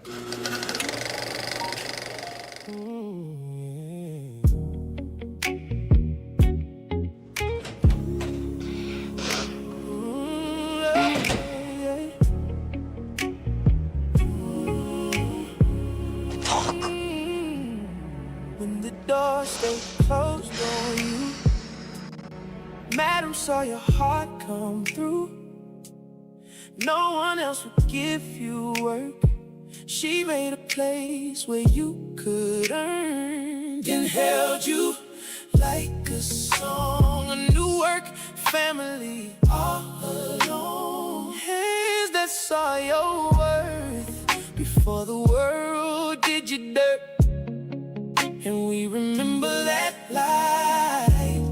When the door stayed closed on you, Madam saw your heart come through. No one else would give you work. She made a place where you could earn, then held you like a song. A new work family all alone. Hands that saw your worth before the world did you dirt. And we remember that light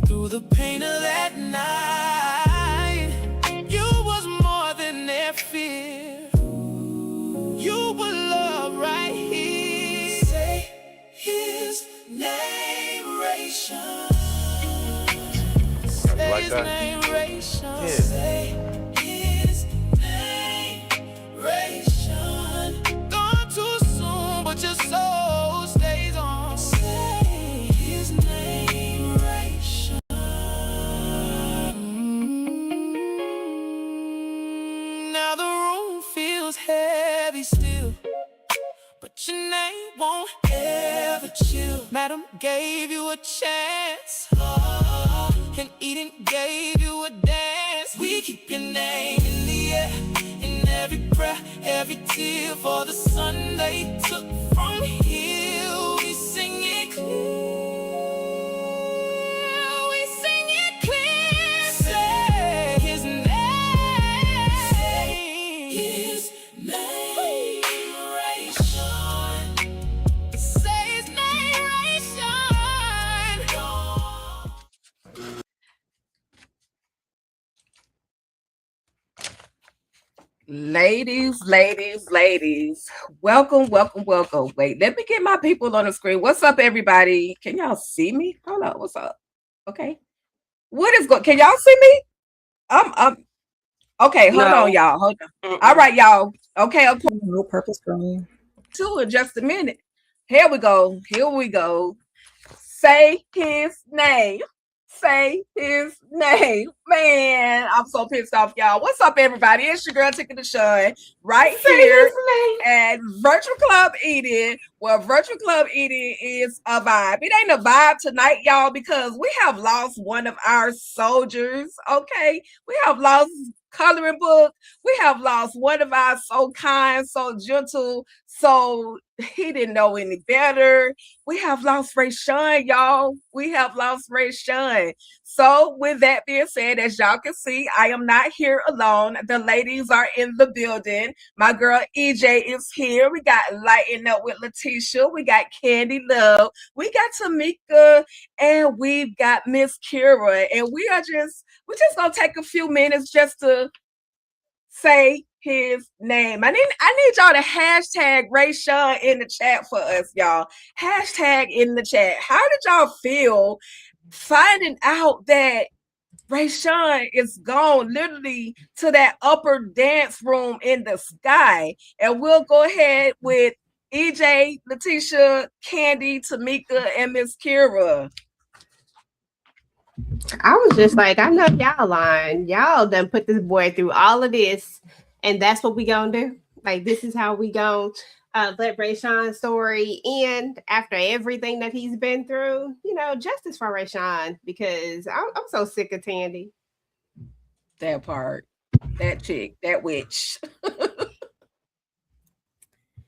through the pain of that night. You was more than their fear. You were love right here. Say his name, Ration. Say like his that? name, Ration. Yeah. Say his name, Ration. Gone too soon, but your soul stays on. Say his name, Ration. Now the room feels heavy still, but your name won't ever chill. Madam gave you a chance, and Eden gave you a dance. We keep your name in the air, in every prayer, every tear. For the sun they took from here, we sing it clear. We sing it clear. Say his name. Say his name, Ration. Say his name, Ration. Ladies, welcome. Wait, let me get my people on the screen. What's up, everybody? Can y'all see me? Hold on, what's up? Okay. What is going? Can y'all see me? I'm okay, hold on, y'all. Hold on. All right, y'all. Okay, No purpose for me. two in just a minute. Here we go. Say his name. Say his name. Man, I'm so pissed off, y'all. What's up, everybody? It's your girl, Ticket to Shun, right here at Virtual Club Eden. Well, Virtual Club Eden is a vibe. It ain't a vibe tonight, y'all, because we have lost one of our soldiers, okay? We have lost coloring book. We have lost one of our so kind, so gentle, so he didn't know any better. We have lost Ration, y'all. We have lost Ration. So, with that being said, as y'all can see, I am not here alone. The ladies are in the building. My girl EJ is here. We got Lighten Up with Letitia. We got Candy Love. We got Tamika, and we've got Miss Kira. And we're just gonna take a few minutes just to say his name. I need y'all to hashtag Ration in the chat for us, y'all. Hashtag in the chat. How did y'all feel finding out that Ration is gone literally to that upper dance room in the sky? And we'll go ahead with EJ, Letitia, Candy, Tamika, and Miss Kira. I was just like, I know y'all lying. Y'all done put this boy through all of this, and that's what we gonna do. Like, this is how we gonna let Rayshawn's story end after everything that he's been through. You know, justice for Rayshawn, because I'm so sick of Tandy. That part, that chick, that witch.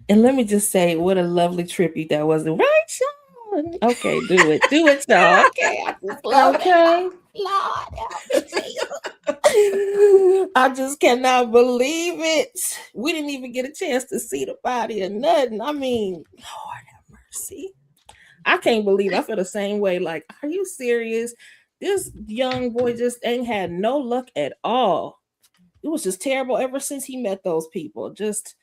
And let me just say, what a lovely tribute that was. Right, Sean? Okay, do it, y'all. Okay, I just love it. Lord, I just cannot believe it. We didn't even get a chance to see the body or nothing. I mean, Lord have mercy. I can't believe I feel the same way. Like, are you serious? This young boy just ain't had no luck at all. It was just terrible ever since he met those people. Just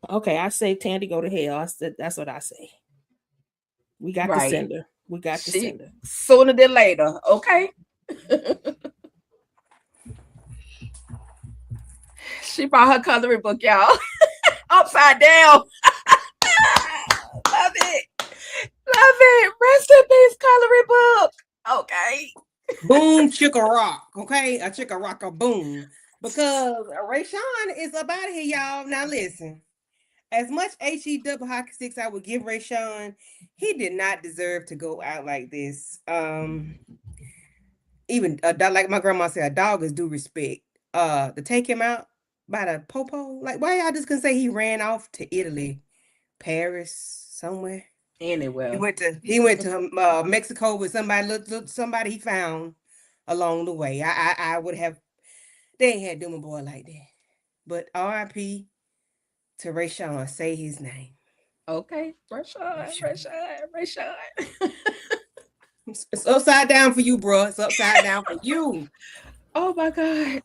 okay, I say Tandy go to hell. That's what I say. We got to send her. We got to send her. Sooner than later, okay? She brought her coloring book, y'all. upside down. Love it. Love it. Rest in peace, coloring book. Okay. Boom, chicka rock. Okay, a chicka rock, a boom. Because Rayshawn is up out of here, y'all. Now listen. As much HE double hockey sticks I would give Rayshawn, he did not deserve to go out like this. Even a dog, like my grandma said, a dog is due respect. To take him out by the popo, like why y'all just couldn't say he ran off to Italy, Paris, somewhere? Anyway, He went to Mexico with somebody he found along the way. I would have. They ain't had to do my boy like that. But R.I.P. to Rayshawn. Say his name. okay, Rayshawn. It's upside down for you, bro. It's upside down for you. Oh my God.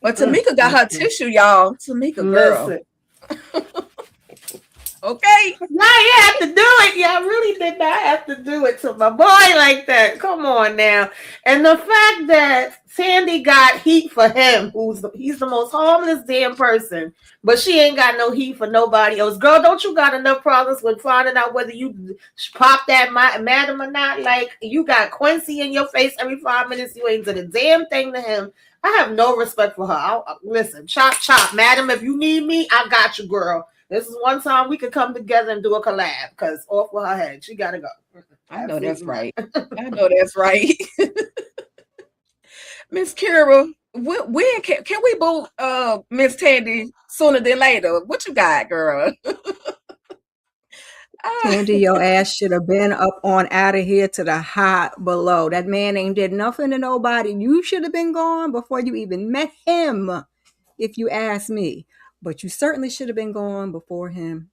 But Tamika got her tissue, y'all. Tamika, girl. Listen. Okay. Now you have to do it. Y'all really did not have to do it to my boy like that. Come on now. And the fact that Sandy got heat for him, he's the most harmless damn person, but she ain't got no heat for nobody else. Girl, don't you got enough problems with finding out whether you pop that madam or not? Like, you got Quincy in your face every 5 minutes. You ain't did a damn thing to him. I have no respect for her. Listen, chop, madam. If you need me, I got you, girl. This is one time we could come together and do a collab, because off with her head. She got to go. I know that's right. I know that's right. Miss Kira, when can we boot Miss Tandy sooner than later? What you got, girl? Tandy, your ass should have been up on out of here to the hot below. That man ain't did nothing to nobody. You should have been gone before you even met him, if you ask me. But you certainly should have been gone before him.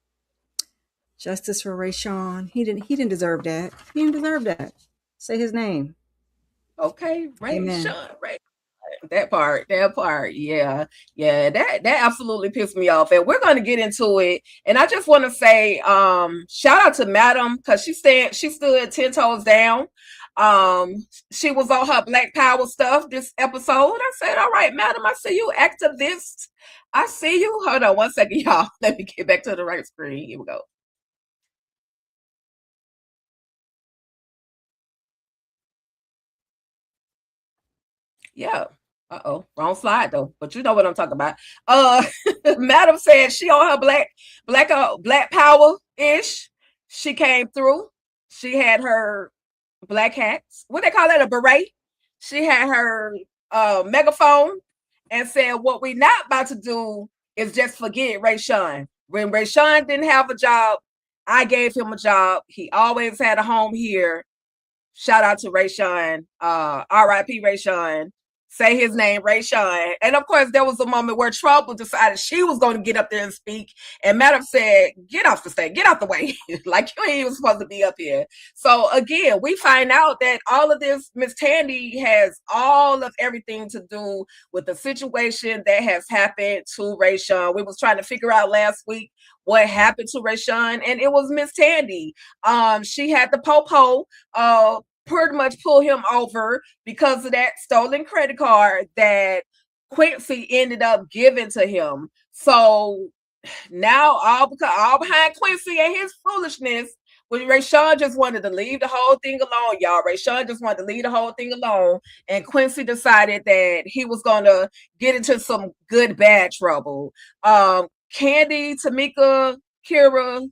Justice for Rayshawn. He didn't deserve that. He didn't deserve that. Say his name. Okay, Rayshawn, right. That part, yeah, that absolutely pissed me off, and we're going to get into it. And I just want to say, shout out to Madam, because she stood 10 toes down. She was on her Black Power stuff this episode. I said, all right, Madam, I see you, activist. I see you. Hold on one second, y'all. Let me get back to the right screen. Here we go. Yeah. Wrong slide though, but you know what I'm talking about. Madam said she on her black power ish. She came through. She had her black hats. What they call that? A beret. She had her megaphone and said, "What we not about to do is just forget Rayshawn. When Rayshawn didn't have a job, I gave him a job. He always had a home here. Shout out to Rayshawn. R.I.P. Rayshawn. Say his name, Rayshawn." And of course, there was a moment where Trouble decided she was going to get up there and speak. And Madam said, "Get off the stage, get out the way." Like, you ain't even supposed to be up here. So again, we find out that all of this, Miss Tandy has all of everything to do with the situation that has happened to Rayshawn. We was trying to figure out last week what happened to Rayshawn, and it was Miss Tandy. She had the popo pretty much pull him over because of that stolen credit card that Quincy ended up giving to him. So now all behind Quincy and his foolishness, when Rayshawn just wanted to leave the whole thing alone, y'all. Rayshawn just wanted to leave the whole thing alone, and Quincy decided that he was gonna get into some good bad trouble. Candy, Tamika, Kira,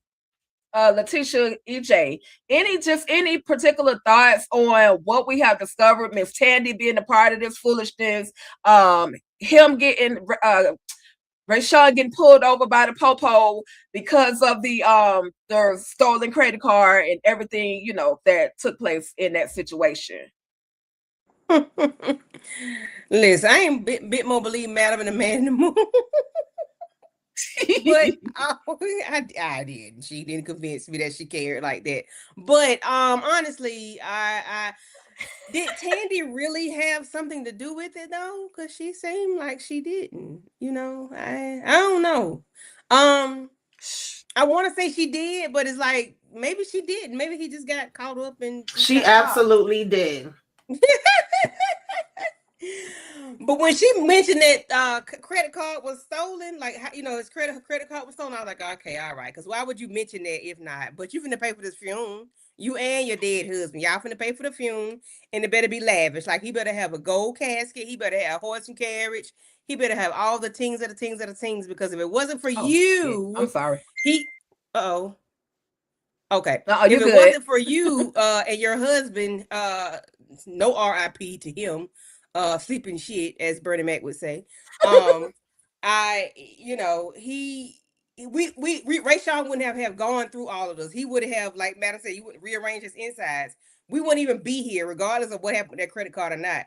Letitia, EJ, any particular thoughts on what we have discovered? Miss Tandy being a part of this foolishness, him getting Rayshawn getting pulled over by the popo because of the stolen credit card and everything, you know, that took place in that situation. Listen, I ain't bit more believe Madam and the Man in the Moon. But I did. She didn't convince me that she cared like that. But honestly, I did Tandy really have something to do with it though? Because she seemed like she didn't. You know, I don't know. I want to say she did, but it's like maybe she didn't. Maybe he just got caught up in. She absolutely did. But when she mentioned that credit card was stolen, like his credit card was stolen, I was like, okay, all right. Because why would you mention that if not? But you finna pay for this funeral. You and your dead husband, y'all finna pay for the funeral, and it better be lavish. Like he better have a gold casket. He better have horse and carriage. He better have all the things of the things of the things. Because if it wasn't for you, I'm sorry. oh. Okay. No, If you it good. wasn't for you and your husband, no RIP to him, sleeping shit, as Bernie Mac would say. Ray Sean wouldn't have gone through all of this. He would have, like Madam said, you would rearrange his insides. We wouldn't even be here, regardless of what happened with that credit card or not.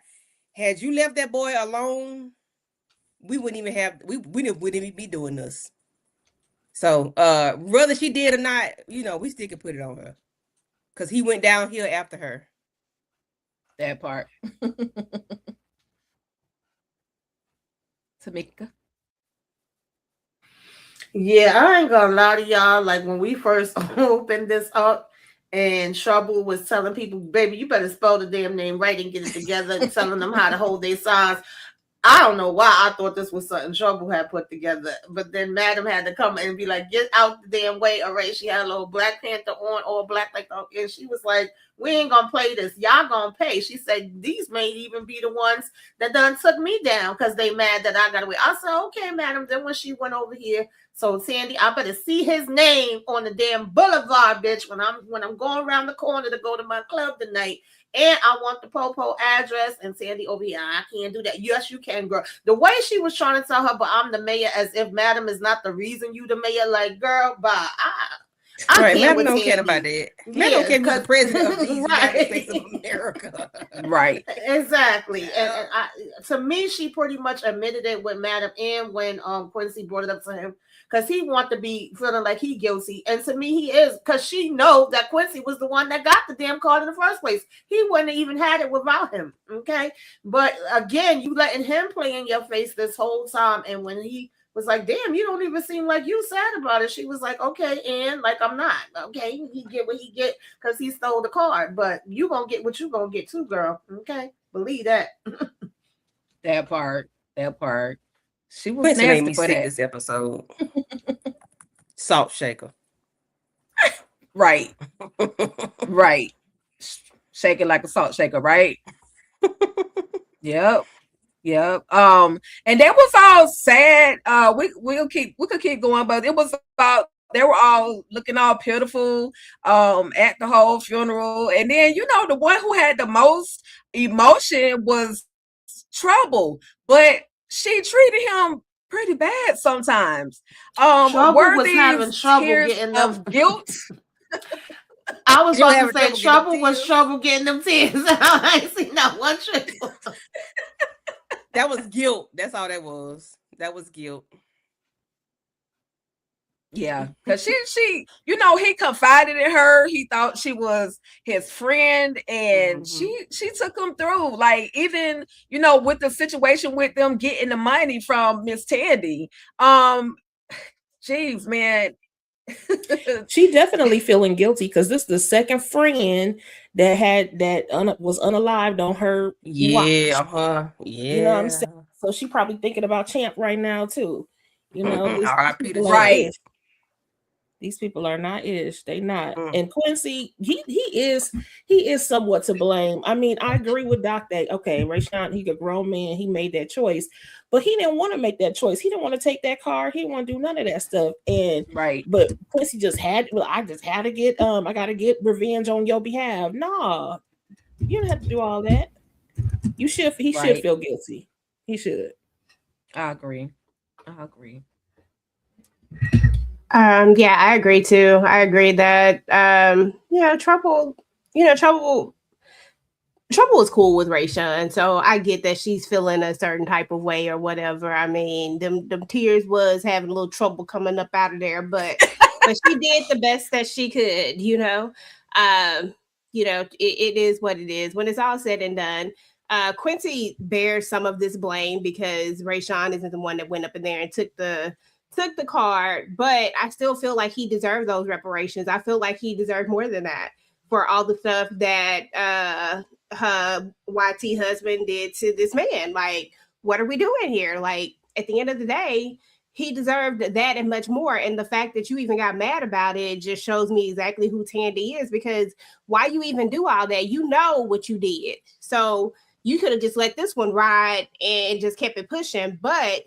Had you left that boy alone, we wouldn't even have wouldn't even be doing this. So whether she did or not, we still can put it on her. Because he went downhill after her. That part. Tamika. Yeah, I ain't gonna lie to y'all. Like when we first opened this up and Trouble was telling people, baby, you better spell the damn name right and get it together and telling them how to hold their signs. I don't know why I thought this was something Trouble had put together. But then Madam had to come and be like, get out the damn way. All right, she had a little Black Panther on, all black like that. And she was like, we ain't gonna play this. Y'all gonna pay. She said, these may even be the ones that done took me down because they mad that I got away. I said, okay, Madam. Then when she went over here, so Sandy, I better see his name on the damn boulevard, bitch, when I'm going around the corner to go to my club tonight. And I want the Popo address. And Sandy over here, I can't do that. Yes, you can, girl. The way she was trying to tell her, but I'm the mayor, as if Madam is not the reason you the mayor. Like, girl, bye. I right, can't Madam don't care about that. Madam don't care who's the president of the United States of America. Right. Exactly. And to me, she pretty much admitted it with Madam and when Quincy brought it up to him. Because he want to be feeling like he guilty. And to me, he is. Because she know that Quincy was the one that got the damn card in the first place. He wouldn't have even had it without him. Okay? But again, you letting him play in your face this whole time. And when he was like, damn, you don't even seem like you sad about it. She was like, okay, and like, I'm not. Okay? He get what he get because he stole the card. But you going to get what you going to get too, girl. Okay? Believe that. That part. She was Quincy made nasty me for sick that. this episode. Salt shaker. Right. Right. Shaking like a salt shaker, right? Yep. And that was all sad. We could keep going, but it was about they were all looking all pitiful at the whole funeral. And then the one who had the most emotion was Trouble, but she treated him pretty bad sometimes. Trouble was having trouble getting them guilt. I was about to say Trouble was trouble getting them tears. I ain't seen that one trick. That was guilt. That's all that was. That was guilt. Yeah, because she he confided in her. He thought she was his friend, and she took him through. Like even with the situation with them getting the money from Miss Tandy. Jeez, man. She definitely feeling guilty because this is the second friend that was unalived on her. Yeah. You know what I'm saying? So she probably thinking about Champ right now too. Right. These people are not ish. They not. And Quincy, he is somewhat to blame. I mean, I agree with Doc that Rayshawn, he a grown man, he made that choice, but he didn't want to make that choice. He didn't want to take that car. He didn't want to do none of that stuff. And but Quincy just had. Well, I just had to get. I got to get revenge on your behalf. Nah, you don't have to do all that. You should. He should feel guilty. He should. I agree. Yeah, I agree too. I agree that Trouble is cool with Rayshawn, so I get that she's feeling a certain type of way or whatever. I mean, them tears was having a little trouble coming up out of there, but she did the best that she could. It is what it is. When it's all said and done, Quincy bears some of this blame because Rayshawn isn't the one that went up in there and took the card, but I still feel like he deserved those reparations. I feel like he deserved more than that. for all the stuff that her YT husband did to this man. Like, what are we doing here? Like, at the end of the day, he deserved that and much more. And the fact that you even got mad about it just shows me exactly who Tandy is, because why you even do all that? You know what you did. So you could have just let this one ride and just kept it pushing. But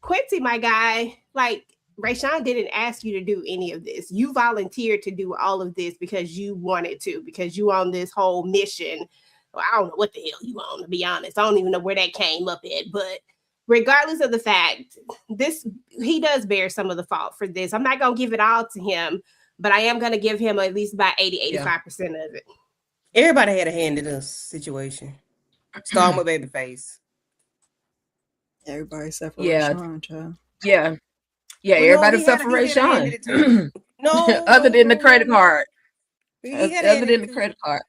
Quincy, my guy, like, Rayshawn didn't ask you to do any of this. You volunteered to do all of this because you wanted to, because you on this whole mission. Well, I don't know what the hell you on, to be honest. I don't even know where that came up at, but regardless of the fact, he does bear some of the fault for this. I'm not going to give it all to him, but I am going to give him at least about 80-85% of it. Everybody had a hand in this situation. Starting with Babyface. Everybody except for Yeah. Rayshawn, child. Yeah. Yeah, Well, everybody he except had- for he had a hand in it Rayshawn. too. No, Other than the no, credit no. card. He had a hand Other in than it the too. credit card.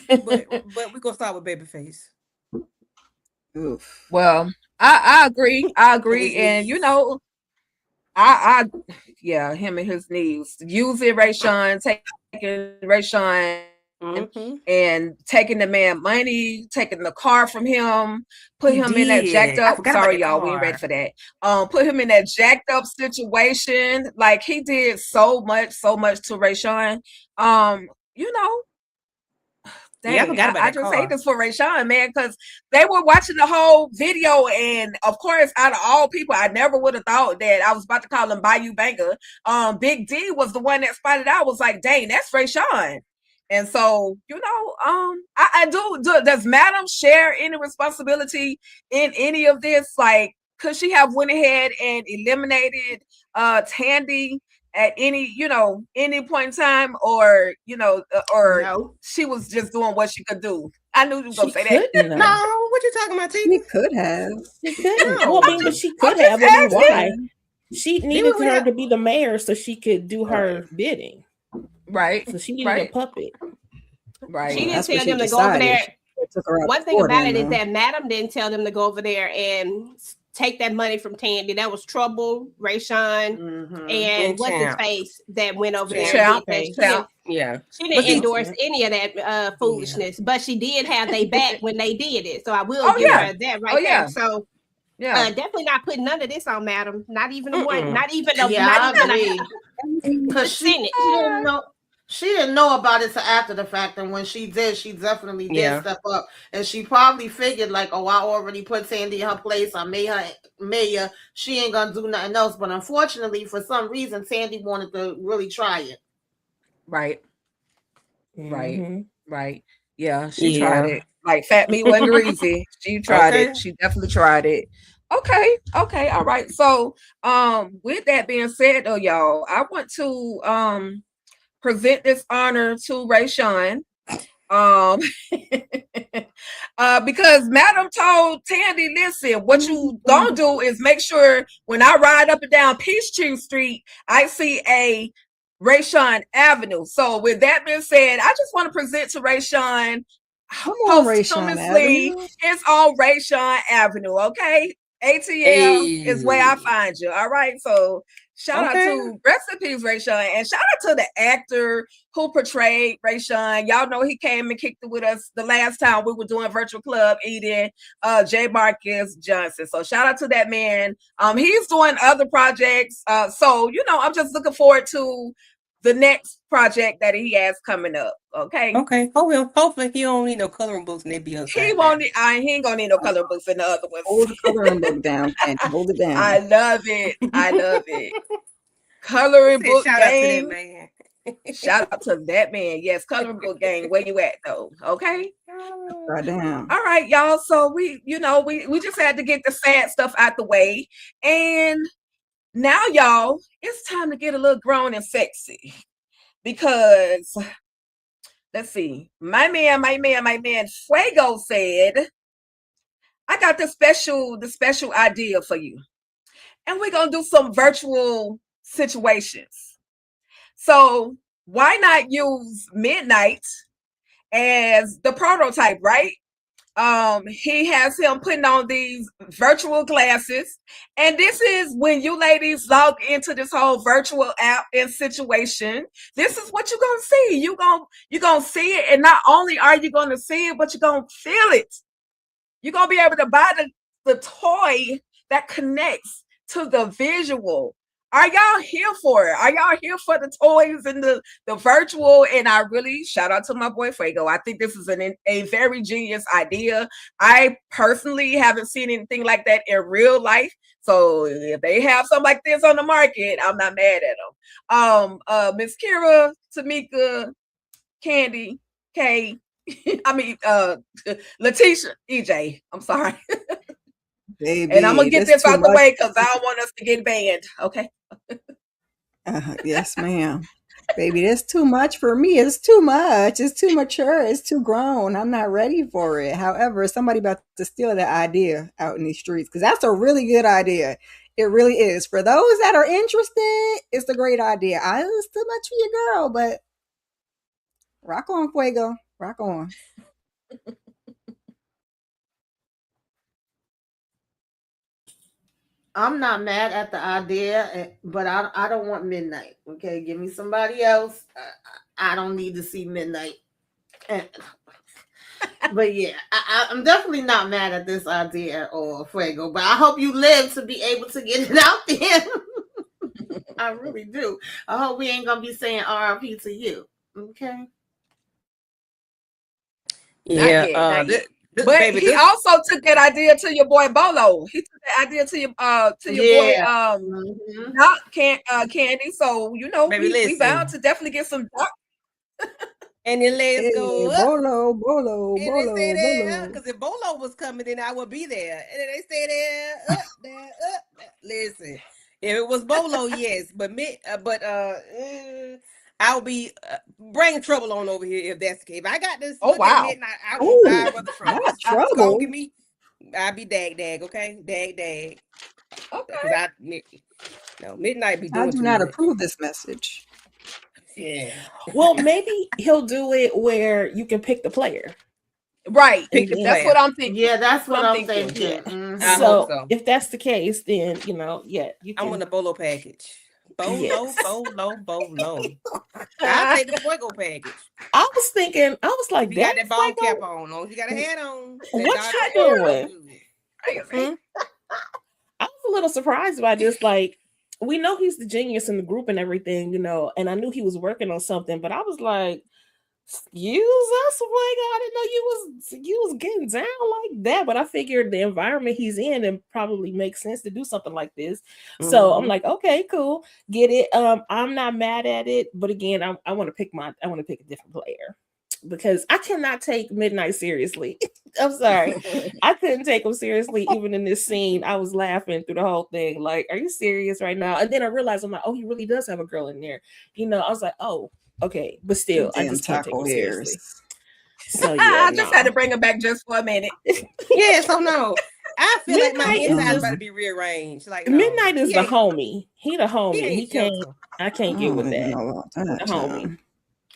But we're gonna start with Babyface. Oof. Well, I agree. I agree. his And knees. you know, I him and his knees. Using Rayshawn, taking Rayshawn Mhm. and taking the man money, taking the car from him, put He him in that did. jacked I up. forgot about Sorry, that y'all, we ain't ready car. for that. Put him in that jacked up situation. Like, he did so much to Rayshawn. You know, Yeah, I dang, forgot about I that just car. hate this for Rayshawn, man, because they were watching the whole video, and of course, out of all people, I never would have thought that I was about to call him Bayou Banger. Big D was the one that spotted out. Was like, dang, that's Rayshawn. And so, you know, I do. Does Madam share any responsibility in any of this? Like, could she have went ahead and eliminated Tandy at any point in time, or or No. she was just doing what she could do? I knew you were gonna She say that. couldn't. No, what you talking about, She Tika? could have. She couldn't. No. Well, I mean, but she could just have. I mean, asking. why? She needed would her have- to be the mayor so she could do her bidding. Right, So she needed a right, puppet. right. She didn't That's tell what she them to go over decided. there. They took her out One thing before about then, it is though. that Madam didn't tell them to go over there and take that money from Tandy. That was Trouble, Rayshawn, Mhm. and what's his Champ. face that went over there. Champ, And did that. Champ. Yeah. She But didn't see- endorse any of that foolishness, but she did have their back when they did it. So I will Oh, give yeah. her that right Oh, yeah. there. So Yeah. definitely not putting none of this on Madam. Not even a one. Mm-mm. Not even a. Yeah, not I even agree. a Because Senate. she didn't know about it till after the fact, and when she did, she definitely did Yeah. step up, and she probably figured like, oh, I already put Sandy in her place, I made her mayor, she ain't gonna do nothing else. But unfortunately, for some reason, Sandy wanted to really try it. Right. Right. Mhm. Right. Yeah, she Yeah. tried it. Like fat meat wasn't greasy. She tried Okay. it. She definitely tried it. Okay. Okay. All right. So, with that being said, though, y'all, I want to present this honor to Rayshawn. Because Madam told Tandy, listen, what you gonna do is make sure when I ride up and down Peachtree Street, I see a Rayshawn Avenue. So with that being said, I just want to present to Rayshawn Come on, Rayshawn posthumously Avenue. his own Rayshawn Avenue. Okay. ATL is where I find you. All right. So shout out Okay. to rest in peace, Rayshawn, and shout out to the actor who portrayed Rayshawn. Y'all know he came and kicked it with us the last time we were doing Virtual Club Eden, J. Marcus Johnson. So shout out to that man. He's doing other projects. So I'm just looking forward to the next project that he has coming up. Okay. Okay. Hopefully he don't need no coloring books and they be upside He down. won't. He ain't gonna need no color books in the other Hold ones. the coloring book down, and hold it down. I love it. I love it. Coloring Said book shout out to that game. man. Shout out to that man. Yes, coloring book game. Where you at though? Okay. Right down. All right, y'all. So we just had to get the sad stuff out the way. And now, y'all, it's time to get a little grown and sexy. Because let's see. My man, Fuego said, I got the special idea for you. And we're gonna do some virtual situations. So why not use Midnight as the prototype, right? He has him putting on these virtual glasses, and this is when you ladies log into this whole virtual app and situation. This is what you're gonna see. You're gonna see it, and not only are you gonna see it, but you're gonna feel it. You're gonna be able to buy the toy that connects to the visual. Are y'all here for it? Are y'all here for the toys and the virtual? And I really shout out to my boy Fuego. I think this is a very genius idea. I personally haven't seen anything like that in real life. So if they have something like this on the market, I'm not mad at them. Miss Kira, Tamika, Candy, Kay, I mean Letitia, EJ. I'm sorry. Baby, And I'm gonna get that's this too out the much. way because I don't want us to get banned. Okay. Yes, ma'am. Baby, that's too much for me. It's too much. It's too mature. It's too grown. I'm not ready for it. However, somebody about to steal that idea out in these streets because that's a really good idea. It really is. For those that are interested, it's a great idea. It's too much for your girl, but rock on, Fuego. Rock on. I'm not mad at the idea, but I don't want Midnight. Okay, give me somebody else. I don't need to see Midnight. But yeah, I'm definitely not mad at this idea or Fuego. But I hope you live to be able to get it out there. I really do. I hope we ain't gonna be saying RIP to you. Okay. Yeah. Not yet. This But baby, he this, also took that idea to your boy Bolo. He took that idea to your boy Mhm. Doc Candy. So you know baby, we listen. bound to definitely get some Doc. And your legs Hey, go up. Bolo, And they say there, Bolo. because if Bolo was coming, then I would be there. And then they say there, up, there, up. Listen, if it was Bolo, yes, but I'll be bring trouble on over here if that's the case. If I got this, Oh, wow. Midnight, I Ooh, will buy brother trouble. not It's gonna trouble. give me. I'll be dag, okay, dag. Okay. Because Midnight be I doing do too not much. approve this message. Yeah. Well, maybe he'll do it where you can pick the player. Right. Pick the That's player. what I'm thinking. Yeah, that's what I'm thinking. thinking. Yeah. Mhm. I So, hope so. if that's the case, then you I want a Bolo package. Bolo. Yes. I'll take the Fuego package. I was thinking, I was like, If you got that ball Fuego? cap on. You got a hat on. What that you Dodger hat doing? on. I was a little surprised by this. Like, we know he's the genius in the group and everything, and I knew he was working on something, but I was like, excuse us, Fuego, I didn't know you was getting down like that. But I figured the environment he's in and probably makes sense to do something like this. So I'm like, okay, cool, get it. I'm not mad at it, but again, I want to pick a different player. Because I cannot take Midnight seriously. I'm sorry. I couldn't take him seriously even in this scene. I was laughing through the whole thing. Like, are you serious right now? And then I realized, I'm like, oh, he really does have a girl in there. I was like, oh, okay. But still, I Damn just can't take him taco seriously. ears. So yeah, I just had to bring him back just for a minute. Yeah, so no. I feel like my Midnight is inside's just- about to be rearranged. Like no, Midnight is he the ain't- homie. He the homie. ain't He can't. gentle. I can't get with I don't that. know about that, The homie. child.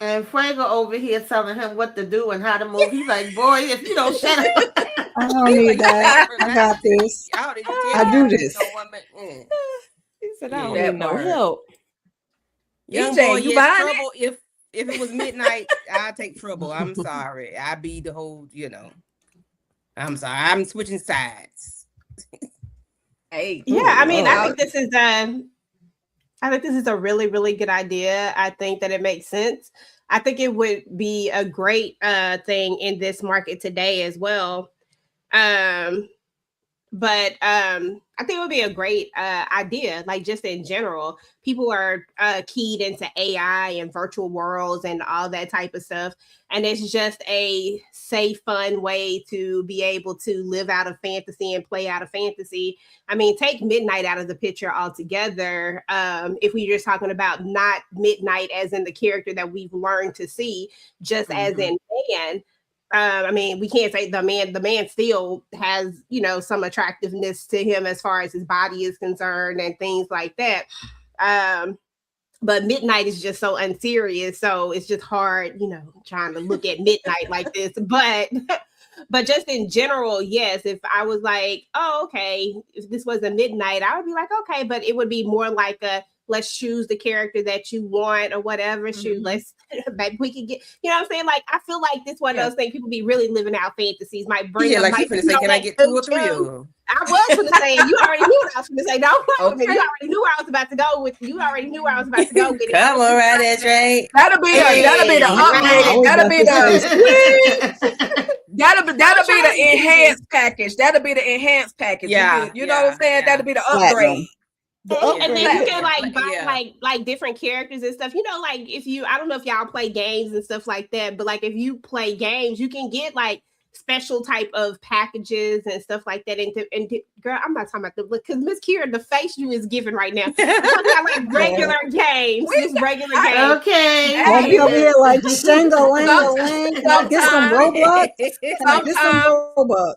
And Fuego over here telling him what to do and how to move. He's like, boy, if you don't shut up. I don't need that. I got this. Y'all didn't I tell do me this. so one minute. He said, I don't That need no part. help. Young EJ, boy, you yes, buying it? trouble. If it was Midnight, I'd take trouble. I'm sorry. I'd be the whole, I'm sorry. I'm switching sides. Hey. Yeah, I mean, I Lord. think this is a really, really good idea. I think that it makes sense. I think it would be a great thing in this market today as well. But I think it would be a great idea, like just in general. People are keyed into AI and virtual worlds and all that type of stuff. And it's just a safe, fun way to be able to live out of fantasy and play out of fantasy. I mean, take Midnight out of the picture altogether. If we're just talking about not Midnight as in the character that we've learned to see, just as in man. I mean, we can't say the man still has, some attractiveness to him as far as his body is concerned and things like that. But Midnight is just so unserious. So it's just hard, trying to look at Midnight like this. But But just in general, yes. If I was like, oh, okay, if this was a midnight, I would be like, okay, but it would be more like a let's choose the character that you want or whatever. Shoot, let's maybe we can get, you know what I'm saying? Like, I feel like this one of those things people be really living out fantasies. Might bring Yeah, up, like you might finna say, can I get 2 or 3 of them? I was going to say, you already knew what I was going to say. Don't play with me. You already knew where I was about to go with. You already knew where I was about to go with it. Come on, right there, Trey. That'll be the updated. That'll be the enhanced package. That'll be the enhanced package. Yeah, you know what I'm saying? yeah. That'll be the upgrade. And then you can like buy Yeah. like different characters and stuff. You know, like if you, I don't know if y'all play games and stuff like that, but like if you play games, you can get like special type of packages and stuff like that. And girl, I'm not talking about the look, because Miss Kira, the face you is giving right now. I'm talking about like regular games, just regular games. Okay. Don't be over here like Shango, Wango, Wang. Can I get some Roblox? Can I get some Roblox?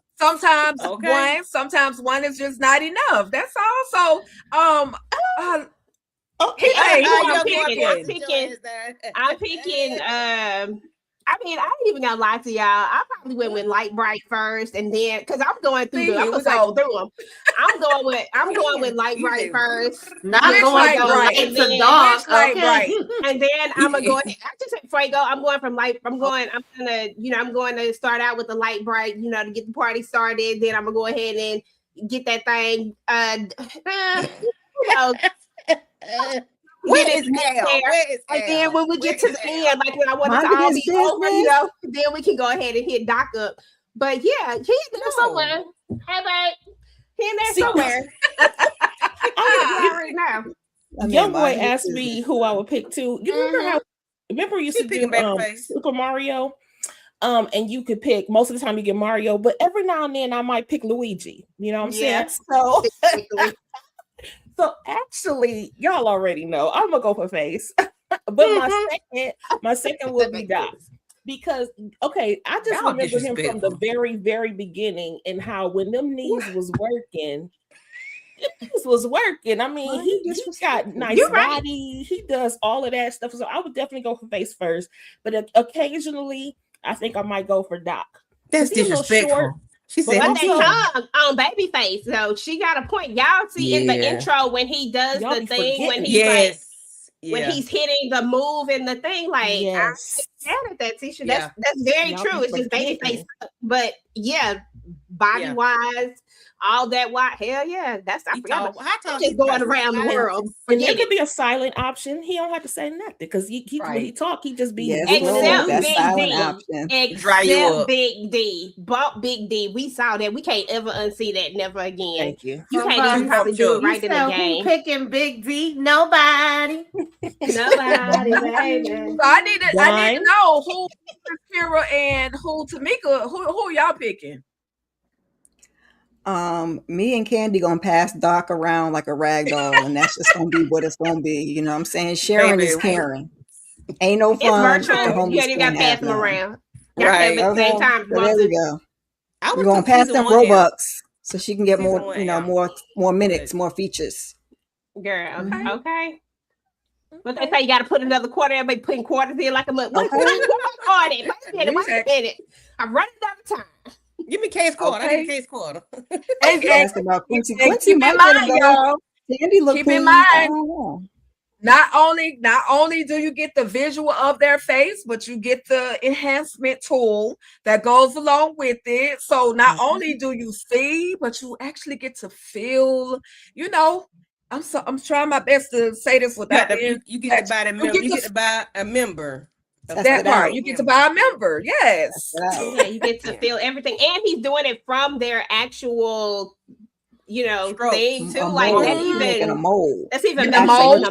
Sometimes one is just not enough. That's all. So I'm picking I mean, I ain't even gonna lie to y'all. I probably went with Light Bright first, and then because I'm going through them, I'm gonna cycle through them. I'm going with Light Bright first. Not going Light from Bright, light to dark. Light Okay. Bright. And then I'm gonna go. I just before I go, I'm going from light. I'm going to start out with the Light Bright, to get the party started. Then I'm gonna go ahead and get that thing. Where is Al? And then when we get to the end, like when I want it to all be over, then we can go ahead and hit Doc up. But yeah, he's in there somewhere. Hey, babe. He in there somewhere. Right now. Young boy asked me who I would pick too. You remember you used to do Super Mario? And you could pick, most of the time you get Mario, but every now and then I might pick Luigi. You know what I'm saying? So actually, y'all already know I'm gonna go for face. But my second would be Doc. Because I just remember him from the very, very beginning and how when them knees was working. I mean, he's got nice body. He does all of that stuff. So I would definitely go for face first. But occasionally, I think I might go for Doc. That's disrespectful. She said, but they come on Babyface. So she got a point. Y'all see in the intro when he does the thing, when he's when he's hitting the move and the thing, like I'm mad at that, Tisha. That's very true. It's just Babyface. But body wise, all that hell yeah, that's I forgot. Just going around the world. It could be a silent option. He don't have to say nothing because when he talk, he just be except Big D. Bump Big D. We saw that. We can't ever unsee that. Never again. Thank you. You can't even probably do it right in the game. Who picking Big D? Nobody. Nobody, baby. So I need to know who Kira and who Tamika. Who y'all picking? Me and Candy gonna pass Doc around like a rag doll, and that's just gonna be what it's gonna be. You know what I'm saying? Sharon is caring. Ain't no fun. It's virtual. You ain't got to pass them around. Right. At the same time. So there we go. We're gonna pass them Robux so she can get more, more minutes, more features. Girl, okay. But they say you got to put another quarter. Everybody putting quarters in like a look. Wait a minute. I'm running out of time. Give me case quarter. I need case quarter. Ask about Quincy. Keep in mind, y'all. Candy look keep in mind. Not only do you get the visual of their face, but you get the enhancement tool that goes along with it. So not only do you see, but you actually get to feel. I'm trying my best to say this without you get to buy the member. You get to buy a member. That part. You get to buy a member. Yes. Yeah, you get to feel everything. And he's doing it from their actual thing too. Like that's even a mold. That's even the mold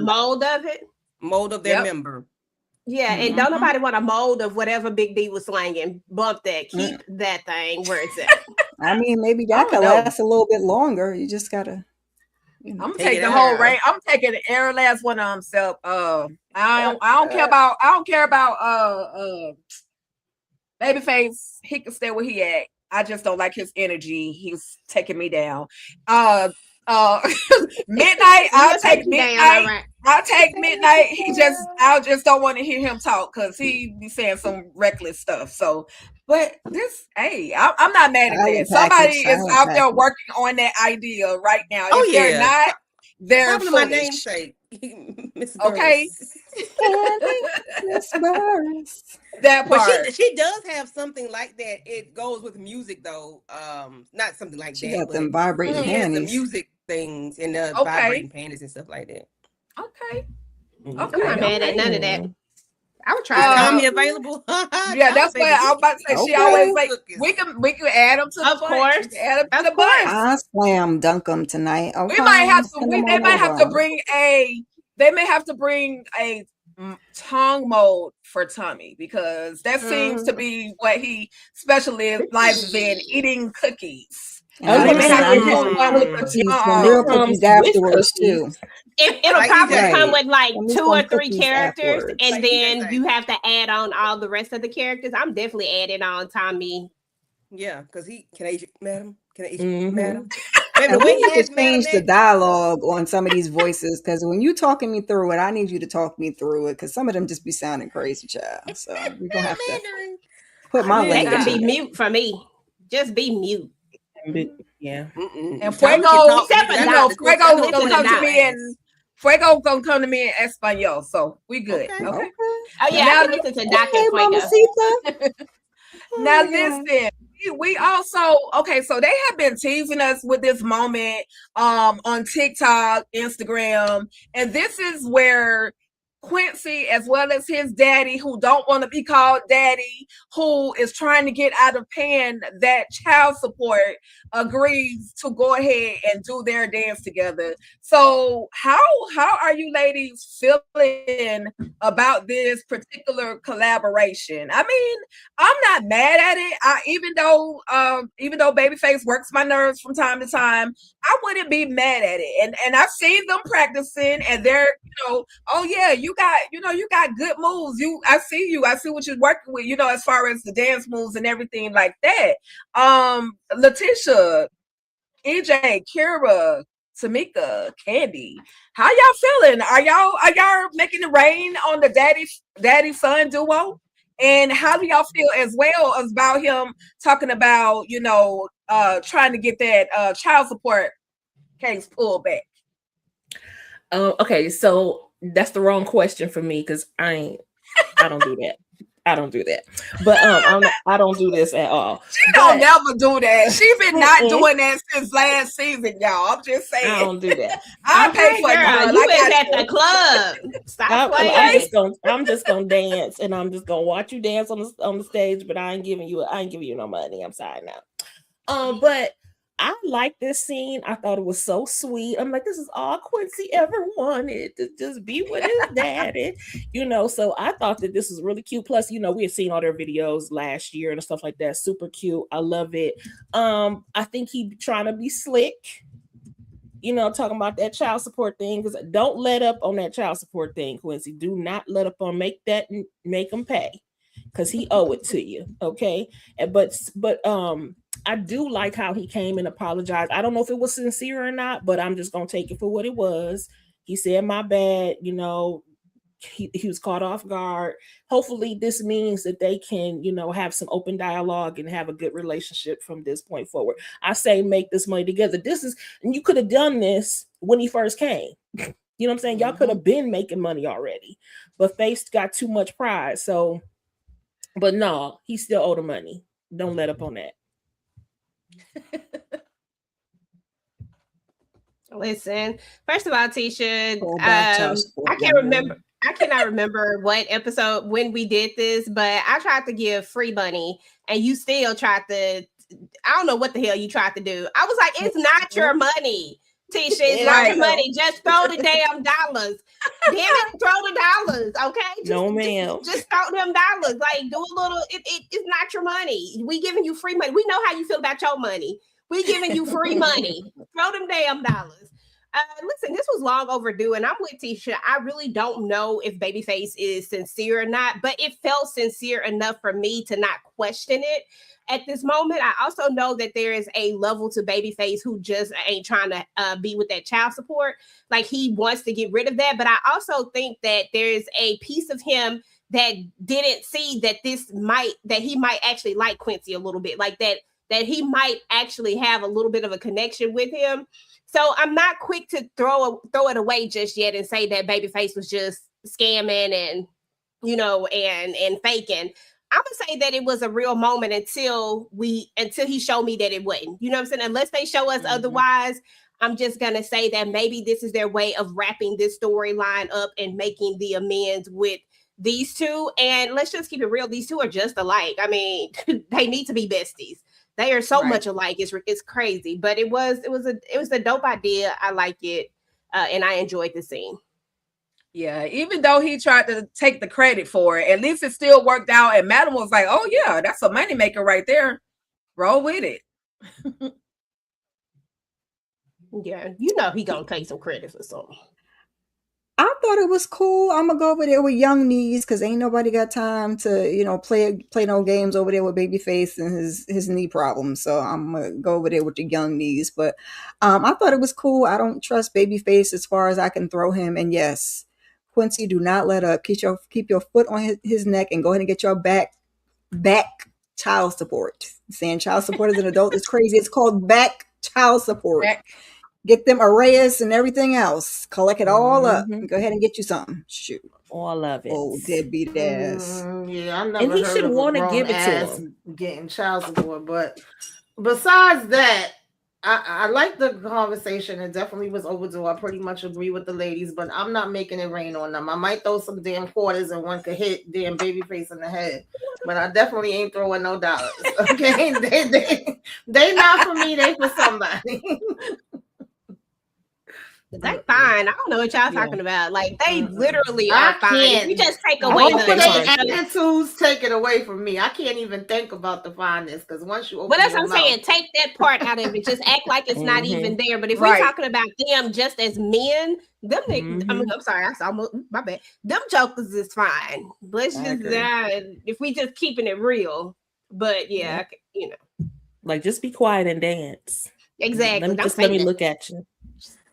of it. Mold of their member. Yeah, and don't nobody want a mold of whatever Big D was slanging. Bump that. Keep that thing where it's at. I mean, maybe that could last a little bit longer. You just gotta. I'm gonna take the whole range. I'm taking the every last one of them. So I don't care about Babyface. He can stay where he at. I just don't like his energy. He's taking me down. Midnight. I'll take Midnight. I'll take Midnight. I just don't want to hear him talk because he be saying some reckless stuff. So But this, hey, I'm not mad at Highly that. Somebody packaged, is highly out there packaged. working on that idea right now. Oh, If they're yeah. not, they're Probably my foolish. namesake, Miss Okay. Burris. Candy, Miss Burris. That But part. she does have something like that. It goes with music though. Not something like She that, got but them vibrating she has the panties. music things and the Okay. vibrating panties and stuff like that. Okay. Mhm. I'm not mad at none of that. I would try Is that. Tommy available? Yeah, that's what I was about to say. She Okay. always like we can add them to the Of bunch. course. We can add them to Of the bunch. I slam dunk them tonight. Okay. We might have to. Send them They all might have to over. bring a. They may have to bring a tongue mode for Tommy because that seems to be what he specializes in, eating cookies. And I was I'm They gonna may say, have to and do then one with the cookies, some tongue. real comes cookies with afterwards cookies. too. It'll Like probably Right. come with like Give me 2 some or 3 cookies characters, afterwards. and Like then that. you have to add on all the rest of the characters. I'm definitely adding on Tommy. Yeah, because he can I eat you, madam? Can I eat you, Mhm. madam? Baby, And we when he need to has madam change the next, dialogue on some of these voices because when you talking me through it, I need you to talk me through it because some of them just be sounding crazy, child. So we're gonna have to Mandarin. put my They language can be in it. mute for me. Just be mute. Yeah. Mm-mm. And Tommy can Fuego, talk, except but for you not know, the Fuego I know gonna listen come to to that. me and Fuego gonna come to me in Espanol, so we good. Okay. Okay. Oh yeah, Now I can listen to Doc Hey, and Fuego. Mamacita. Now Oh, my God. listen, we also so they have been teasing us with this moment on TikTok, Instagram, and this is where Quincy, as well as his daddy, who don't want to be called daddy, who is trying to get out of paying that child support, agrees to go ahead and do their dance together. So how are you ladies feeling about this particular collaboration? I mean, I'm not mad at it. Even though Babyface works my nerves from time to time, I wouldn't be mad at it. And I've seen them practicing, and they're oh yeah, you got good moves. I see what you're working with. As far as the dance moves and everything like that. Letitia, EJ, Kira, Tamika, Candy, how y'all feeling? Are y'all making it rain on the daddy son duo? And how do y'all feel as well about him talking about trying to get that child support case pulled back? Okay, so that's the wrong question for me because I don't do that. I don't do that. But I don't do this at all. She don't never do that. She been not doing that since last season, y'all. I'm just saying. I don't do that. I pay for Girl, it. you been at the club. Stop playing. I'm just gonna dance and I'm just gonna watch you dance on the stage, but I ain't giving you no money. I'm sorry now. But I like this scene. I thought it was so sweet. I'm like, this is all Quincy ever wanted, to just be with his daddy, So I thought that this was really cute. Plus, we had seen all their videos last year and stuff like that. Super cute. I love it. I think he trying to be slick, talking about that child support thing. Because don't let up on that child support thing, Quincy. Do not let up on make him pay, because he owe it to you. Okay. But I do like how he came and apologized. I don't know if it was sincere or not, but I'm just going to take it for what it was. He said, my bad, he was caught off guard. Hopefully this means that they can, have some open dialogue and have a good relationship from this point forward. I say, make this money together. And you could have done this when he first came. You know what I'm saying? Y'all could have been making money already, but Face got too much pride. So, but no, he still owe the money. Don't let up on that. Listen, first of all, Tisha, I cannot remember what episode when we did this, but I tried to give free money and you still tried to, I don't know what the hell you tried to do. I was like, it's not your money, Tisha. It's not your money. Just throw the damn dollars. Damn it, throw the dollars, okay? No, ma'am. Just throw them dollars. Like, do a little, it's not your money. We giving you free money. We know how you feel about your money. We giving you free money. Throw them damn dollars. Listen, this was long overdue, and I'm with Tisha. I really don't know if Babyface is sincere or not, but it felt sincere enough for me to not question it at this moment. I also know that there is a level to Babyface who just ain't trying to be with that child support. Like, he wants to get rid of that, but I also think that there's a piece of him that didn't see that he might actually like Quincy a little bit, like that he might actually have a little bit of a connection with him. So I'm not quick to throw it away just yet and say that Babyface was just scamming and, you know, and faking. I'm gonna say that it was a real moment until he showed me that it wasn't. You know what I'm saying? Unless they show us otherwise, I'm just gonna say that maybe this is their way of wrapping this storyline up and making the amends with these two. And let's just keep it real. These two are just alike. I mean, they need to be besties. They are so much alike. It's crazy, but it was a dope idea. I like it, and I enjoyed the scene. Yeah, even though he tried to take the credit for it, at least it still worked out. And Madam was like, "Oh yeah, that's a moneymaker right there. Roll with it." Yeah, you know he gonna take some credit for something. I thought it was cool. I'm gonna go over there with Young Knees because ain't nobody got time to, you know, play no games over there with Babyface and his knee problems. So I'm gonna go over there with the Young Knees. But I thought it was cool. I don't trust Babyface as far as I can throw him. And yes, Quincy, do not let up. Keep your foot on his neck and go ahead and get your back child support. Saying child support as an adult is crazy. It's called back child support. Get them arrears and everything else. Collect it all up. And go ahead and get you something. Shoot. All of it. Oh, deadbeat ass. Yeah, I never And he heard should of want a to give grown it to ass him. getting child support. But besides that, I like the conversation. It definitely was overdue. I pretty much agree with the ladies, but I'm not making it rain on them. I might throw some damn quarters and one could hit damn Babyface in the head, but I definitely ain't throwing no dollars. Okay, they not for me. They for somebody. They fine. I don't know what y'all talking about. Like they literally are fine. We just take away Both the of their attitudes take it away from me. I can't even think about the fineness because once you open but that's your what I'm saying. mouth- Take that part out of it. Just act like it's not even there. But if we're talking about them just as men, them I'm sorry, I saw my bad. Them jokers is fine. Let's just if we just keeping it real. But yeah, you know, like just be quiet and dance. Exactly. Let me look at you.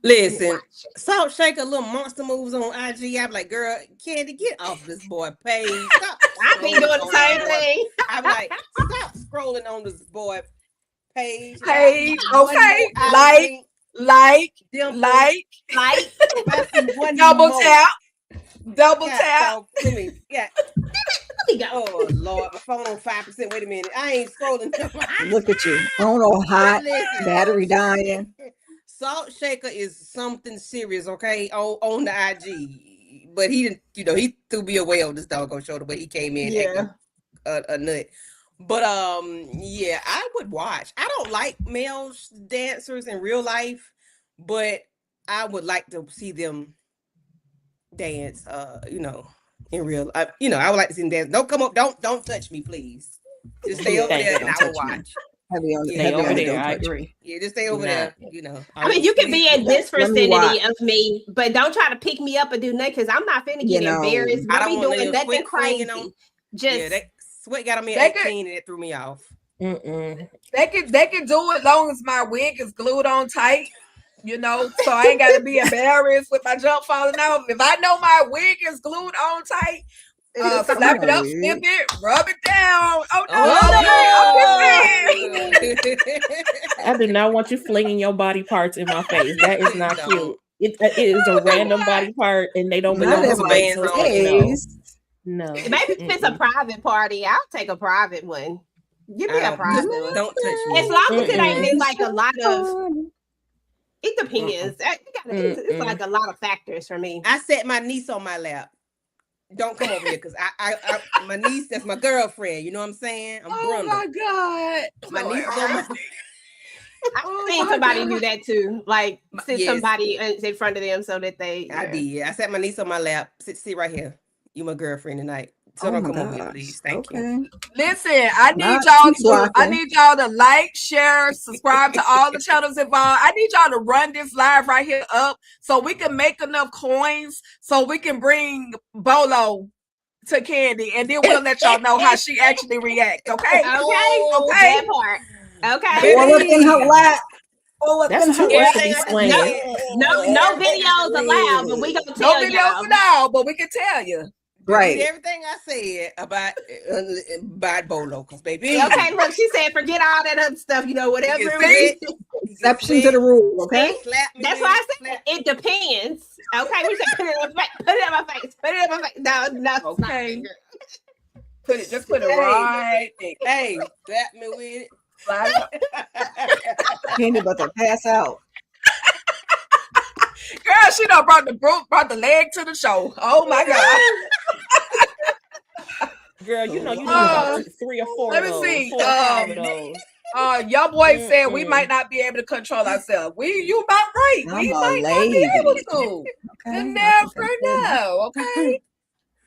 Listen, Salt Shaker little monster moves on IG. I'm like, girl, Candy, get off this boy page. Stop. I've been doing the same thing. I'm like, stop scrolling on this boy page. Okay, like, double tap. Yeah. Oh Lord, my phone on 5%. Wait a minute, I ain't scrolling. Look at you, phone all hot, battery dying. Salt Shaker is something serious, okay, on the IG. But he didn't, you know, he threw me away on this doggone shoulder, but he came in acting a nut. But yeah, I would watch. I don't like male dancers in real life, but I would like to see them dance. You know, in real, you know, I would like to see them dance. Don't come up, don't touch me, please. Just stay over there, and I will watch. Stay over there. I agree. Yeah, just stay over there. You know, I mean, you can be in this vicinity of me, but don't try to pick me up or do nothing because I'm not finna get embarrassed. I don't be doing nothing crazy. Just Sweat got on me at 18 and it threw me off. They can do it long as my wig is glued on tight, you know, so I ain't gotta be embarrassed with my jump falling off. If I know my wig is glued on tight, slap it up, snip it, rub it down. I do not want you flinging your body parts in my face. That is not cute. It is a random body part, and they don't belong to me. No. Maybe if it's a private party, I'll take a private one. Give me a private one. Don't touch me. As long as it ain't been like a lot of. It depends. It's like a lot of factors for me. I set my niece on my lap. Don't come over here because I my niece, that's my girlfriend. You know what I'm saying? I'm Brenda. My God. My niece on my I've seen somebody do that too. Like sit somebody in front of them so that they. I did. I set my niece on my lap. Sit right here. You my girlfriend tonight. So don't come over here, please. Thank you. Listen, I need y'all to like, share, subscribe to all the channels involved. I need y'all to run this live right here up so we can make enough coins so we can bring Bolo to Candy, and then we'll let y'all know how she actually reacts. Okay. That part. Okay. All up in her lap. That's too much to be swinging. No videos allowed, but we gonna tell you. No videos allowed, but we can tell you. Right. Everything I said about Bolo, because baby. Okay, look, she said forget all that other stuff. You know, whatever You it can is. Exception to the rule, okay? Slap me That's with why I it, said slap me it depends. Okay, we said put it in my face. Put it in my face. Put it in my face. No, Okay. Sorry. Just put it right there. Hey, slap me with it. Slide it. Candy about to pass out. Girl, she done brought the leg to the show. Oh my God. Girl, you know you need about 3 or 4 Let of me those. see. 4 or 5 of those. Your boy said we might not be able to control ourselves. You about right. I'm We a might not lady. be able to. Okay. You I never think I said know. Okay.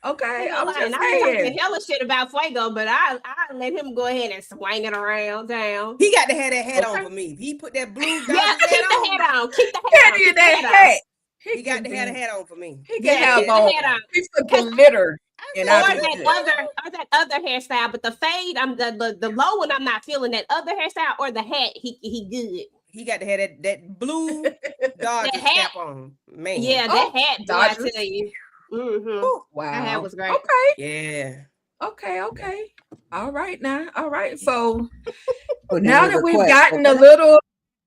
Okay. I'm I'm just talking saying. hella shit about Fuego, but I let him go ahead and swing it around town. He got to have that hat on for me. He put that blue Yeah, Dodgers keep hat the on. head on. Keep the head on. Candy in Keep the that head on. hat. He got to have a hat on for me. He can Yeah, have keep the on head on. piece of glitter. And Or I that other hairstyle, but the fade, I'm the low one. I'm not feeling that other hairstyle or the hat. He good. He got to have that blue Dodgers hat. cap on, man. Yeah, that hat. Boy, I Dodgers. tell you. Wow. That hat was great. Okay. Yeah. Okay. All right now. All right. So Putting now in a that we've request, gotten a okay? little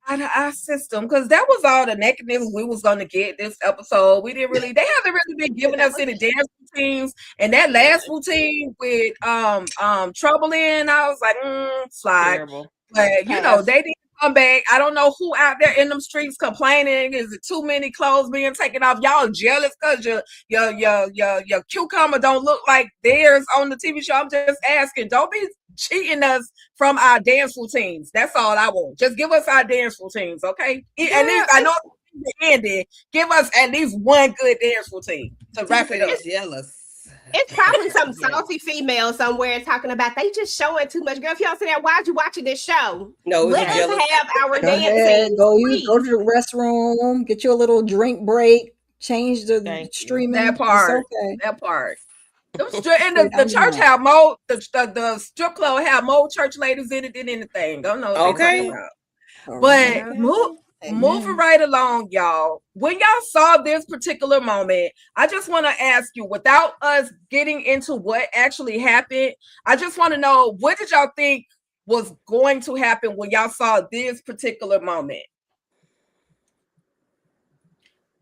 out of our system, because that was all the nakedness we was gonna get this episode. They haven't really been giving us any dance routines. And that last routine with Trouble in, I was like, slide. Terrible. But you know, they didn't come back. I don't know who out there in them streets complaining. Is it too many clothes being taken off? Y'all jealous because your cucumber don't look like theirs on the TV show. I'm just asking. Don't be cheating us from our dance routines. That's all I want. Just give us our dance routines, okay? At least I know the ending. Give us at least one good dance routine to wrap it up. Jealous. It's probably some saucy female somewhere talking about they just showing too much. Girl, if y'all say that, why'd you watching this show? No, Let us have our Go ahead, dancing. go to the restroom, get you a little drink break, change the streaming. That part. It's okay. That part. And the church have more. The strip club have more church ladies in it than anything. Don't know. What okay. But moving right along, y'all. When y'all saw this particular moment, I just want to ask you, without us getting into what actually happened, I just want to know, what did y'all think was going to happen when y'all saw this particular moment?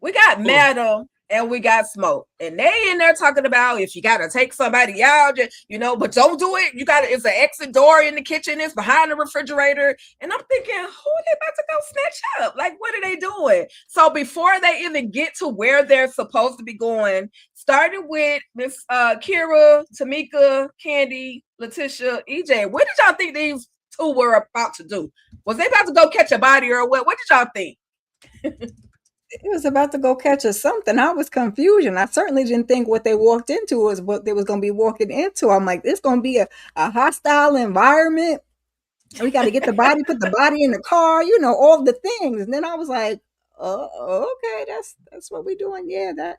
We got Madam and we got Smoke, and they in there talking about if you gotta take somebody out, but don't do it. It's an exit door in the kitchen. It's behind the refrigerator, and I'm thinking, who are they about to go snatch up? Like, what are they doing? So before they even get to where they're supposed to be going, starting with Miss Kira, Tamika, Candy, Letitia, EJ. What did y'all think these two were about to do? Was they about to go catch a body or what? What did y'all think? It was about to go catch us something. I was confused. I certainly didn't think what they walked into was what they was going to be walking into. I'm like, it's going to be a hostile environment. We got to get the body, put the body in the car, all the things. And then I was like, okay, that's what we're doing. Yeah, that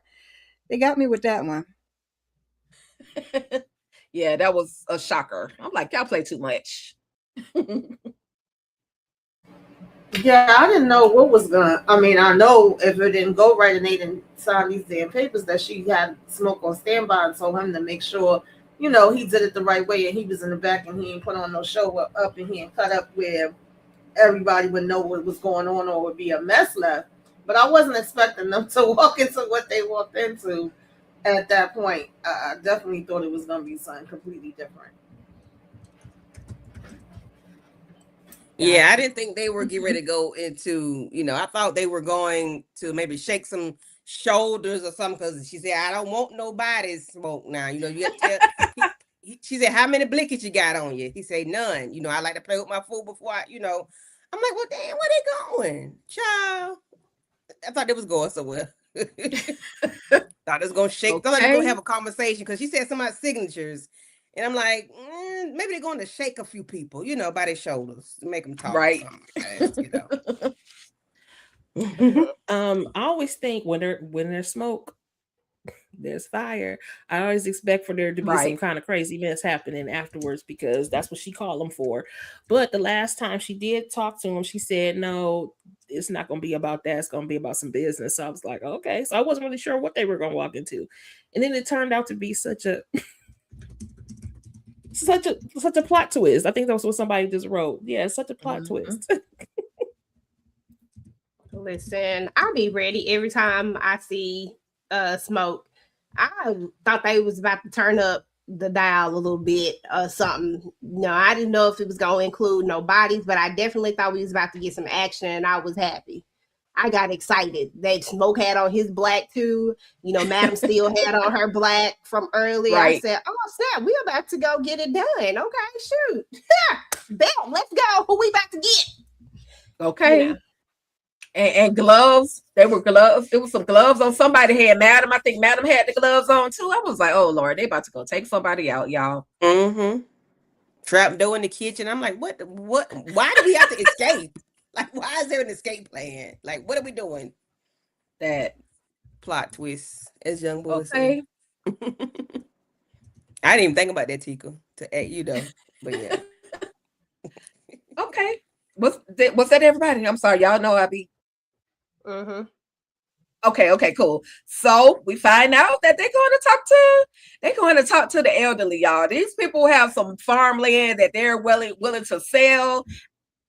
they got me with that one. Yeah, that was a shocker. I'm like, y'all play too much. Yeah, I didn't know what was I know if it didn't go right and they didn't sign these damn papers that she had Smoke on standby and told him to make sure, he did it the right way and he was in the back and he ain't put on no show up and he ain't cut up where everybody would know what was going on or would be a mess left. But I wasn't expecting them to walk into what they walked into at that point. I definitely thought it was going to be something completely different. Yeah, I didn't think they were getting ready to go into, I thought they were going to maybe shake some shoulders or something, because she said, I don't want nobody Smoke now. You have to tell, she said, how many blickets you got on you? He said, none. I like to play with my food before I'm like, well, damn, where they going? Child. I thought they was going somewhere. Thought it was going to shake. Thought they were going to have a conversation, because she said something about signatures. And I'm like, maybe they're going to shake a few people, by their shoulders to make them talk. Right. I always think when there's smoke, there's fire. I always expect for there to be some Right. kind of crazy events happening afterwards because that's what she called them for. But the last time she did talk to him, she said, no, it's not going to be about that. It's going to be about some business. So I was like, okay. So I wasn't really sure what they were going to walk into. And then it turned out to be such a such a plot twist. I think that was what somebody just wrote. Yeah, such a plot twist. Listen, I'll be ready every time I see smoke. I thought they was about to turn up the dial a little bit or something. No, I didn't know if it was going to include no bodies, but I definitely thought we was about to get some action, and I was happy. I got excited. That Smoke had on his black too. You know, Madam still had on her black from earlier. Right. I said, oh snap, we about to go get it done. Okay, shoot. Bet, let's go. Who we about to get? Okay. Yeah. And gloves. They were gloves. There was some gloves on. Somebody had Madam. I think Madam had the gloves on too. I was like, oh Lord, they about to go take somebody out, y'all. Mm-hmm. Trap door in the kitchen. I'm like, what? Why do we have to escape? Like, why is there an escape plan? Like, what are we doing? That Plot twist, as young boys okay. say. I didn't even think about that, Tika. But yeah. Okay. Was that everybody? I'm sorry, y'all know I be. Mm-hmm. Okay, cool. So we find out that they're going to talk to the elderly, y'all. These people have some farmland that they're willing to sell.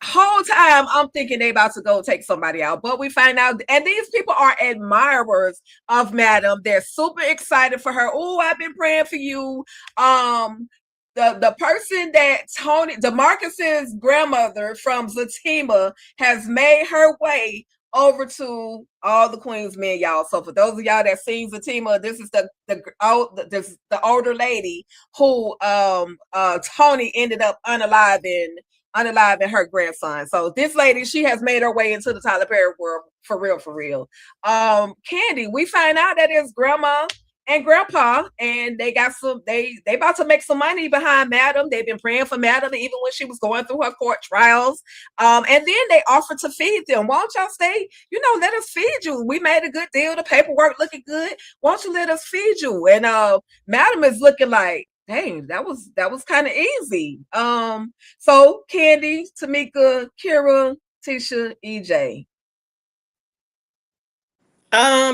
Whole time I'm thinking they about to go take somebody out, but we find out, and these people are admirers of Madam. They're super excited for her. Oh, I've been praying for you. The person that Tony DeMarcus's grandmother from Zatima has made her way over to all the Queen's men, y'all. So for those of y'all that seen Zatima, this is the older lady who Tony ended up unaliving her grandson. So this lady, she has made her way into the Tyler Perry world for real. Candy, we find out that it's grandma and grandpa, and they about to make some money behind Madam. They've been praying for Madam even when she was going through her court trials. And then they offered to feed them. Won't y'all stay? Let us feed you. We made a good deal. The paperwork looking good. Won't you let us feed you? And Madam is looking like, dang, that was kind of easy. So Candy, Tamika, Kira, Tisha, EJ. Huh?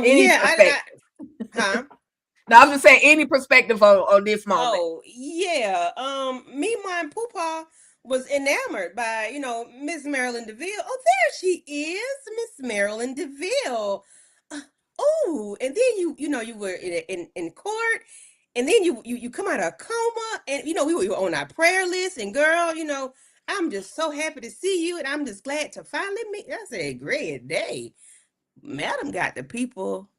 No, I'm just saying any perspective on this moment. Oh yeah. Meanwhile, and Poopa was enamored by Miss Marilyn DeVille. Oh, there she is, Miss Marilyn DeVille. Oh, and then you were in court. And then you come out of a coma, and we were on our prayer list. And girl, I'm just so happy to see you, and I'm just glad to finally meet. That's a great day. Madam got the people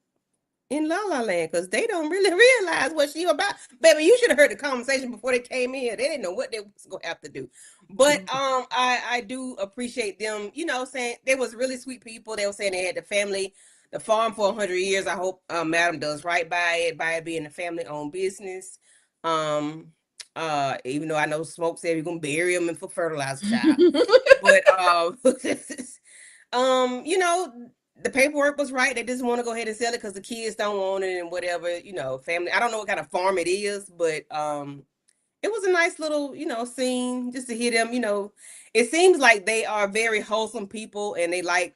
in La La Land because they don't really realize what she about. Baby, you should have heard the conversation before they came in. They didn't know what they was gonna have to do. But I do appreciate them. Saying they was really sweet people. They were saying they had the farm for 100 years. I hope Madam does right by it being a family-owned business. Even though I know Smoke said we're gonna bury them for fertilizer, child. But the paperwork was right. They just want to go ahead and sell it because the kids don't want it and whatever. Family. I don't know what kind of farm it is, but it was a nice little scene just to hear them. It seems like they are very wholesome people and they like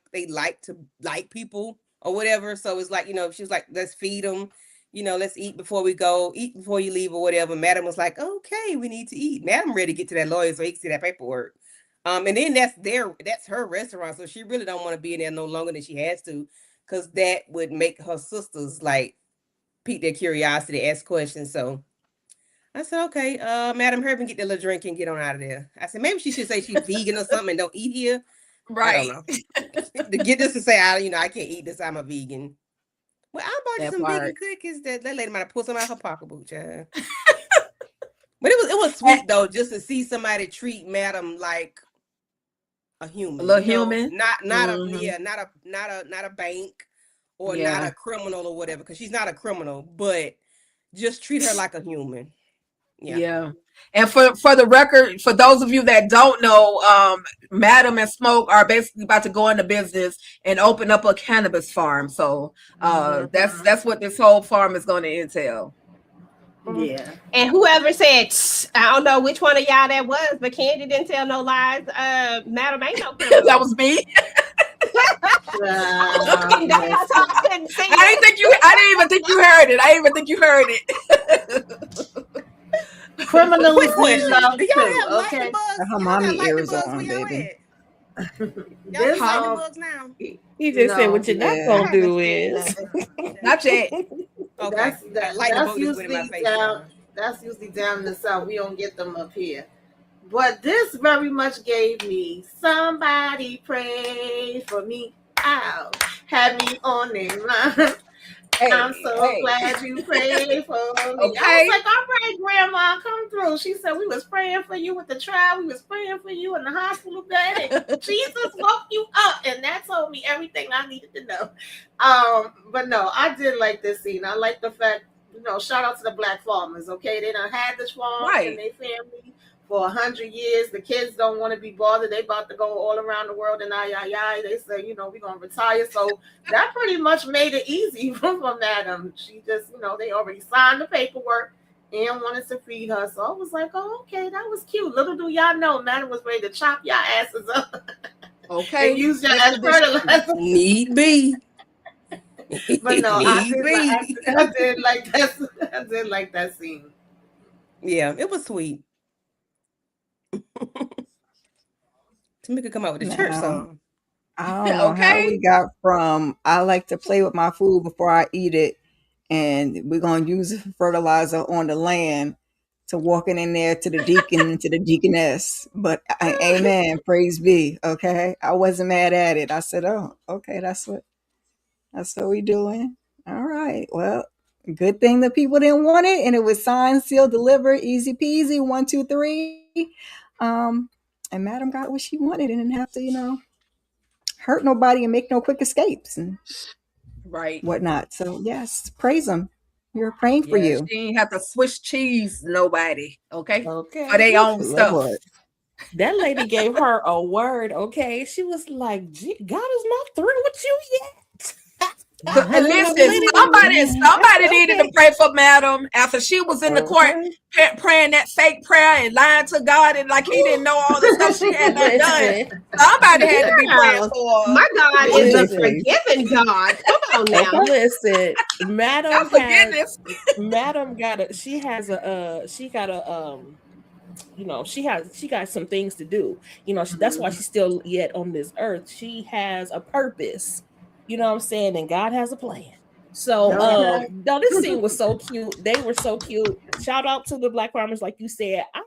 to like people or whatever. So it's like, she was like, let's feed them, let's eat before we go, eat before you leave or whatever. Madam was like, okay, we need to eat. Madam ready to get to that lawyer so he can see that paperwork. And then that's her restaurant. So she really don't want to be in there no longer than she has to, because that would make her sisters like pique their curiosity, ask questions. So I said, okay, Madam Herb, get that little drink and get on out of there. I said, maybe she should say she's vegan or something and don't eat here. Right. I don't know. To get this to say, I can't eat this. I'm a vegan. Well, I bought you some vegan cookies. That lady might have pulled some out of her pocketbook, child. But it was sweet though, just to see somebody treat Madam like a human, a little human, not a bank or not a criminal or whatever, because she's not a criminal, but just treat her like a human. Yeah. And for the record, for those of you that don't know, Madam and Smoke are basically about to go into business and open up a cannabis farm. So that's what this whole farm is going to entail. Yeah. And whoever said, I don't know which one of y'all that was, but Candy didn't tell no lies. Madam ain't no criminal. That was me. I didn't even think you heard it. I didn't even think you heard it. Criminals Quick need question. love Do y'all too, have okay? lightning bugs? Her Y'all mommy got lightning ears bugs on, where y'all baby. at? Y'all This, got lightning bugs now? He just said No. what you're not Yeah. gonna do is Not yet. Okay. Lightning bugs just went in my face. now. That's usually down in the south. We don't get them up here. But this very much gave me somebody pray for me. Ow. Had me on their mind. Hey, I'm so glad you prayed for me. Okay. I was like, all right, Grandma, come through. She said, we was praying for you with the trial. We was praying for you in the hospital bed. And Jesus woke you up. And that told me everything I needed to know. But no, I did like this scene. I like the fact, shout out to the black farmers, okay? They done had this farm in their family for 100 years. The kids don't want to be bothered. They about to go all around the world and they say, we're going to retire. So that pretty much made it easy for Madam. She just, they already signed the paperwork and wanted to feed her. So I was like, oh, okay, that was cute. Little do y'all know, Madam was ready to chop y'all asses up. Okay. And use y'all as fertilizer. Need be. But no, I did like that. I did like that scene. Yeah, it was sweet. Tamika come out with a church song. I don't know how we got from I like to play with my food before I eat it, and we're gonna use fertilizer on the land, to walking in there to the deacon and to the deaconess. But amen, praise be. Okay, I wasn't mad at it. I said, oh, okay, that's what we doing. All right, well, good thing the people didn't want it, and it was signed, sealed, delivered, easy peasy, 1, 2, 3. And Madam got what she wanted and didn't have to, hurt nobody and make no quick escapes and whatnot. So yes, praise them. We're praying for you. She didn't have to Swiss cheese nobody. Okay. Okay. For their own stuff. Lord. That lady gave her a word, okay? She was like, God is not through with you yet. Listen, somebody needed to pray for Madam after she was in the court praying that fake prayer and lying to God and like he didn't know all the stuff she had done. Somebody had to be praying for her. My God is a forgiving God. Come on now. Listen, Madam she got some things to do. That's why she's still yet on this earth. She has a purpose. You know what I'm saying? And God has a plan. So no, this scene was so cute. They were so cute. Shout out to the black farmers, like you said. I'm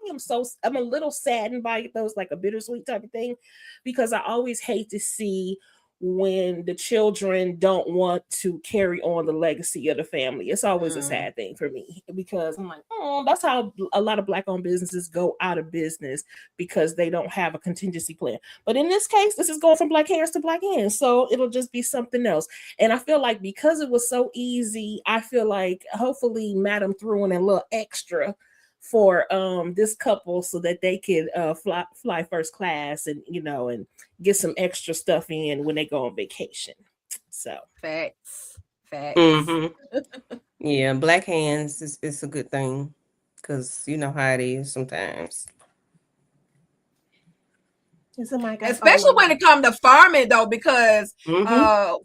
a little saddened by those, like a bittersweet type of thing, because I always hate to see when the children don't want to carry on the legacy of the family. It's always a sad thing for me, because I'm like, oh, that's how a lot of black-owned businesses go out of business, because they don't have a contingency plan. But in this case, this is going from black hands to black hands, so it'll just be something else. And I feel like because it was so easy, I feel like hopefully Madam threw in a little extra for this couple so that they could fly first class and and get some extra stuff in when they go on vacation. So facts. Yeah, black hands is a good thing, because you know how it is sometimes. Especially when it comes to farming though, because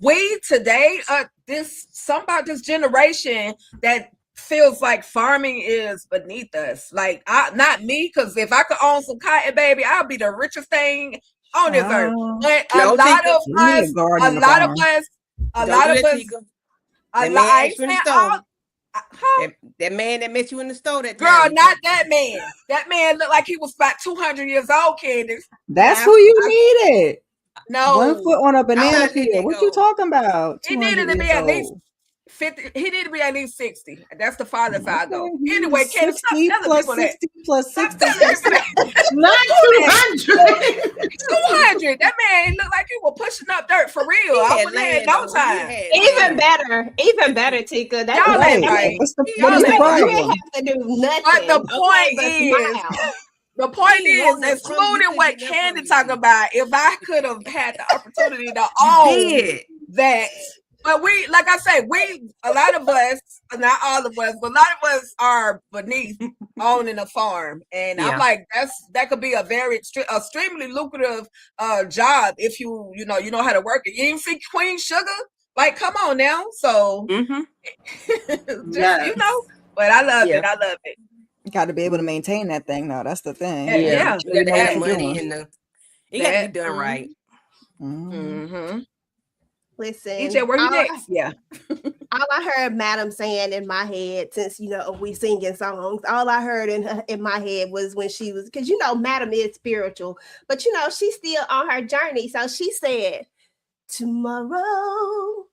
we today something about this generation that feels like farming is beneath us. Like not me, because if I could own some cotton, baby, I'll be the richest thing on this earth. But a lot of us, that man that met you in the store, that girl, not that man. That man looked like he was about 200 years old, Candace. That's who you needed. No, 1 foot on a banana peel. What you talking about? He needed to be at least 50. He need to be at least 60. That's the farthest I go. Okay, Anyway, Candy, stop 60 telling plus people that. 60 plus Stop 60. telling people that. Not 200. 200. That man looked like he was pushing up dirt for real. I wouldn't have had no time. Even better, Tika. That's Y'all Right. ain't right. What's the Y'all ain't right. problem? You ain't have to do nothing. But the point but is, smile. the point He is, want it from you, excluding he what get that Candy from you. talking about, if I could have had the opportunity to You own did. that. But we, like I said, a lot of us, not all of us, but a lot of us are beneath owning a farm. And Yeah. I'm like, that could be a very extremely lucrative job if you know how to work it. You even see Queen Sugar? Like, come on now. So just, Yes. but I love Yeah. it. I love it. Got to be able to maintain that thing, though. That's the thing. Yeah. You got to know what have you're money doing. in the. It got to be done Mhm. right. Mm-hmm. Listen, EJ, where you all, next? Yeah. all I heard Madam saying in my head, since we singing songs, all I heard in my head was when she was, because Madam is spiritual, but she's still on her journey. So she said, "Tomorrow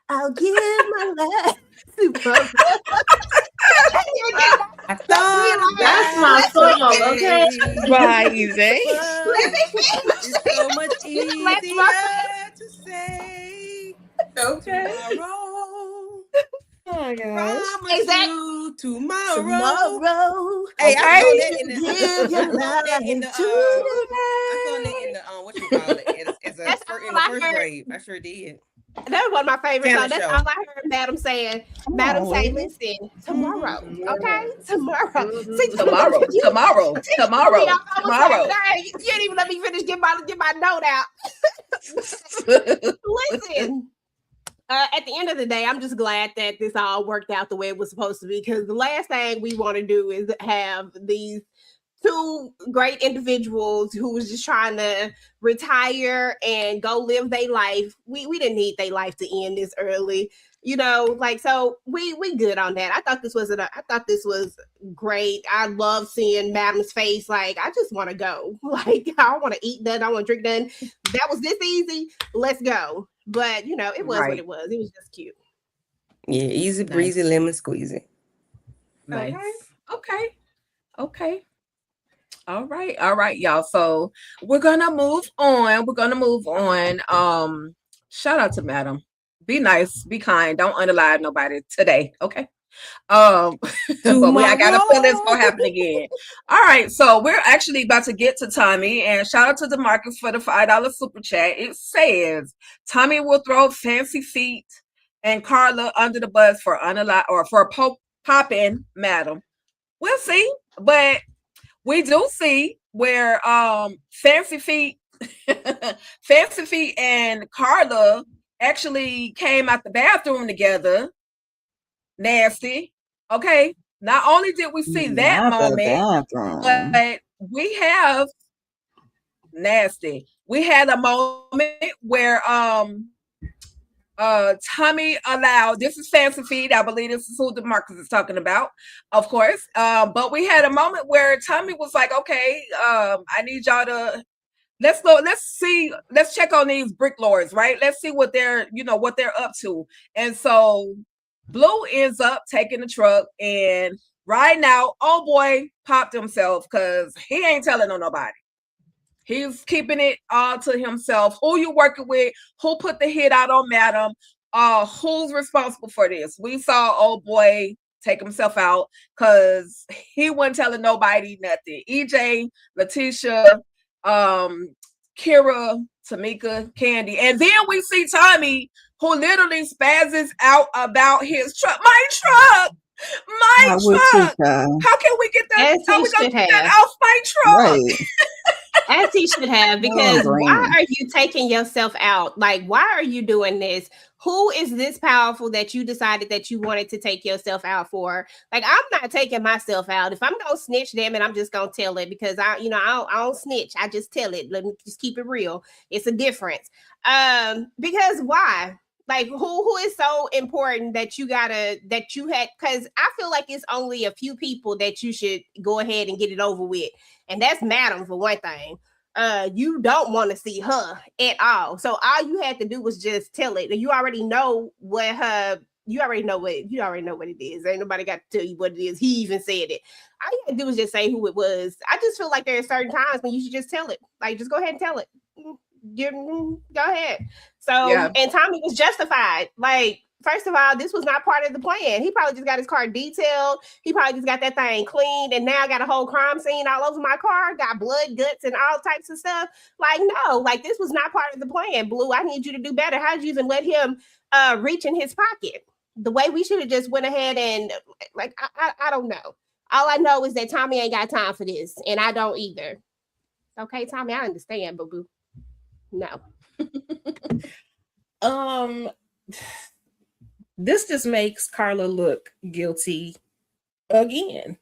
I'll give my life to brother." I thought That's my song, okay? Bye, EJ. It's so much Let's easier rock to say Okay. tomorrow. Oh my gosh. Promise Exactly. you tomorrow. Tomorrow, Hey, I saw that in the give your I saw that in the life to I saw that in the what you call it as a That's in all the I first heard. grade. I sure did. That was one of my favorite Talent songs. That's show. all I heard Madam saying. Madam say, listen, tomorrow, okay? Tomorrow. See, Tomorrow. you- you Tomorrow. almost Tomorrow. like, dang, you didn't even let me finish get my note out. Listen. At the end of the day, I'm just glad that this all worked out the way it was supposed to be, because the last thing we want to do is have these two great individuals who was just trying to retire and go live their life. We didn't need their life to end this early, so we good on that. I thought this was great. I love seeing Madam's face. Like, I just want to go. Like, I want to eat that. I want to drink that. That was this easy. Let's go. But it was what it was. It was just cute. Yeah, easy breezy, lemon squeezy. Nice. Okay. All right, y'all. So we're gonna move on. Shout out to Madam. Be nice, be kind. Don't underline nobody today. Okay. But I gotta feel this gonna happen again. All right, so we're actually about to get to Tommy, and shout out to DeMarcus for the $5 super chat. It says Tommy will throw Fancy Feet and Carla under the bus for popping Madam. We'll see, but we do see where Fancy Feet and Carla actually came out the bathroom together. Nasty. Okay. Not only did we see that moment, but we have nasty. We had a moment where Tommy allowed, this is Fancy Feet, I believe this is who DeMarcus is talking about, of course. But we had a moment where Tommy was like, okay, I need y'all to let's check on these brick lords, right? Let's see what they're up to. And so Blue ends up taking the truck and riding out. Oh boy, popped himself because he ain't telling on nobody. He's keeping it all to himself. Who you working with? Who put the hit out on Madam? Who's responsible for this? We saw old boy take himself out because he wasn't telling nobody nothing. EJ, Letitia, Kira, Tamika, Candy, and then we see Tommy, who literally spazzes out about his truck. My truck. How can we get that? How we gonna get that off my truck? Right. As he should have, because why are you taking yourself out? Like, why are you doing this? Who is this powerful that you decided that you wanted to take yourself out for? Like, I'm not taking myself out. If I'm gonna snitch, damn it, I'm just gonna tell it, because I don't snitch. I just tell it. Let me just keep it real. It's a difference. Because why? Like, who is so important that you had? Because I feel like it's only a few people that you should go ahead and get it over with, and that's Madam for one thing. You don't want to see her at all, so all you had to do was just tell it. You already know what her you already know what it is. Ain't nobody got to tell you what it is. He even said it. All you gotta do is just say who it was. I just feel like there are certain times when you should just tell it. Like, just go ahead and tell it. Go ahead. So, and Tommy was justified. Like, first of all, this was not part of the plan. He probably just got his car detailed. He probably just got that thing cleaned, and now got a whole crime scene all over my car. Got blood, guts, and all types of stuff. Like, no, like this was not part of the plan. Blue, I need you to do better. How did you even let him reach in his pocket? The way we should have just went ahead and like, I don't know. All I know is that Tommy ain't got time for this, and I don't either. Okay, Tommy, I understand, boo boo. No. This just makes Carla look guilty again.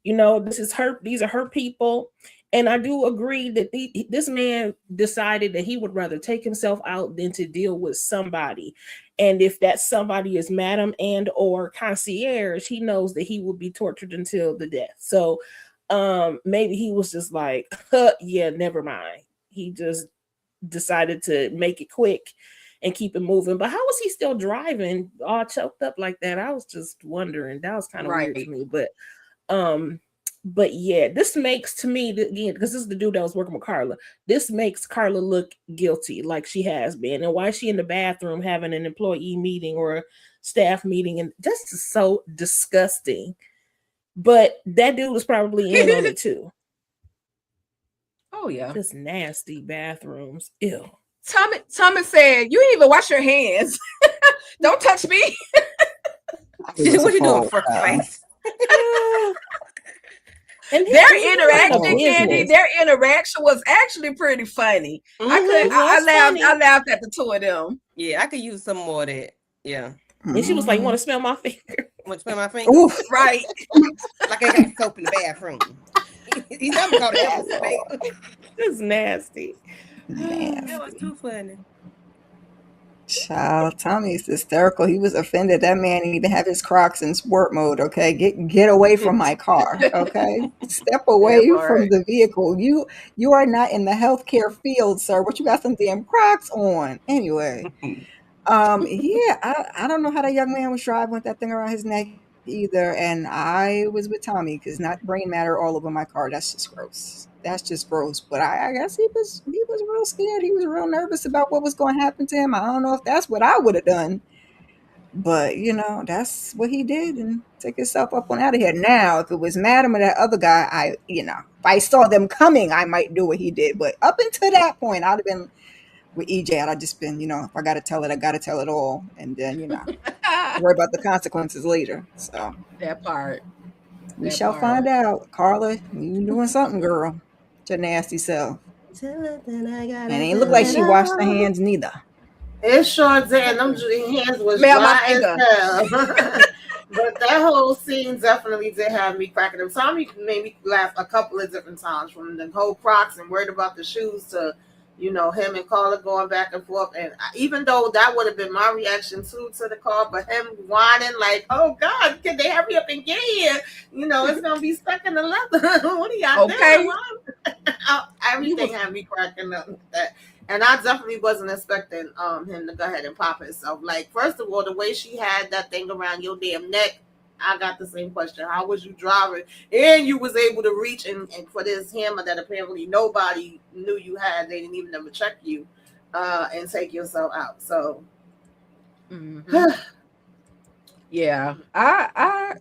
You know, these are her people. And I do agree that this man decided that he would rather take himself out than to deal with somebody. And if that somebody is Madam and or concierge, he knows that he will be tortured until the death. So maybe he was just like, yeah, never mind. He just decided to make it quick and keep it moving. But how was he still driving all choked up like that? I was just wondering. That was kind of weird to me. But yeah, this makes, to me, again, because this is the dude that was working with Carla, this makes Carla look guilty like she has been. And why is she in the bathroom having an employee meeting or a staff meeting? And that's just so disgusting. But that dude was probably in on it too. Oh yeah, just nasty bathrooms. Ew. Tommy said, "You didn't even wash your hands. Don't touch me." What you doing, freckle face? And their interaction, Candy, their interaction was actually pretty funny. I laughed at the two of them. Yeah, I could use some more of that. Yeah. And she was like, "Want to smell my finger? Want to smell my finger?" Oof. Right. Like I got soap in the bathroom. He's never called it. It's nasty. That was too funny. Child, Tommy's hysterical. He was offended. That man didn't even have his Crocs in sport mode. Okay, get away from my car. Okay, step away from the vehicle. You are not in the healthcare field, sir. What you got some damn Crocs on? Anyway, I don't know how that young man was driving with that thing around his neck either. And I was with Tommy because not brain matter all over my car. That's just gross. But I guess he was real scared. He was real nervous about what was going to happen to him. I don't know if that's what I would have done, but that's what he did and took himself up on out of here. Now, if it was Madam or that other guy, if I saw them coming, I might do what he did. But up until that point, I'd have been with EJ. I'd just been, if I got to tell it, I got to tell it all, and then worry about the consequences later. So that part. We shall find out. Carla, you doing something, girl. Your nasty self. And it ain't look like she washed her hands neither. It sure did. Them hands was dry as hell. But that whole scene definitely did have me cracking up. Tommy made me laugh a couple of different times, from the whole Crocs and worried about the shoes to him and Carla going back and forth. And even though that would have been my reaction too to the call, but him whining like, "Oh God, can they hurry up and get here? It's gonna be stuck in the leather." What are y'all doing? Everything had me cracking up with that. And I definitely wasn't expecting him to go ahead and pop himself. Like, first of all, the way she had that thing around your damn neck, I got the same question. How was you driving? And you was able to reach and for this hammer that apparently nobody knew you had. They didn't even ever check you and take yourself out. So, yeah, I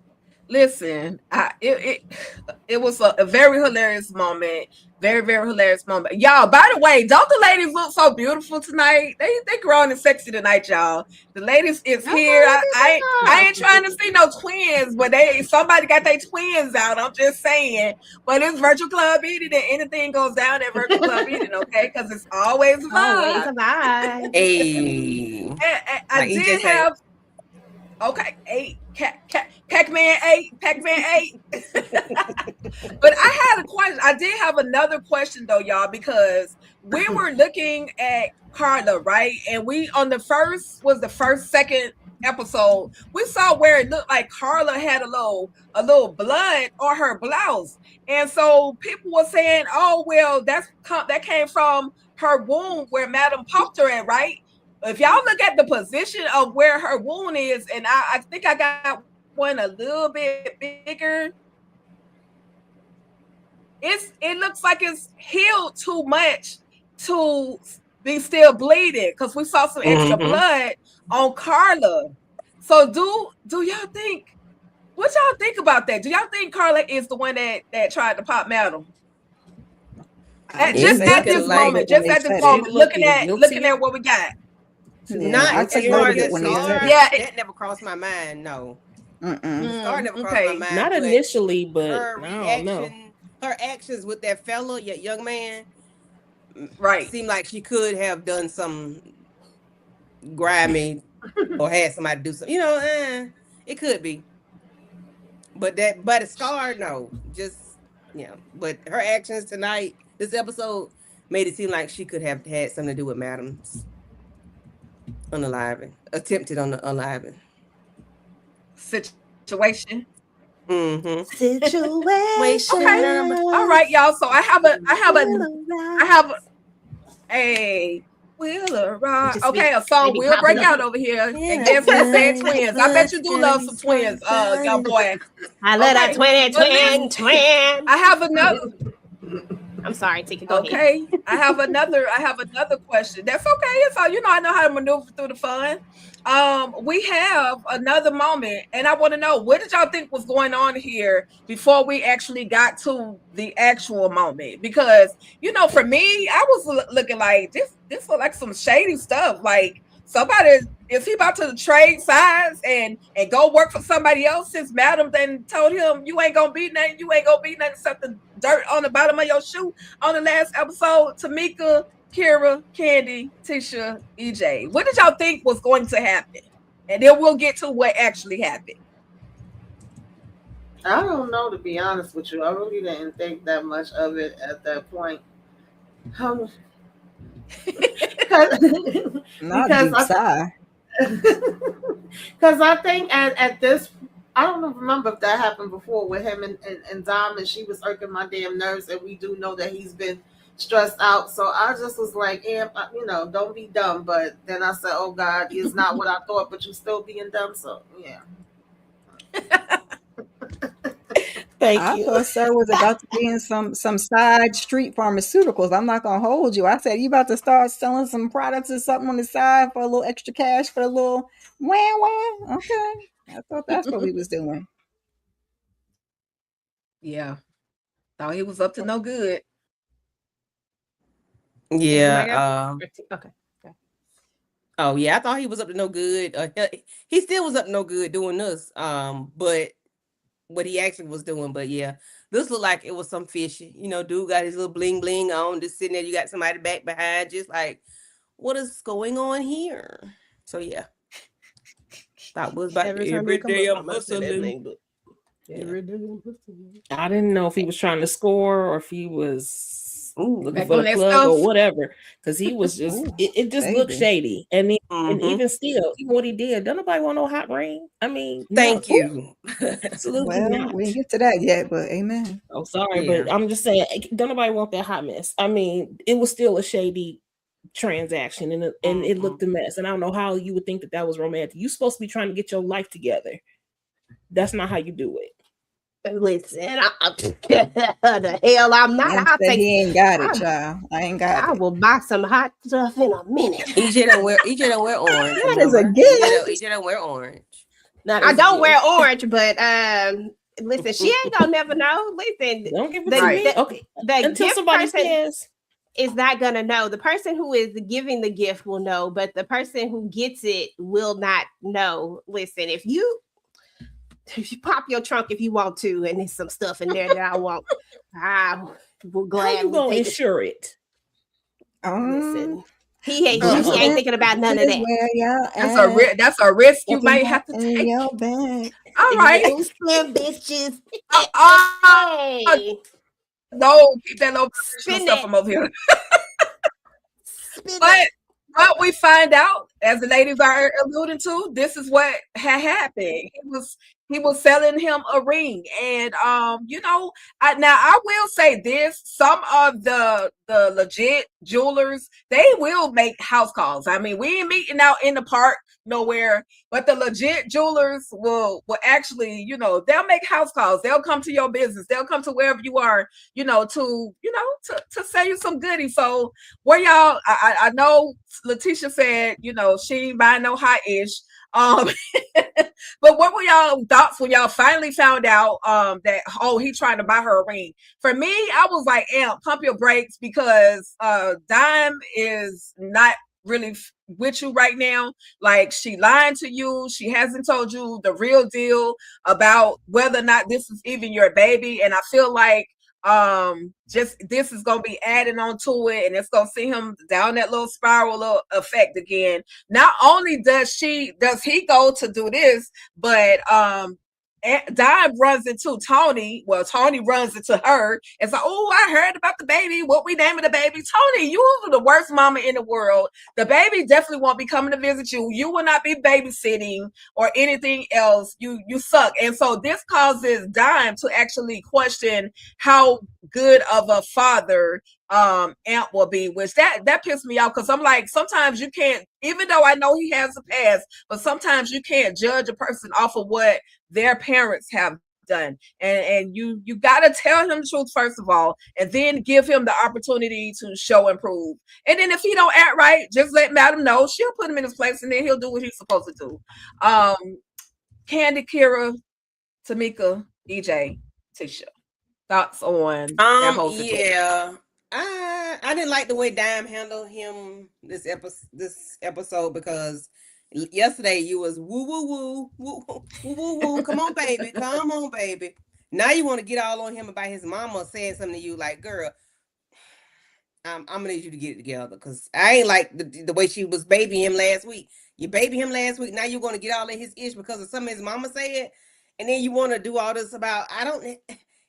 listen. It was a very hilarious moment. Very, very hilarious moment. Y'all, by the way, don't the ladies look so beautiful tonight? They grown and sexy tonight, y'all. The ladies is here. I ain't trying to see no twins, but somebody got their twins out. I'm just saying. But it's Virtual Club Eating, and anything goes down at Virtual Club Eating, okay? Because it's always a vibe. Always a vibe. Hey. I did have. Okay, 8. Pac-Man 8. But I had a question. I did have another question though, y'all, because we were looking at Carla, right? And we on the second episode, we saw where it looked like Carla had a little blood on her blouse. And so people were saying, "Oh, well, that came from her wound where Madam poked her at, right?" if y'all look at the position of where her wound is, and I think I got one a little bit bigger. It looks like it's healed too much to be still bleeding, because we saw some extra blood on Carla. So do y'all think, what y'all think about that? Do y'all think Carla is the one that tried to pop Madam? Just at this moment, looking at what we got. Not as far as that never crossed my mind. No, Scar never crossed my mind. Not initially, but her reaction, her actions with that fella, young man, right, seemed like she could have done some grimy or had somebody do something. It could be. But a Scar, no, just But her actions tonight, this episode, made it seem like she could have had something to do with Madam's attempted unaliving situation. Situation. Okay. All right, y'all. So I have a Wheeler Ride. Okay, a song will break out over here. And guess who said twins? I bet you do love some twins, young boy. I love that twin. I have another. I'm sorry, Tika, go ahead. Okay, I have another question. That's okay. It's all, I know how to maneuver through the fun. We have another moment, and I want to know, what did y'all think was going on here before we actually got to the actual moment? Because for me, I was looking like this looked like some shady stuff. Like, somebody, is he about to trade sides and go work for somebody else, since Madam then told him you ain't gonna be nothing, something dirt on the bottom of your shoe on the last episode? Tamika, Kira, Candy, Tisha, EJ, what did y'all think was going to happen? And then we'll get to what actually happened. I don't know, to be honest with you. I really didn't think that much of it at that point. Because I think at this, I don't remember if that happened before with him and Dom, and she was irking my damn nerves, and we do know that he's been stressed out. So I just was like, don't be dumb. But then I said, oh God, it's not what I thought, but you still being dumb. So yeah. I thought sir was about to be in some side street pharmaceuticals. I'm not gonna hold you. I said, you about to start selling some products or something on the side for a little extra cash for a little wham. Okay. I thought that's what he was doing. Yeah. Thought he was up to no good. Yeah. Okay. Oh yeah, I thought he was up to no good. He still was up to no good doing this. But what he actually was doing. But yeah, this looked like it was some fishy. Dude got his little bling bling on, just sitting there. You got somebody back behind, just like, what is going on here? So yeah, that was about every day I'm hustling. I didn't know if he was trying to score or if he was looking for the plug stuff or whatever, because he was just it just looked shady. And even still, even what he did, don't nobody want no hot ring. I mean, thank you. Absolutely well, not. we didn't get to that yet, but amen. Oh, sorry, but I'm just saying, don't nobody want that hot mess. I mean, it was still a shady transaction, and it looked a mess. And I don't know how you would think that was romantic. You're supposed to be trying to get your life together. That's not how you do it. Listen, the hell I'm not. He ain't got it, child. I ain't got it. I will buy some hot stuff in a minute. EJ don't wear orange. That is a gift. EJ don't wear orange. I don't wear orange, but listen, she ain't gonna never know. Listen, don't give it to me. Okay, until somebody says. Is not gonna know. The person who is giving the gift will know, but the person who gets it will not know. Listen, if you pop your trunk if you want to, and there's some stuff in there that I want, I will gladly. How you gonna insure it? Listen, he ain't thinking about none of that. That's a risk you might have to take. Your bag. All right, bitches. No, keep that little stuff from over here. But we find out as the ladies are alluding to, this is what had happened. He was selling him a ring, and you know, I will say this: some of the legit jewelers, they will make house calls. I mean, we ain't meeting out in the park nowhere, but the legit jewelers will actually, you know, they'll make house calls. They'll come to your business. They'll come to wherever you are, you know, to sell you some goodies. So where y'all, I know Letitia said, you know, she ain't buying no high-ish. But what were y'all thoughts when y'all finally found out that he trying to buy her a ring? For me, I was like, pump your brakes, because Dime is not really with you right now. Like, she lying to you. She hasn't told you the real deal about whether or not this is even your baby. And I feel like just this is gonna be adding on to it, and it's gonna see him down that little spiral effect again. Not only does he go to do this, but Dime runs into Tony. Well, Tony runs into her and says, "Oh, I heard about the baby. What we naming the baby?" Tony, you are the worst mama in the world. The baby definitely won't be coming to visit you. You will not be babysitting or anything else. You suck. And so this causes Dime to actually question how good of a father Amp will be, which that pissed me off, because I'm like, sometimes you can't, even though I know he has a past, but sometimes you can't judge a person off of what their parents have done. And you gotta tell him the truth first of all, and then give him the opportunity to show and prove. And then if he don't act right, just let Madam know. She'll put him in his place, and then he'll do what he's supposed to do. Candy, Kira, Tamika, EJ, Tisha, thoughts on that whole situation? Yeah. I didn't like the way Dime handled him this episode, because yesterday you was woo woo woo woo woo woo woo. Come on, baby. Now you want to get all on him about his mama saying something to you. Like, girl, I'm gonna need you to get it together, because I ain't like the way she was babying him last week. You baby him last week. Now you're gonna get all in his ish because of something his mama said, and then you want to do all this about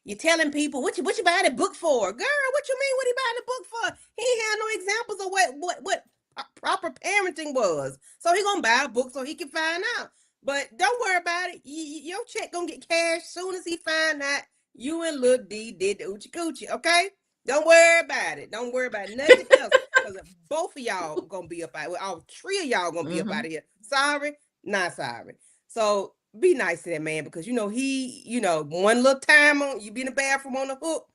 you're telling people what you buying the book for, girl? What you mean? What he buying the book for? He ain't had no examples of what proper parenting was. So he gonna buy a book so he can find out. But don't worry about it. Your check gonna get cashed soon as he find out you and Lil D did the oochie coochie. Okay? Don't worry about it. Don't worry about nothing else, because both of y'all gonna be up out. Well, all three of y'all gonna be up out of here. Sorry, not sorry. So be nice to that man, because he, one little time you be in the bathroom on the hook.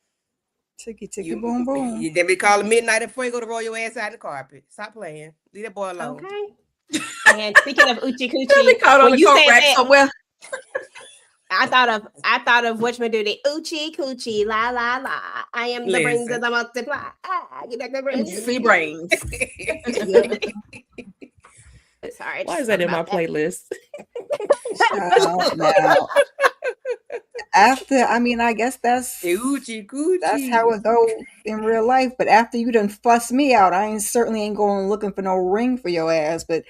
Ticky, boom, boom. You then be calling midnight before you go to roll your ass out in the carpet. Stop playing. Leave that boy alone. Okay. And speaking of Oochie Coochie, be caught on the coat rack somewhere. I thought of whatchamacallit, Oochie Coochie, la la la. I am the brains of the multiply. Get back the brains. See brains. Sorry. Why is that in my playlist? After, I guess that's Oochie coochie. That's how it goes in real life. But after you done fuss me out, I certainly ain't going looking for no ring for your ass. But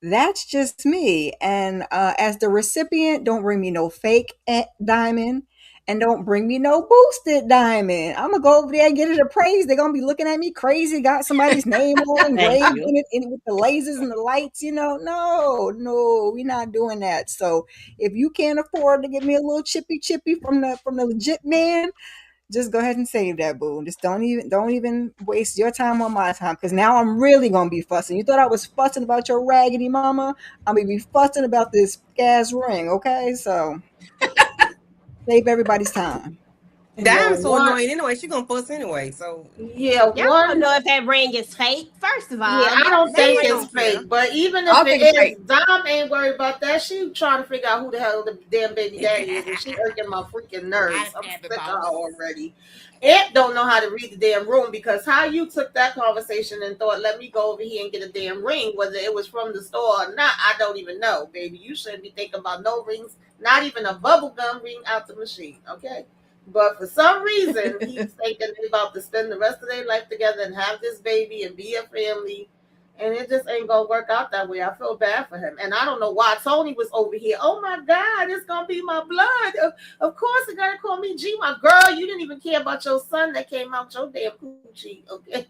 that's just me. And as the recipient, don't bring me no fake diamond, and don't bring me no boosted diamond. I'm gonna go over there and get it appraised. They're gonna be looking at me crazy. Got somebody's name on engraved in it with the lasers and the lights. No, we're not doing that. So if you can't afford to give me a little chippy from the legit man, just go ahead and save that, boo. Just don't even waste your time on my time, because now I'm really gonna be fussing. You thought I was fussing about your raggedy mama? I'm gonna be fussing about this gas ring, okay? So save everybody's time. Dime's so annoying anyway. She gonna fuss anyway. So yeah, y'all don't know if that ring is fake. First of all, yeah, I don't think it's fake. But even if it is, Dom ain't worried about that. She trying to figure out who the hell the damn baby daddy is, and she irking my freaking nerves. I'm sick of her already. It don't know how to read the damn room, because how you took that conversation and thought, let me go over here and get a damn ring, whether it was from the store or not, I don't even know, baby. You shouldn't be thinking about no rings, not even a bubble gum ring out the machine, okay? But for some reason, he's thinking they're about to spend the rest of their life together and have this baby and be a family. And it just ain't going to work out that way. I feel bad for him. And I don't know why Tony was over here. Oh, my God, it's going to be my blood. Of course, they got to call me G. My girl, you didn't even care about your son that came out your damn coochie. Okay.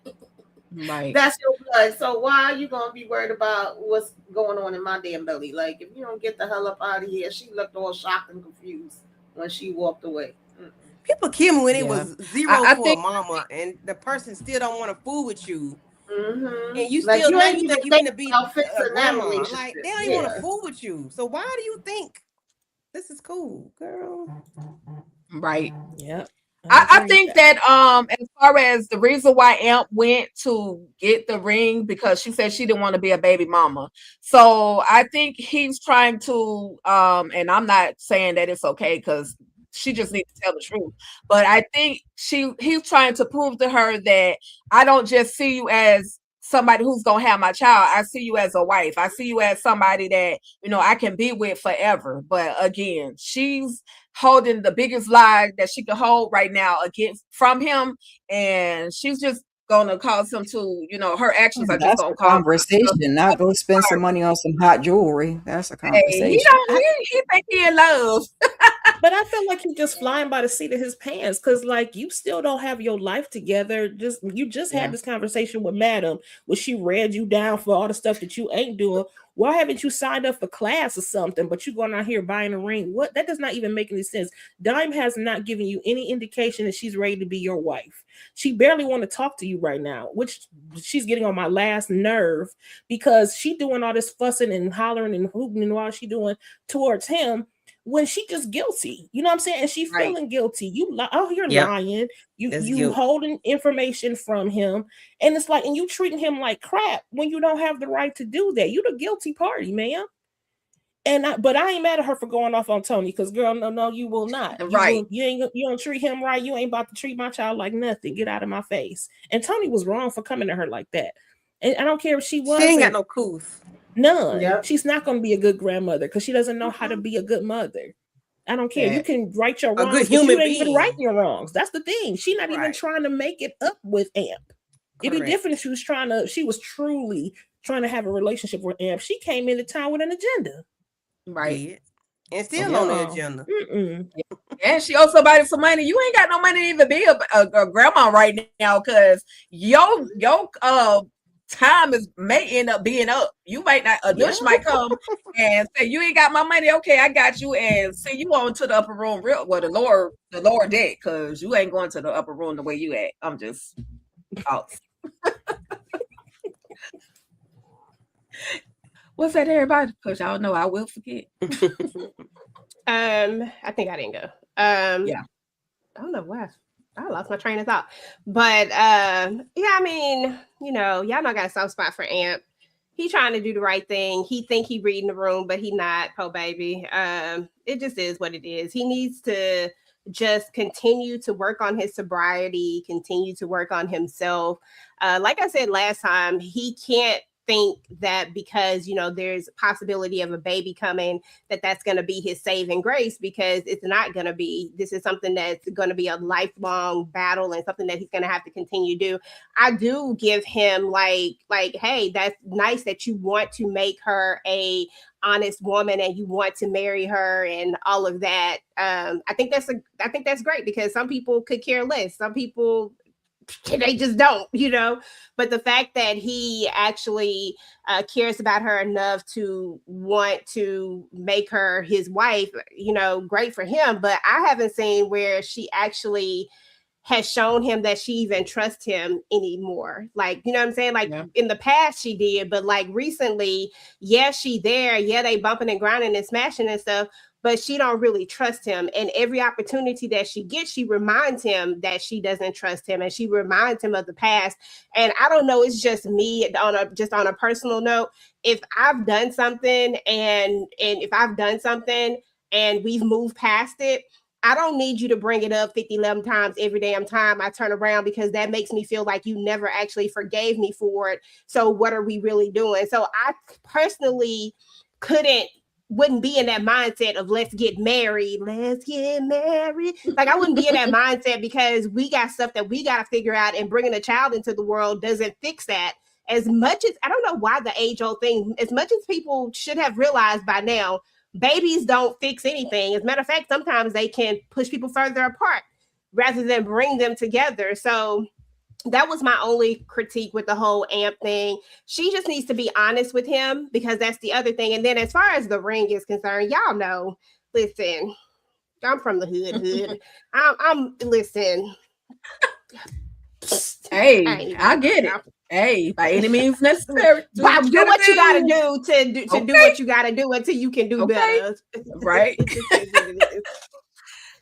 Right. That's your blood. So why are you gonna be worried about what's going on in my damn belly? Like, if you don't get the hell up out of here, she looked all shocked and confused when she walked away. People kill me when it Yeah. was zero I for think- a mama, and the person still don't want to fool with you. Mm-hmm. And you Like, still you know ain't you even think you think gonna be about fixing a that grandma. relationship. Like they don't even want to Yeah. fool with you. So why do you think this is cool, girl? Right. Yeah. I think that as far as the reason why Amp went to get the ring, because she said she didn't want to be a baby mama. So I think he's trying to and I'm not saying that it's okay, because she just needs to tell the truth. But I think he's trying to prove to her that I don't just see you as somebody who's gonna have my child. I see you as a wife. I see you as somebody that, you know, I can be with forever. But again, she's holding the biggest lie that she can hold right now against from him, and she's just gonna cause him to, you know, her actions are just That's gonna a cause conversation. Not go spend some money on some hot jewelry. That's a conversation. he think he in love. But I feel like he's just flying by the seat of his pants, because like you still don't have your life together. You just had this conversation with Madam where she read you down for all the stuff that you ain't doing. Why haven't you signed up for class or something? But you going out here buying a ring? What? That does not even make any sense. Dime has not given you any indication that she's ready to be your wife. She barely want to talk to you right now, which she's getting on my last nerve, because she doing all this fussing and hollering and hooting and all she doing towards him, when she just guilty. You know what I'm saying? And she feeling guilty. You you're lying. You holding information from him. And it's like, and you treating him like crap when you don't have the right to do that. You the guilty party, man. But I ain't mad at her for going off on Tony, because girl, no, you will not. You don't treat him right. You ain't about to treat my child like nothing. Get out of my face. And Tony was wrong for coming to her like that. And I don't care if she was. She ain't got no couth. None. Yep. She's not going to be a good grandmother because she doesn't know how to be a good mother. I don't care. You can right your wrongs, good but you human ain't even being. writing your wrongs. That's the thing. She's not even trying to make it up with Amp. It'd be different if she was truly trying to have a relationship with Amp. She came into town with an agenda. Right. And still on the agenda. And she owes somebody some money. You ain't got no money to even be a grandma right now, because your time may end up being up. You might not, a douche might come and say, you ain't got my money. Okay, I got you, and send you on to the upper room, the lower deck, because you ain't going to the upper room the way you at. I'm just out. What's that, everybody? Because y'all know I will forget. I think I didn't go. I don't know why. I lost my train of thought. But yeah, I mean, you know, y'all know I got a soft spot for Amp. He trying to do the right thing. He think he reading the room, but he not, po baby. It just is what it is. He needs to just continue to work on his sobriety, continue to work on himself. Like I said last time, he can't think that because, you know, there's a possibility of a baby coming, that's going to be his saving grace, because it's not going to be. This is something that's going to be a lifelong battle and something that he's going to have to continue to do. I do give him like, hey, that's nice that you want to make her a honest woman and you want to marry her and all of that. I think that's great, because some people could care less. Some people, they just don't, you know. But the fact that he actually cares about her enough to want to make her his wife, you know, great for him. But I haven't seen where she actually has shown him that she even trusts him anymore. Like, you know what I'm saying? Like in the past she did, but like recently, she there. Yeah, they bumping and grinding and smashing and stuff, but she don't really trust him. And every opportunity that she gets, she reminds him that she doesn't trust him, and she reminds him of the past. And I don't know, it's just me on a personal note. If I've done something and if I've done something and we've moved past it, I don't need you to bring it up 11 times every damn time I turn around, because that makes me feel like you never actually forgave me for it. So what are we really doing? So I personally wouldn't be in that mindset of let's get married. Like, I wouldn't be in that mindset, because we got stuff that we got to figure out, and bringing a child into the world doesn't fix that. As much as, I don't know why the age-old thing, as much as people should have realized by now, babies don't fix anything. As a matter of fact, sometimes they can push people further apart rather than bring them together. So that was my only critique with the whole Amp thing. She just needs to be honest with him, because that's the other thing. And then as far as the ring is concerned, y'all know, listen, I'm from the hood. I'm listen. Hey, I get it. Hey, by any means necessary. Do what you gotta do to do what you gotta do until you can do better. Right.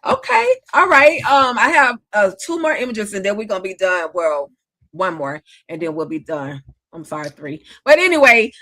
Okay. All right. I have 2 more images and then we're gonna be done. Well, 1 more and then we'll be done. I'm sorry, 3. But anyway,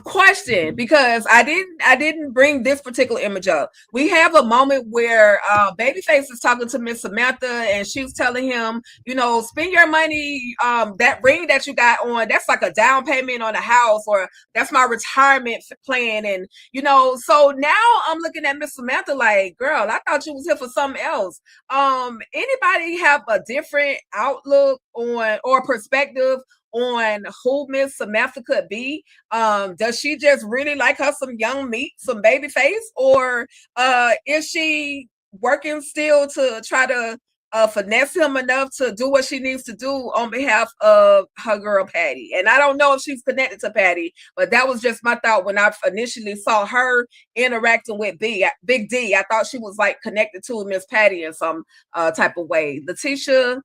question, because I didn't bring this particular image up. We have a moment where Babyface is talking to Miss Samantha and she's telling him, you know, spend your money, that ring that you got on, that's like a down payment on a house, or that's my retirement plan. And you know, so now I'm looking at Miss Samantha like, girl, I thought you was here for something else. Anybody have a different outlook on or perspective on who Miss Samantha could be? Does she just really like her some young meat, some Babyface, or is she working still to try to finesse him enough to do what she needs to do on behalf of her girl Patty? And I don't know if she's connected to Patty, but that was just my thought when I initially saw her interacting with Big D. I thought she was like connected to Miss Patty in some type of way. Letitia,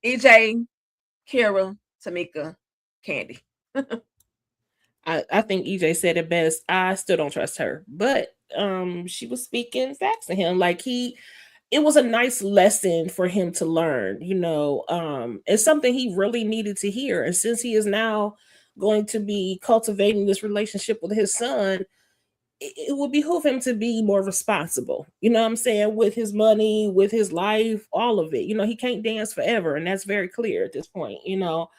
EJ, Kira, Tamika, Candy. I think EJ said it best. I still don't trust her, but she was speaking facts to him. Like it was a nice lesson for him to learn, you know. It's something he really needed to hear. And since he is now going to be cultivating this relationship with his son, it would behoove him to be more responsible, you know what I'm saying, with his money, with his life, all of it. You know, he can't dance forever, and that's very clear at this point, you know.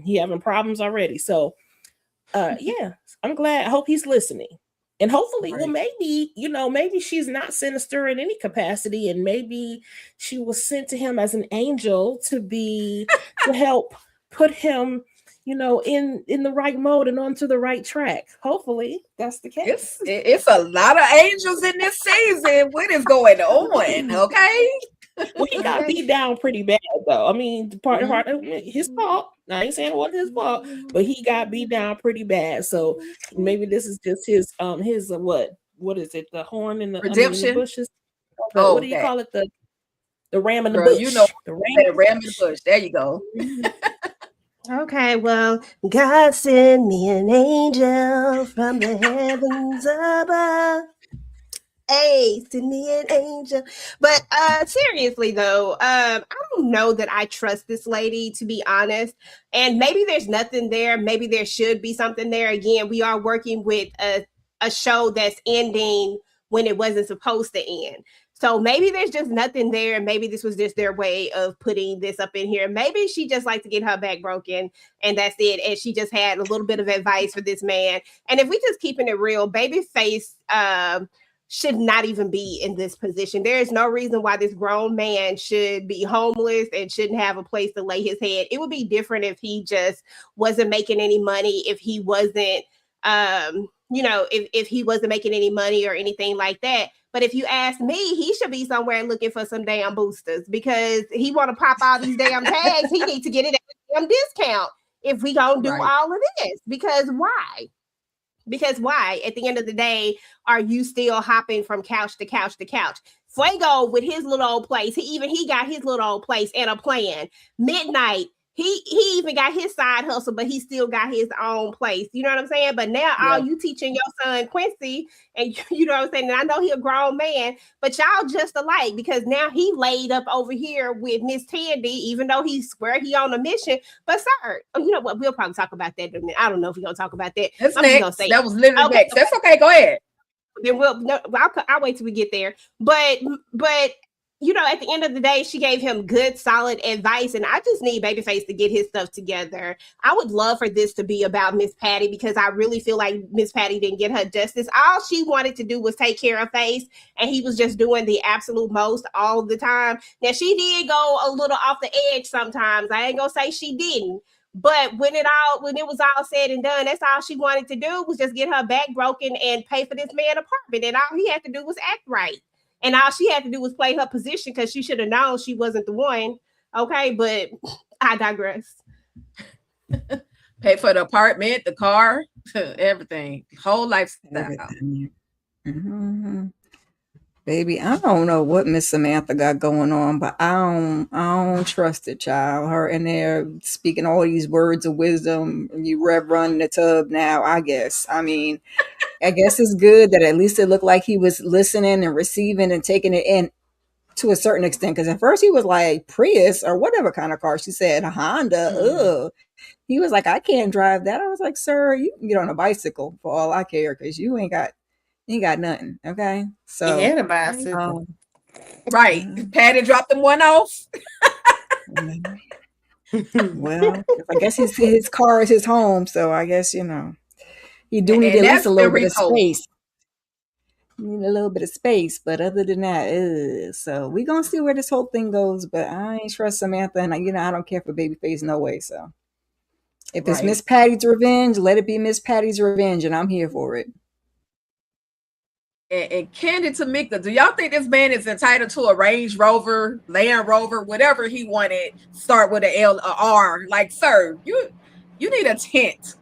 He having problems already. So yeah, I'm glad. I hope he's listening. And hopefully, well, maybe, you know, maybe she's not sinister in any capacity, and maybe she was sent to him as an angel to help put him, you know, in the right mode and onto the right track. Hopefully that's the case. It's a lot of angels in this season. What is going on? Okay. Well, he got beat down pretty bad, though. I mean, part of his fault. I ain't saying it wasn't his fault, but he got beat down pretty bad. So maybe this is just his what is it? The horn in the redemption, the bushes. What do you call it? The ram in the bush. You know, the ram in the bush. There you go. Okay, well, God send me an angel from the heavens above. Hey, send me an angel. But seriously though, I don't know that I trust this lady, to be honest. And maybe there's nothing there. Maybe there should be something there. Again, we are working with a show that's ending when it wasn't supposed to end. So maybe there's just nothing there. Maybe this was just their way of putting this up in here. Maybe she just likes to get her back broken and that's it. And she just had a little bit of advice for this man. And if we just keeping it real, Babyface should not even be in this position. There is no reason why this grown man should be homeless and shouldn't have a place to lay his head. It would be different if he just wasn't making any money, if he wasn't, you know, if he wasn't making any money or anything like that. But if you ask me, he should be somewhere looking for some damn boosters, because he want to pop all these damn tags. He needs to get it at a damn discount if we gonna do all of this. Because why? Because why? At the end of the day, are you still hopping from couch to couch to couch? Fuego with his little old place. He got his little old place and a plan. Midnight. He even got his side hustle, but he still got his own place. You know what I'm saying? But now all you teaching your son Quincy, and you know what I'm saying? And I know he a grown man, but y'all just alike, because now he laid up over here with Miss Tandy, even though he swear he on a mission. But sir, you know what? We'll probably talk about that in a minute. I don't know if we're gonna talk about that. That's next. Gonna say that was literally next. That's okay. Go ahead. Then I'll wait till we get there. But you know, at the end of the day, she gave him good, solid advice. And I just need Babyface to get his stuff together. I would love for this to be about Miss Patty, because I really feel like Miss Patty didn't get her justice. All she wanted to do was take care of Face, and he was just doing the absolute most all the time. Now, she did go a little off the edge sometimes. I ain't gonna say she didn't. But when it was all said and done, that's all she wanted to do was just get her back broken and pay for this man apartment. And all he had to do was act right. And all she had to do was play her position, because she should have known she wasn't the one. Okay, but I digress. Pay for the apartment, the car, everything, whole lifestyle. Everything. Mhm. Baby, I don't know what Miss Samantha got going on, but I don't trust it, child. Her in there speaking all these words of wisdom. You rev run the tub now, I guess. I mean, I guess it's good that at least it looked like he was listening and receiving and taking it in to a certain extent. Because at first he was like Prius or whatever kind of car she said, a Honda. Ugh. He was like, I can't drive that. I was like, sir, you can get on a bicycle for all I care, because you ain't got nothing. Okay. So He had a bicycle. Right. Patty dropped them one off. Well, I guess his car is his home, so I guess he do need at least a little bit of space. You need a little bit of space, but other than that, so we gonna see where this whole thing goes. But I ain't trust Samantha, and I don't care for Babyface no way. So if it's Miss Patty's revenge, let it be Miss Patty's revenge, and I'm here for it. And Candy Tamika, do y'all think this man is entitled to a Range Rover, Land Rover, whatever he wanted? Start with a L, a R. Like, sir, you need a tent,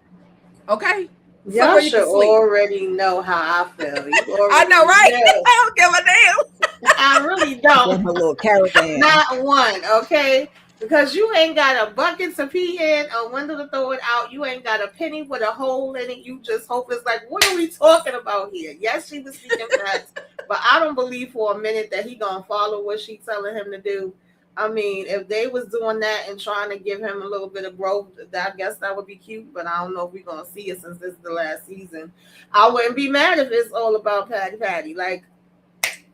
okay? Y'all should already know how I feel. I know, right? Know. I don't give a damn. I really don't. A little caravan. Not one, okay? Because you ain't got a bucket to pee in, a window to throw it out. You ain't got a penny with a hole in it. You just hope it's like, what are we talking about here? Yes, she was speaking facts, but I don't believe for a minute that he gonna follow what she telling him to do. I mean, if they was doing that and trying to give him a little bit of growth, I guess that would be cute, but I don't know if we're gonna see it since this is the last season. I wouldn't be mad if it's all about Patty. Like,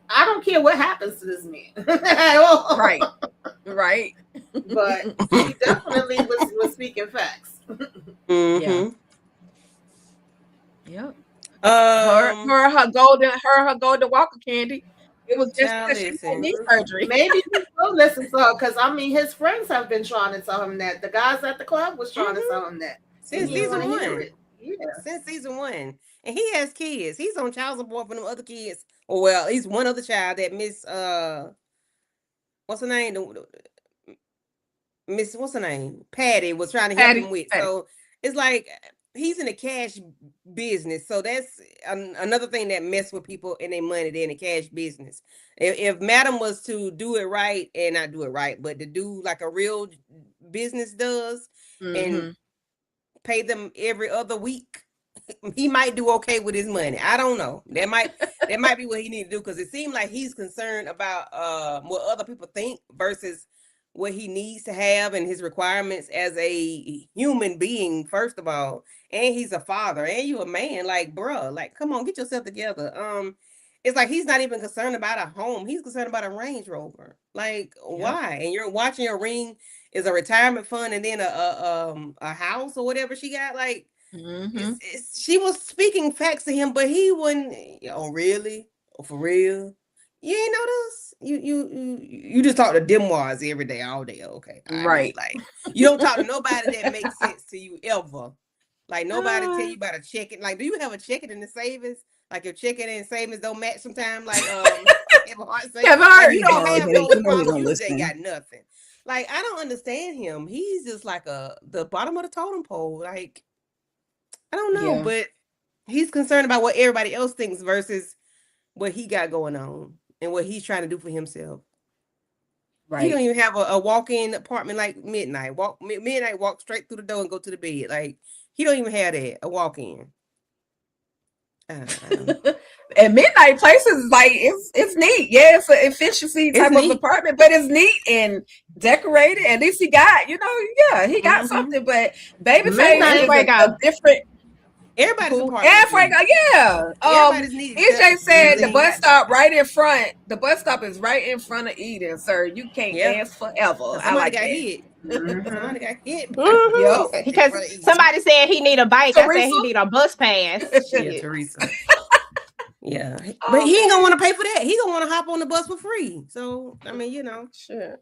I don't care what happens to this man at all. Right. Right. But he definitely was speaking facts. Yeah. Yep. Her golden walker candy. It was just because she had knee surgery. Maybe he will listen to her, because I mean his friends have been trying to tell him that. The guys at the club was trying to tell him that. Since season 1. Yeah. Since season 1. And he has kids. He's on child support for them other kids. Oh, well, he's one other child that Miss what's her name? What's her name? Patty was trying to help him with. So it's like he's in the cash business. So that's another thing that mess with people and their money. They're in the cash business. If Madam was to do it right, and not do it right, but to do like a real business does, and pay them every other week, he might do okay with his money. I don't know. That might be what he need to do, because it seemed like he's concerned about what other people think versus what he needs to have and his requirements as a human being, first of all. And he's a father, and you a man. Like, bruh, like, come on, get yourself together. It's like he's not even concerned about a home. He's concerned about a Range Rover. Like, why? And you're watching your ring is a retirement fund and then a house or whatever she got. Like, she was speaking facts to him, but he wouldn't. Oh, really? Oh, for real? You ain't notice? You just talk to Demois every day, all day. Okay, right? Like, you don't talk to nobody that makes sense to you ever. Like, nobody tell you about a checking. Like, do you have a checking in the savings? Like, your checking and savings don't match sometimes. Like, Kevin Hart, you don't have no problem. You ain't got nothing. Like, I don't understand him. He's just like the bottom of the totem pole. Like, I don't know, but he's concerned about what everybody else thinks versus what he got going on and what he's trying to do for himself. Right. He don't even have a walk-in apartment like Midnight. Midnight walk straight through the door and go to the bed. Like, he don't even have that, a walk-in. And Midnight Places is like, it's neat. Yeah, it's an efficiency type of apartment, but it's neat and decorated. At least he got, he got something. But Babyface is like a different. Everybody's apartment. And Frank, EJ said the bus stop right in front. The bus stop is right in front of Eden, sir. You can't dance forever. Somebody got hit. Somebody got hit. Because somebody said he need a bike. Teresa? I said he need a bus pass. Yeah, Teresa. Yeah, but he ain't gonna want to pay for that. He gonna want to hop on the bus for free. So I mean, sure.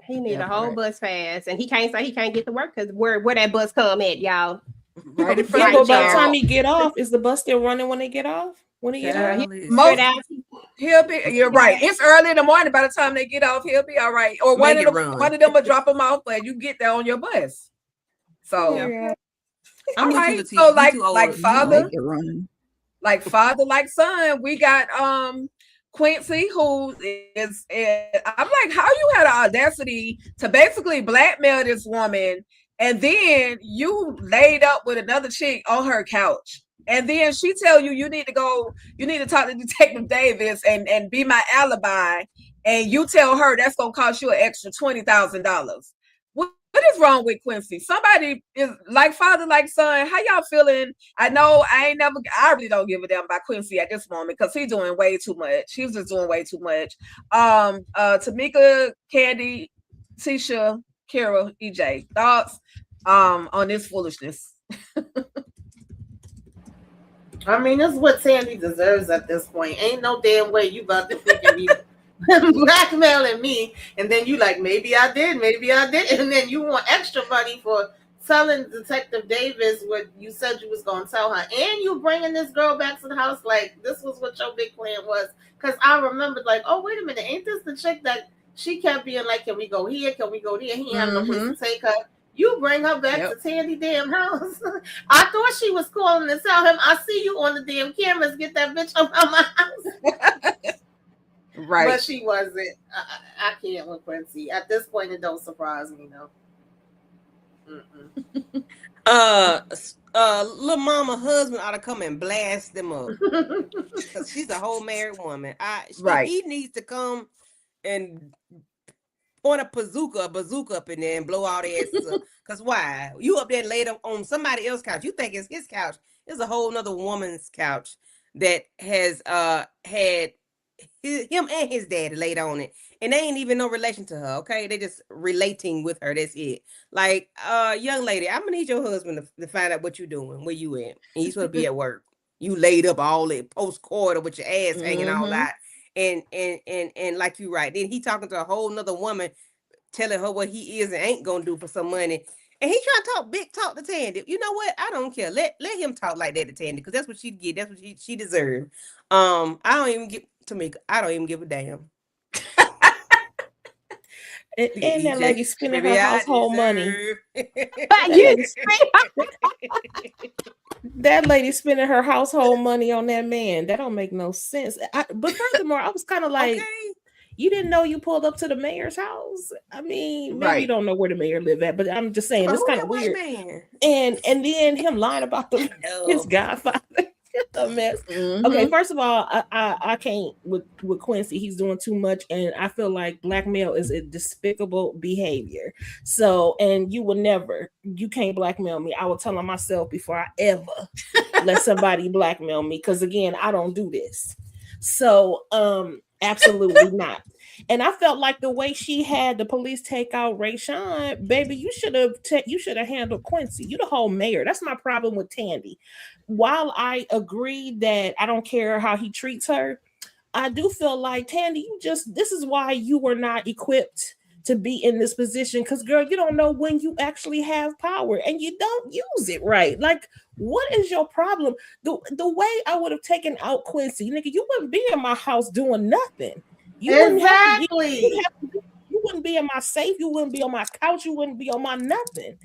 He need a whole bus pass, and he can't say he can't get to work because where that bus come at, y'all. Right in front. By the time he get off, is the bus still running when they get off? When he get Yeah, out, he'll be. You're right. It's early in the morning. By the time they get off, he'll be all right. Or one of them will drop him off, and you get there on your bus. So, I'm all with right. you, Latifah. So You like too old. like father, Make it run. like father, like son. We got Quincy, who is. I'm like, how you had the audacity to basically blackmail this woman, and then you laid up with another chick on her couch. And then she tell you you need to talk to Detective Davis and be my alibi. And you tell her that's gonna cost you an extra $20,000. What is wrong with Quincy? Somebody is like father, like son. How y'all feeling? I know I really don't give a damn about Quincy at this moment because he's doing way too much. He's just doing way too much. Tamika, Candy, Tisha, Kara, EJ, thoughts on this foolishness? I mean, this is what Sandy deserves at this point. Ain't no damn way you about to freaking be blackmailing me, and then you like, maybe I did, and then you want extra money for telling Detective Davis what you said you was going to tell her, and you bringing this girl back to the house like this was what your big plan was. Because I remembered like, oh, wait a minute, ain't this the chick that she kept being like, can we go here, can we go there? He had no place to take her. You bring her back to Tandy damn house. I thought she was calling to tell him, I see you on the damn cameras. Get that bitch up out my house. Right. But she wasn't. I can't with Quincy. At this point, it don't surprise me, no. Little mama husband ought to come and blast them up. Because she's a whole married woman. He needs to come and point a bazooka up in there and blow all their asses up. Because why? You up there laid up on somebody else's couch. You think it's his couch. It's a whole nother woman's couch that has had him and his daddy laid on it. And they ain't even no relation to her, okay? They just relating with her. That's it. Like, young lady, I'm gonna need your husband to find out what you doing, where you at. And he's supposed to be at work. You laid up all that post-quarter with your ass hanging all out. And like you right. Then he talking to a whole nother woman, telling her what he is and ain't gonna do for some money. And he trying to talk big talk to Tandy. You know what? I don't care. Let him talk like that to Tandy, because that's what she get. That's what she deserved. I don't even give a damn. And that lady spending her household money. That lady spending her household money on that man. That don't make no sense. But furthermore, I was kind of like, you didn't know you pulled up to the mayor's house? I mean, maybe you don't know where the mayor live at, but I'm just saying it's kind of weird. And then him lying about his godfather. A mess. Okay, first of all, I can't with Quincy. He's doing too much, and I feel like blackmail is a despicable behavior. So, and you can't blackmail me. I will tell on myself before I ever let somebody blackmail me, because again, I don't do this. So, absolutely not. And I felt like the way she had the police take out Rayshawn, baby, you should have handled Quincy. You the whole mayor. That's my problem with Tandy. While I agree that I don't care how he treats her, I do feel like, Tandy, this is why you were not equipped to be in this position. Because, girl, you don't know when you actually have power and you don't use it right. Like, what is your problem? The way I would have taken out Quincy, nigga, you wouldn't be in my house doing nothing. You wouldn't be in my safe. You wouldn't be on my couch. You wouldn't be on my nothing.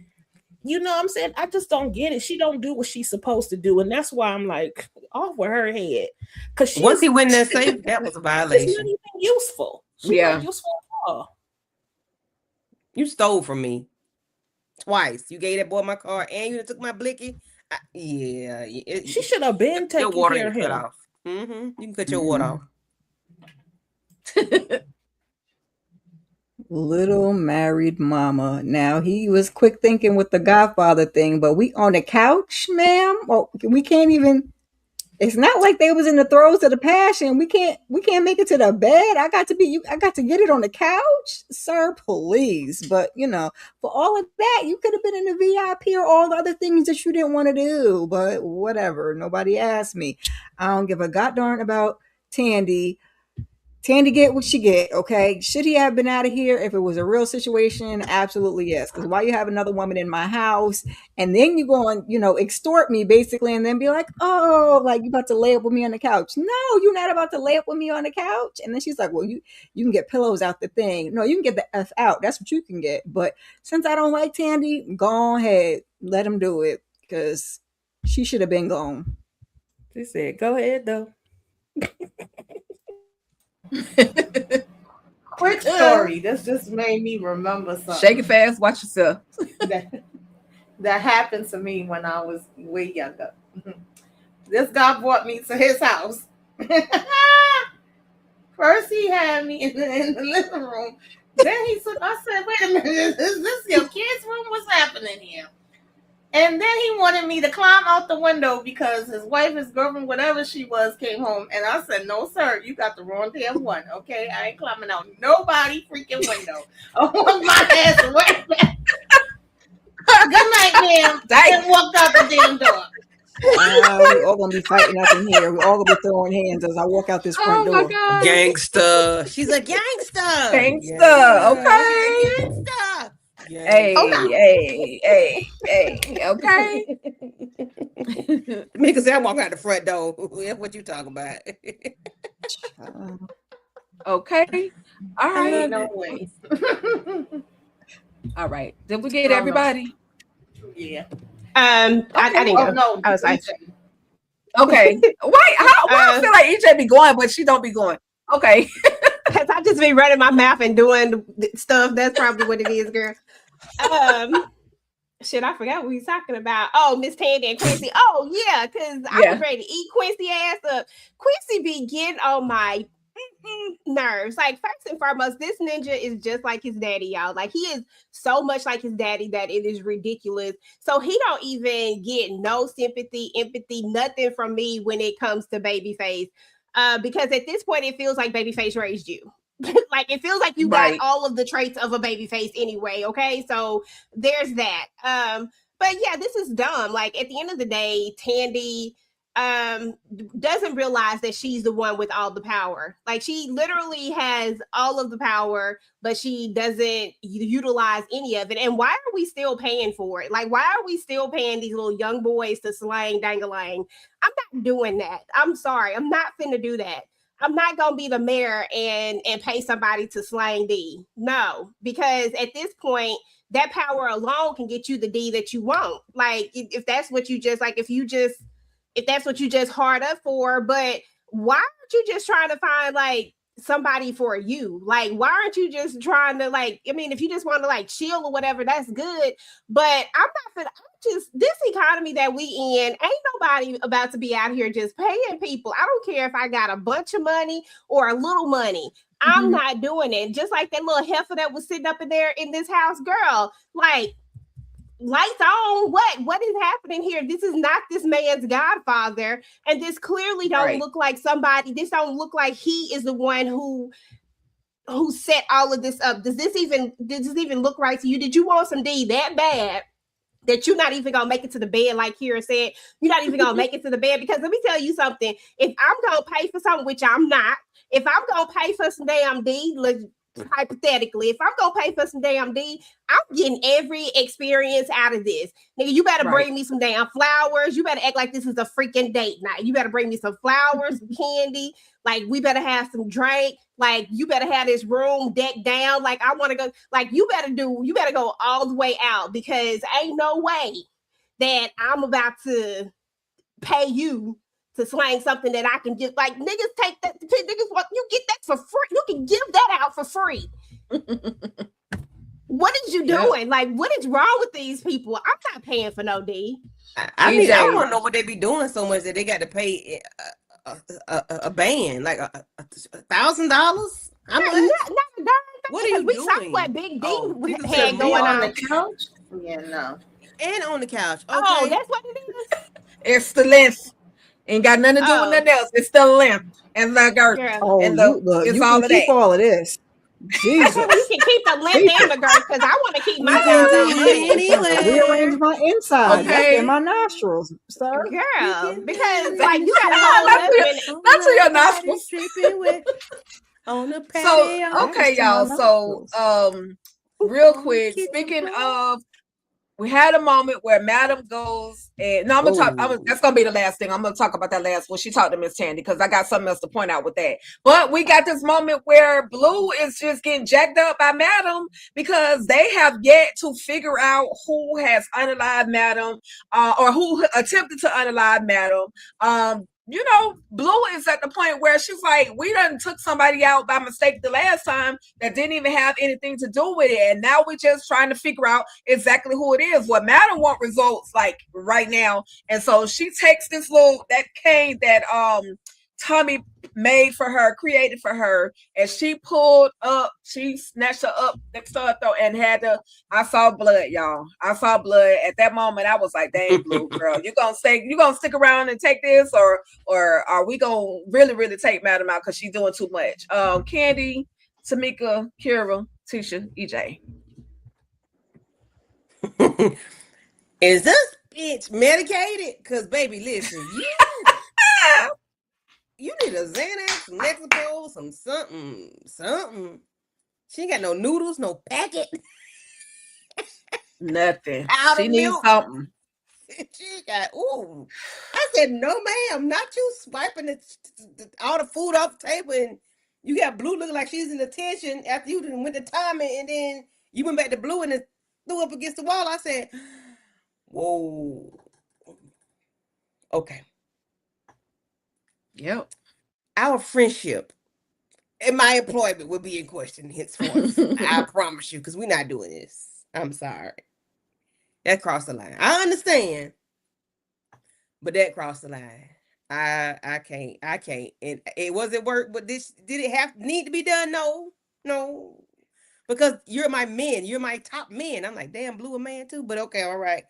You know what I'm saying? I just don't get it. She don't do what she's supposed to do. And that's why I'm like, off with her head. Because once he went in there safe, that was a violation. She's not even useful. She's not useful at all. You stole from me twice. You gave that boy my car and you took my blicky. She should have been taking care of him. Off. You can cut your water off. Little married mama. Now he was quick thinking with the Godfather thing, but we on the couch, ma'am. Oh, we can't even. It's not like they was in the throes of the passion. We can't make it to the bed. I got to get it on the couch, sir. Please, but for all of that, you could have been in the VIP or all the other things that you didn't want to do. But whatever. Nobody asked me. I don't give a god darn about Tandy. Tandy get what she get, okay? Should he have been out of here if it was a real situation? Absolutely yes. Because why you have another woman in my house and then you go and, extort me basically and then be like, oh, like you about to lay up with me on the couch. No, you're not about to lay up with me on the couch. And then she's like, well, you can get pillows out the thing. No, you can get the F out. That's what you can get. But since I don't like Tandy, go ahead. Let him do it because she should have been gone. She said, go ahead though. Quick story. This just made me remember something. Shake it fast, watch yourself. that happened to me when I was way younger. This guy brought me to his house. First he had me in the living room. Then he said, I said, wait a minute, is this your kid's room? What's happening here? And then he wanted me to climb out the window because his wife, his girlfriend, whatever she was, came home. And I said, no, sir, you got the wrong damn one, okay? I ain't climbing out nobody freaking window. I want my ass right back. Good night, ma'am. And walked out the damn door. We all gonna be fighting up in here. We all gonna be throwing hands as I walk out this front door. God. Gangsta. She's a gangsta. Okay. Gangsta. Hey, okay. Mika said, I'm walking out the front door. What you talking about? Okay. All right. No way. All right. Did we get everybody? Yeah. I didn't go. No, I was like, okay. Wait, why I feel like EJ be going, but she don't be going. Okay. because I just be running my mouth and doing stuff. That's probably what it is, girl. Shit, I forgot what we was talking about. Oh, Miss Tandy and Quincy. Oh, yeah, because I was ready to eat Quincy ass up. Quincy be getting on my nerves. Like, first and foremost, this ninja is just like his daddy, y'all. Like, he is so much like his daddy that it is ridiculous. So he don't even get no sympathy, empathy, nothing from me when it comes to Babyface. Because at this point, it feels like Babyface raised you. Like, it feels like you got all of the traits of a Babyface anyway, okay? So there's that. But yeah, this is dumb. Like, at the end of the day, Tandy doesn't realize that she's the one with all the power. Like, she literally has all of the power, but she doesn't utilize any of it. And why are we still paying for it? Like, why are we still paying these little young boys to slang dangalang? I'm not doing that. I'm sorry. I'm not finna do that. I'm not gonna be the mayor and pay somebody to slang D. No, because at this point, that power alone can get you the D that you want. Like, if that's what you just like, if that's what you just hard up for. But why aren't you just trying to find like somebody for you? Like, why aren't you just trying to like, I mean, if you just want to like chill or whatever, that's good. But this economy that we in, ain't nobody about to be out here just paying people. I don't care if I got a bunch of money or a little money. I'm not doing it. Just like that little heifer that was sitting up in there in this house, girl, like, lights on. What is happening here? This is not this man's godfather, and this clearly don't look like somebody. This don't look like he is the one who set all of this up. Does this even look right to you? Did you want some D that bad that you're not even gonna make it to the bed? Like Kira said, you're not even gonna make it to the bed. Because let me tell you something, if I'm gonna pay for something, which I'm not, if I'm gonna pay for some damn D, hypothetically, if I'm gonna pay for some damn D, I'm getting every experience out of this. Nigga, you better bring me some damn flowers. You better act like this is a freaking date night. You better bring me some flowers, some candy. Like, we better have some drink. Like, you better have this room decked down. Like, I want to go. Like, you better go all the way out, because ain't no way that I'm about to pay you to slang something that I can just, like, niggas take that, niggas want, you get that for free. You can give that out for free. What is you doing? Like, what is wrong with these people? I'm not paying for no D. I mean, I want to know what they be doing so much that they got to pay a band, like $1,000. How much? What are you we doing? saw what Big D Had going on on the couch? Yeah, no. And on the couch. Okay. Oh, that's what it is. It's the length. Ain't got nothing to do with nothing else. It's the length and the girth. Oh, and you all can of keep that. all of this. Jesus. You can keep the length and the girth, because I want to keep my down. Rearrange my insides. Okay. And my nostrils, sir. Girl, because like you gotta hold up and Not to your nostrils. On the patio. So okay, y'all. So real quick, speaking of, we had a moment where Madam goes and no, I'm gonna talk. That's gonna be the last thing. I'm gonna talk about that last when she talked to Miss Tandy because I got something else to point out with that. But we got this moment where Blue is just getting jacked up by Madam because they have yet to figure out who has unalived Madam, or who attempted to unalive Madam. You know, Blue is at the point where she's like, we done took somebody out by mistake the last time that didn't even have anything to do with it. And now we're just trying to figure out exactly who it is. What Madam want results like right now. And so she takes this that cane that Tommy made for her, created for her, and she pulled up, she snatched her up next to her throat and had to, I saw blood, y'all. I saw blood. At that moment, I was like, dang, Blue girl, you gonna stick around and take this, or are we gonna really take Madam out because she's doing too much? Candy, Tamika, Kira, Tisha, EJ. Is this bitch medicated? Cause baby, listen, you need a Xanax, some Lexapro, some something. She ain't got no noodles, no packet. Nothing. Out she of needs milk. something. She got, ooh. I said, no, ma'am, not you swiping all the food off the table and you got Blue looking like she's in attention after you went to Tommy and then you went back to Blue and then threw up against the wall. I said, whoa. Okay. Yep. Our friendship and my employment will be in question henceforth. I promise you, because we're not doing this. I'm sorry. That crossed the line. I understand, but that crossed the line. I can't. And it wasn't work, but did it need to be done? No. Because you're my men. You're my top men. I'm like, damn, Blue a man too, but okay, all right.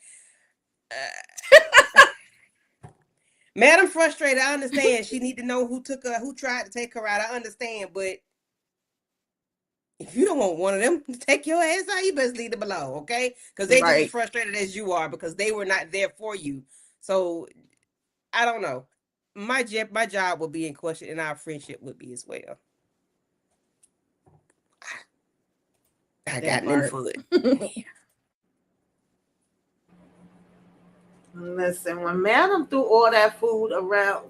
Madam frustrated. I understand. She need to know who tried to take her out. I understand, but if you don't want one of them to take your ass out, you best leave them alone, okay? Because they just as frustrated as you are because they were not there for you. So I don't know. My job will be in question, and our friendship would be as well. I got no foot. Listen, when Madam threw all that food around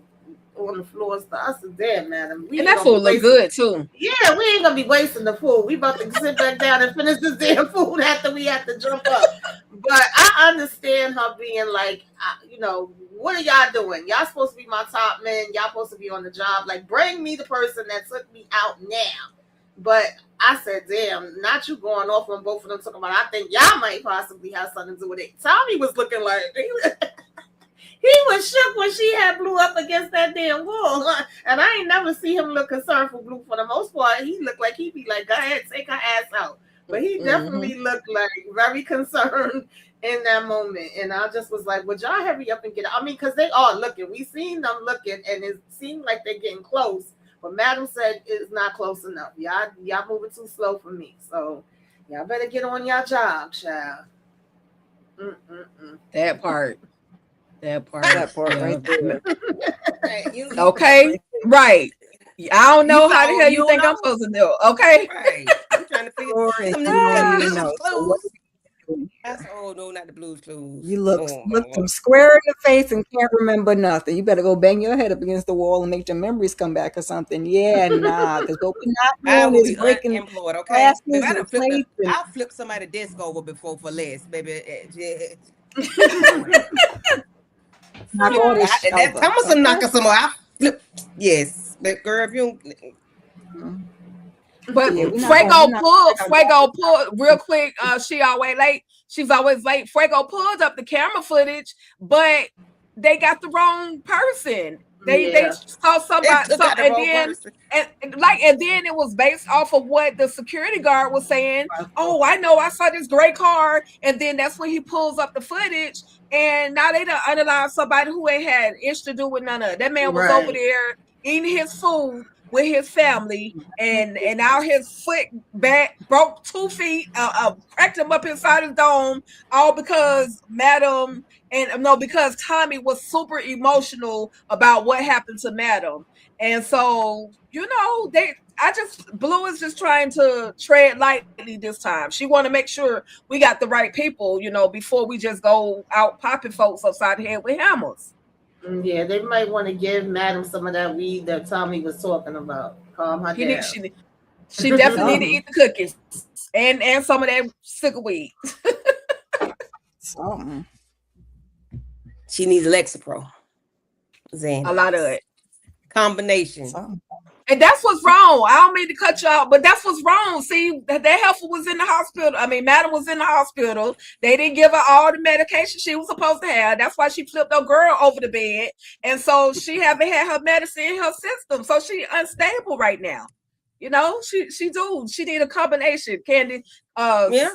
on the floor, I said, damn, Madam. And that food look good too. Yeah, we ain't gonna be wasting the food. We about to sit back down and finish this damn food after we have to jump up. But I understand her being like, you know, what are y'all doing? Y'all supposed to be my top men. Y'all supposed to be on the job. Like, bring me the person that took me out now. But I said, damn, not you going off on both of them talking about, I think y'all might possibly have something to do with it. Tommy was looking like, he was shook when she had Blue up against that damn wall. And I ain't never see him look concerned for Blue for the most part. He looked like he'd be like, go ahead, take her ass out. But he definitely looked like very concerned in that moment. And I just was like, would y'all hurry up and get out? I mean, because they are looking. We seen them looking, and it seemed like they're getting close. But Madam said it's not close enough. Y'all moving too slow for me. So y'all better get on your job, child. That part right there. Okay, right. I don't know how the hell you think I'm supposed to do. Okay, right. I'm trying to figure out. Oh no, not the Blues Clues. You look them square in the face and can't remember nothing. You better go bang your head up against the wall and make your memories come back or something. Yeah, nah, because what we're not doing is breaking employed. Okay, I'll flip somebody's desk over before for less, baby. Thomas knocking some more. I flip. Yes, but girl, if you don't. But Fuego pulled real quick. She always late. She's always late. Fuego pulled up the camera footage, but they got the wrong person. They saw somebody, and then it was based off of what the security guard was saying. Oh, I know, I saw this gray car, and then that's when he pulls up the footage, and now they done unalive somebody who ain't had ish to do with none of it. That man was over there eating his food with his family, and now his foot broke 2 feet, cracked him up inside his dome, all because because Tommy was super emotional about what happened to Madam. And so, you know, Blue is just trying to tread lightly this time. She want to make sure we got the right people, before we just go out popping folks upside the head with hammers. Yeah, they might want to give Madam some of that weed that Tommy was talking about. Calm her down. She definitely need to eat the cookies and some of that sugar weed. Something. She needs Lexapro. Xanax. A lot of it. Combination. Something. And that's what's wrong. I don't mean to cut you out, but that's what's wrong. See, that heifer was in the hospital. I mean, Madam was in the hospital. They didn't give her all the medication she was supposed to have. That's why she flipped her girl over the bed. And so she haven't had her medicine in her system. So she unstable right now. She need a combination. Candy. Yeah.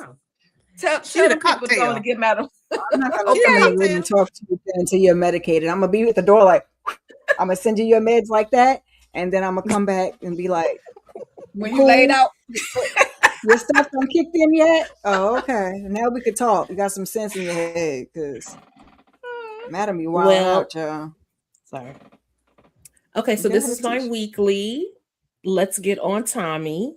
Tell the people going to get Madam. I'm not gonna come in the room and talk to you until you're medicated. I'm gonna be at the door like, I'm gonna send you your meds like that, and then I'm gonna come back and be like, when you laid out, your stuff don't kicked in yet? Oh, okay. Now we could talk. You got some sense in your head, because Madam, you wild out, y'all. Sorry. Okay, so this is my weekly. Let's get on Tommy.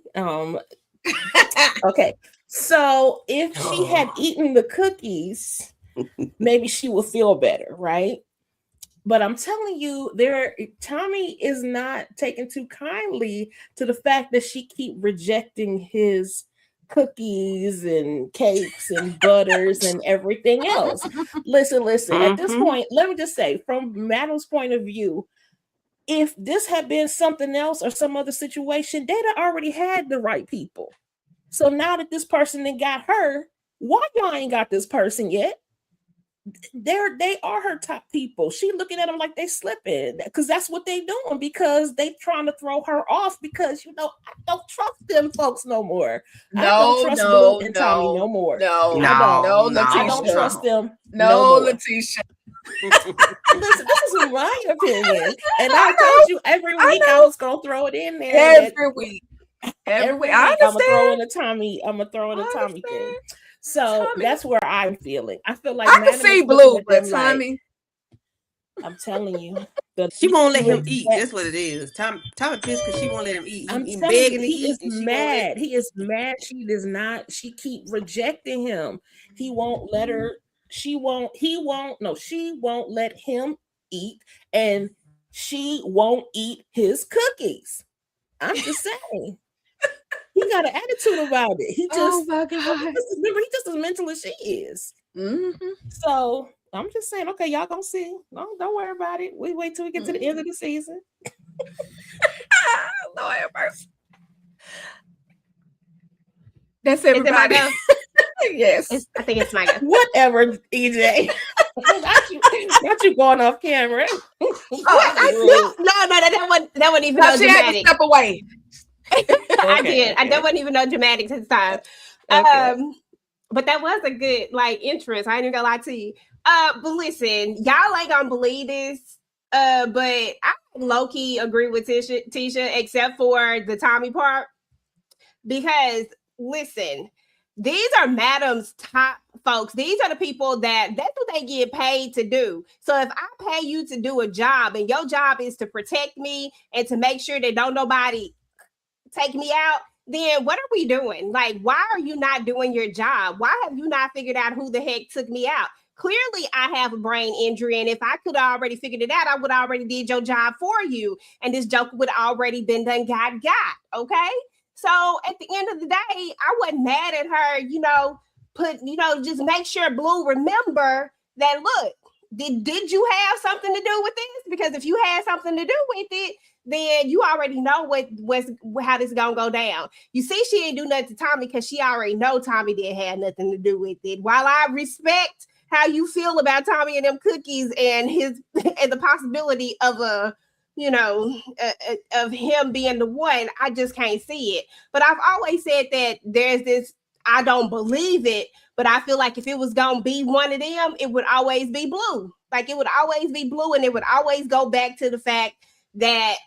Okay. So if she had eaten the cookies, maybe she would feel better, right? But I'm telling you, Tommy is not taking too kindly to the fact that she keep rejecting his cookies and cakes and butters and everything else. Listen. At this point, let me just say, from Madam's point of view, if this had been something else or some other situation, they'd have already had the right people. So now that this person then got her, why y'all ain't got this person yet? They are her top people. She looking at them like they slipping, because that's what they doing, because they trying to throw her off, because I don't trust them folks no more. I don't trust Blue and Tommy no more. No, I don't trust them. No, Letitia. Listen, this is my opinion, and I told you every week I was gonna throw it in there. Every week. I'm gonna throw in a Tommy thing. So that's where I'm feeling. I feel like I can see Blue, but Tommy, I'm telling you, she won't let him eat. That's what it is. Tommy pissed because she won't let him eat. He is mad. He is mad. She does not. She keep rejecting him. He won't let her. She won't let him eat, and she won't eat his cookies. I'm just saying. He got an attitude about it. He just, oh my God. Remember, he's just as mental as she is. Mm-hmm. So I'm just saying, okay, y'all gonna see. No, don't worry about it. We wait till we get to the end of the season. Lord have mercy. That's everybody. Yes. I think it's my go. Whatever, EJ. not you going off camera. No, that wasn't even no she had to dramatic. step away. I did. I wasn't even no dramatics this time. Okay. But that was a good entrance. I ain't even gonna lie to you. But listen, y'all ain't gonna believe this. But I low-key agree with Tisha, except for the Tommy part. Because listen, these are Madam's top folks. These are the people that's what they get paid to do. So if I pay you to do a job, and your job is to protect me and to make sure that don't nobody take me out, then what are we doing? Like, why are you not doing your job? Why have you not figured out who the heck took me out? Clearly, I have a brain injury, and if I could have already figured it out, I would already did your job for you, and this joke would already been done, got, okay? So at the end of the day, I wasn't mad at her, just make sure Blue remember that, look, did you have something to do with this? Because if you had something to do with it, then you already know how this is gonna go down. You see, she ain't do nothing to Tommy because she already know Tommy didn't have nothing to do with it. While I respect how you feel about Tommy and them cookies and the possibility of of him being the one, I just can't see it. But I've always said that there's this, I don't believe it, but I feel like if it was gonna be one of them, it would always be Blue. Like, it would always be Blue, and it would always go back to the fact that,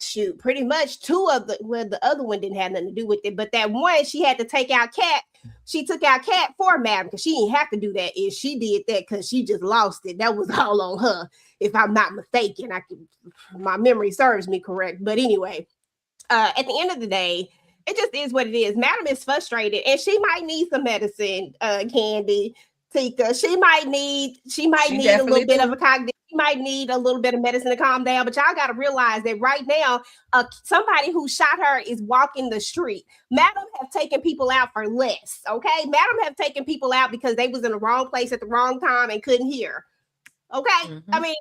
shoot, pretty much the other one didn't have nothing to do with it, but that one, she had to take out Cat. She took out Cat for Madam because she didn't have to do that. If she did that because she just lost it, that was all on her. If I'm not mistaken, my memory serves me correct. But anyway, at the end of the day, it just is what it is. Madam is frustrated, and she might need some medicine, Candy, Tika. She might need a little bit of a cognitive. She might need a little bit of medicine to calm down. But y'all got to realize that right now, somebody who shot her is walking the street. Madam have taken people out for less. Okay, Madam have taken people out because they was in the wrong place at the wrong time and couldn't hear. Okay, I mean,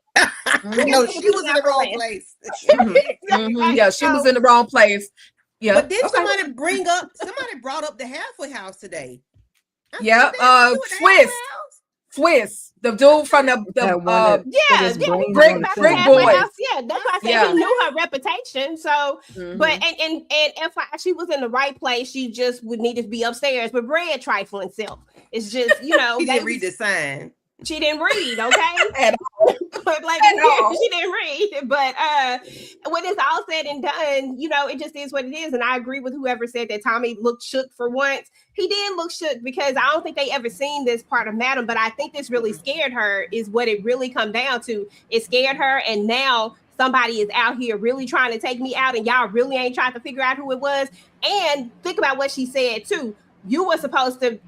no, she was in the wrong place. Yeah, she was in the wrong place. Yeah, but did somebody brought up the Halfway House today? Yeah, Swiss, the dude from the Brick Boys. Yeah, that's why I said he knew her reputation. So, but and if she was in the right place, she just would need to be upstairs. But Brad trifling self, it's just she didn't read the sign. She didn't read, okay? At all. She didn't read. But when it's all said and done, it just is what it is. And I agree with whoever said that Tommy looked shook for once. He did look shook because I don't think they ever seen this part of Madam, but I think this really scared her is what it really come down to. It scared her, and now somebody is out here really trying to take me out, and y'all really ain't trying to figure out who it was. And think about what she said too. Y'all was supposed to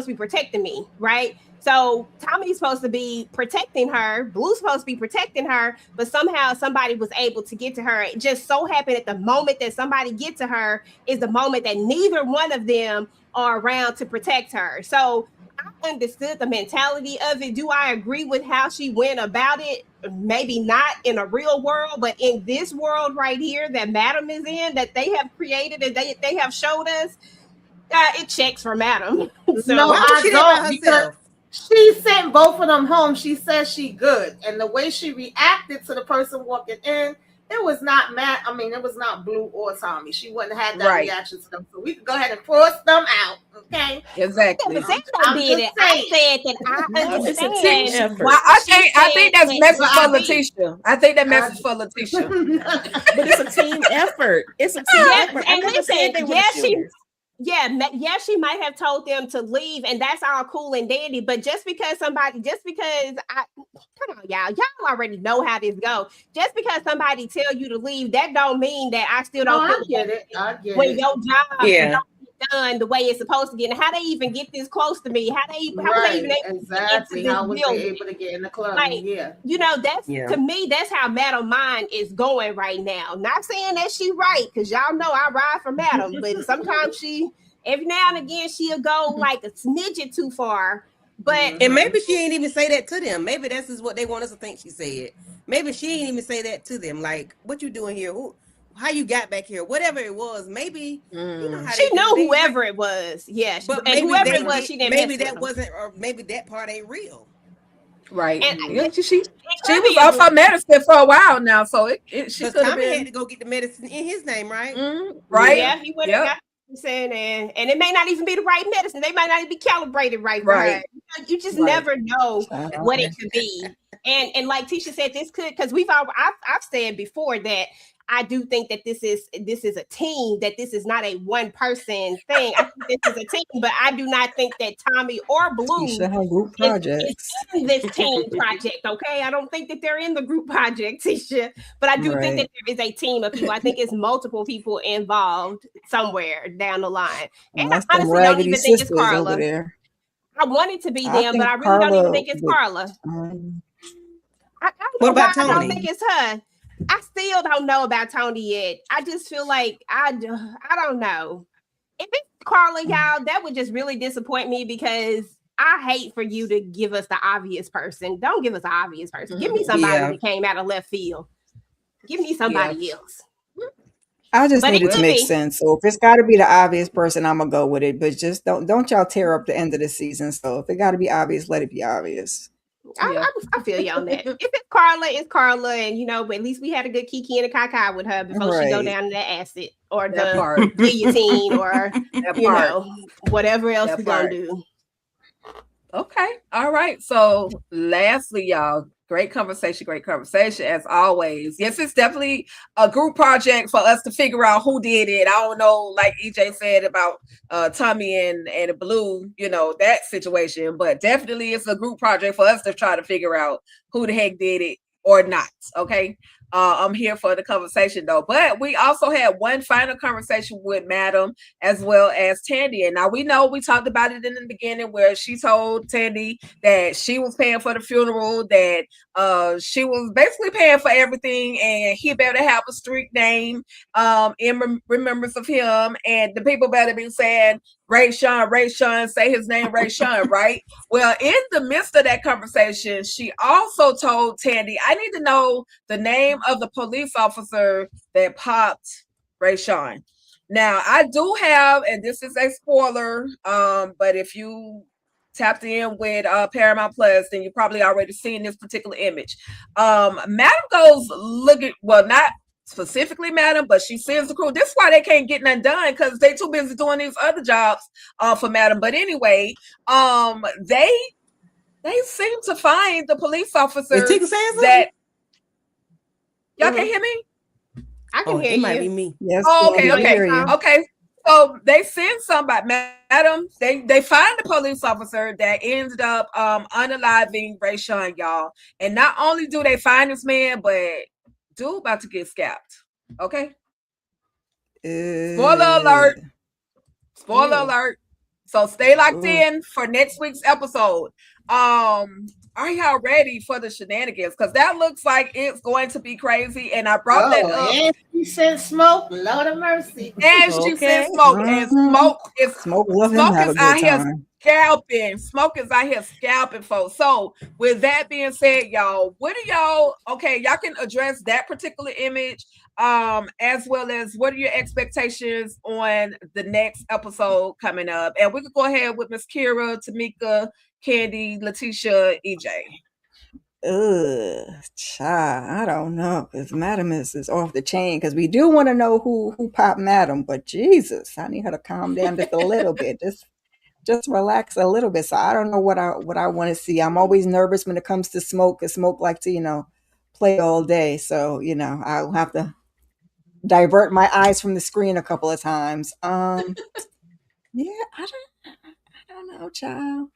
be protecting me, right? So Tommy's supposed to be protecting her, Blue's supposed to be protecting her, but somehow somebody was able to get to her. It just so happened at the moment that somebody get to her is the moment that neither one of them are around to protect her. So I understood the mentality of it. Do I agree with how she went about it? Maybe not in a real world, but in this world right here that Madam is in, that they have created and they have showed us, it checks for Madam. So no, I don't, because she sent both of them home. She says she good, and the way she reacted to the person walking in, it was not Matt. I mean, it was not Blue or Tommy. She wouldn't have had that reaction to them, so we could go ahead and force them out. Okay, exactly. I said that I understand. Well, I think that's message for Letitia. I think that message for Letitia. But it's a team effort. It's a team effort. And listen, she might have told them to leave, and that's all cool and dandy. But come on, y'all already know how this go. Just because somebody tell you to leave, that don't mean that I still don't. I get it. When your job don't get done the way it's supposed to get, and how they even get this close to me? How was they even able to get into this How was building? they able to get in the club? That's to me, that's how Madam Mind is going right now. Not saying that she right, because y'all know I ride for Madam, but sometimes every now and again she'll go like a smidget too far. But and maybe she ain't even say that to them. Maybe this is what they want us to think she said. Maybe she ain't even say that to them. Like, what you doing here? How you got back here? Whatever it was, maybe you know how she knew whoever it was. Yeah, but maybe whoever it was, she didn't. Maybe that wasn't, or maybe that part ain't real. Right. And she was off her medicine for a while now, so she could have had to go get the medicine in his name, right? Right. Yeah, he went and got medicine, and it may not even be the right medicine. They might not even be calibrated right. You just never know what it could be. And like Tisha said, this could, because I've said before that I do think that this is a team, that this is not a one person thing. I think this is a team, but I do not think that Tommy or Blue is in this team project. Okay, I don't think that they're in the group project, Tisha, but I do think that there is a team of people. I think it's multiple people involved somewhere down the line, and I honestly don't even think it's Carla. I want it to be them, but I really don't even think it's Carla. What about Tony? I don't think it's her. I still don't know about Tony yet. I just feel like I don't know. If it's Carla, y'all, that would just really disappoint me, because I hate for you to give us the obvious person. Don't give us the obvious person. Give me somebody that came out of left field. Give me somebody else. I just need it to make sense. So if it's got to be the obvious person, I'm gonna go with it. But just don't y'all tear up the end of the season. So if it got to be obvious, let it be obvious. I feel you on that. If it's Carla, it's Carla, and but at least we had a good Kiki and a Kaka with her before she go down to the acid or the guillotine or whatever else we're gonna do. Okay, all right. So lastly, y'all, great conversation as always. Yes, it's definitely a group project for us to figure out who did it. I don't know, like EJ said about Tommy and Blue, that situation, but definitely it's a group project for us to try to figure out who the heck did it or not. Okay. I'm here for the conversation though. But we also had one final conversation with Madam as well as Tandy. And now we know we talked about it in the beginning where she told Tandy that she was paying for the funeral, that she was basically paying for everything, and he better have a street name in remembrance of him. And the people better be saying Rayshawn, say his name, Rayshawn, right? Well, in the midst of that conversation, she also told Tandy, I need to know the name of the police officer that popped Rayshawn. Now, I do have, and this is a spoiler, but if you tapped in with Paramount Plus, then you probably already seen this particular image. Madam goes looking, well, not specifically Madam, but she sends the crew. This is why they can't get nothing done, because they too busy doing these other jobs for Madam. But anyway, they seem to find the police officer that y'all can hear me. I can hear it you. might be me. Yes. Oh, we okay. hear you. Okay. So they send somebody, Madam. They find the police officer that ended up unaliving Rayshawn, y'all. And not only do they find this man, but dude about to get scalped. Okay. Spoiler alert. Spoiler alert. So stay locked in for next week's episode. Are y'all ready for the shenanigans? Because that looks like it's going to be crazy. And I brought that up. And she said smoke, Lord of mercy. And she said smoke. And smoke is out here scalping. Smoke is out here scalping folks. So with that being said, y'all, what are y'all, okay, y'all can address that particular image, as well as what are your expectations on the next episode coming up? And we could go ahead with Miss Kira, Tamika, Candy, Letitia, EJ. Child, I don't know, because Madam is off the chain, because we do want to know who popped Madam, but Jesus, I need her to calm down just a little bit. Just relax a little bit. So I don't know what I want to see. I'm always nervous when it comes to Smoke, because Smoke like to, play all day. So, I'll have to divert my eyes from the screen a couple of times. Yeah, I don't know, child.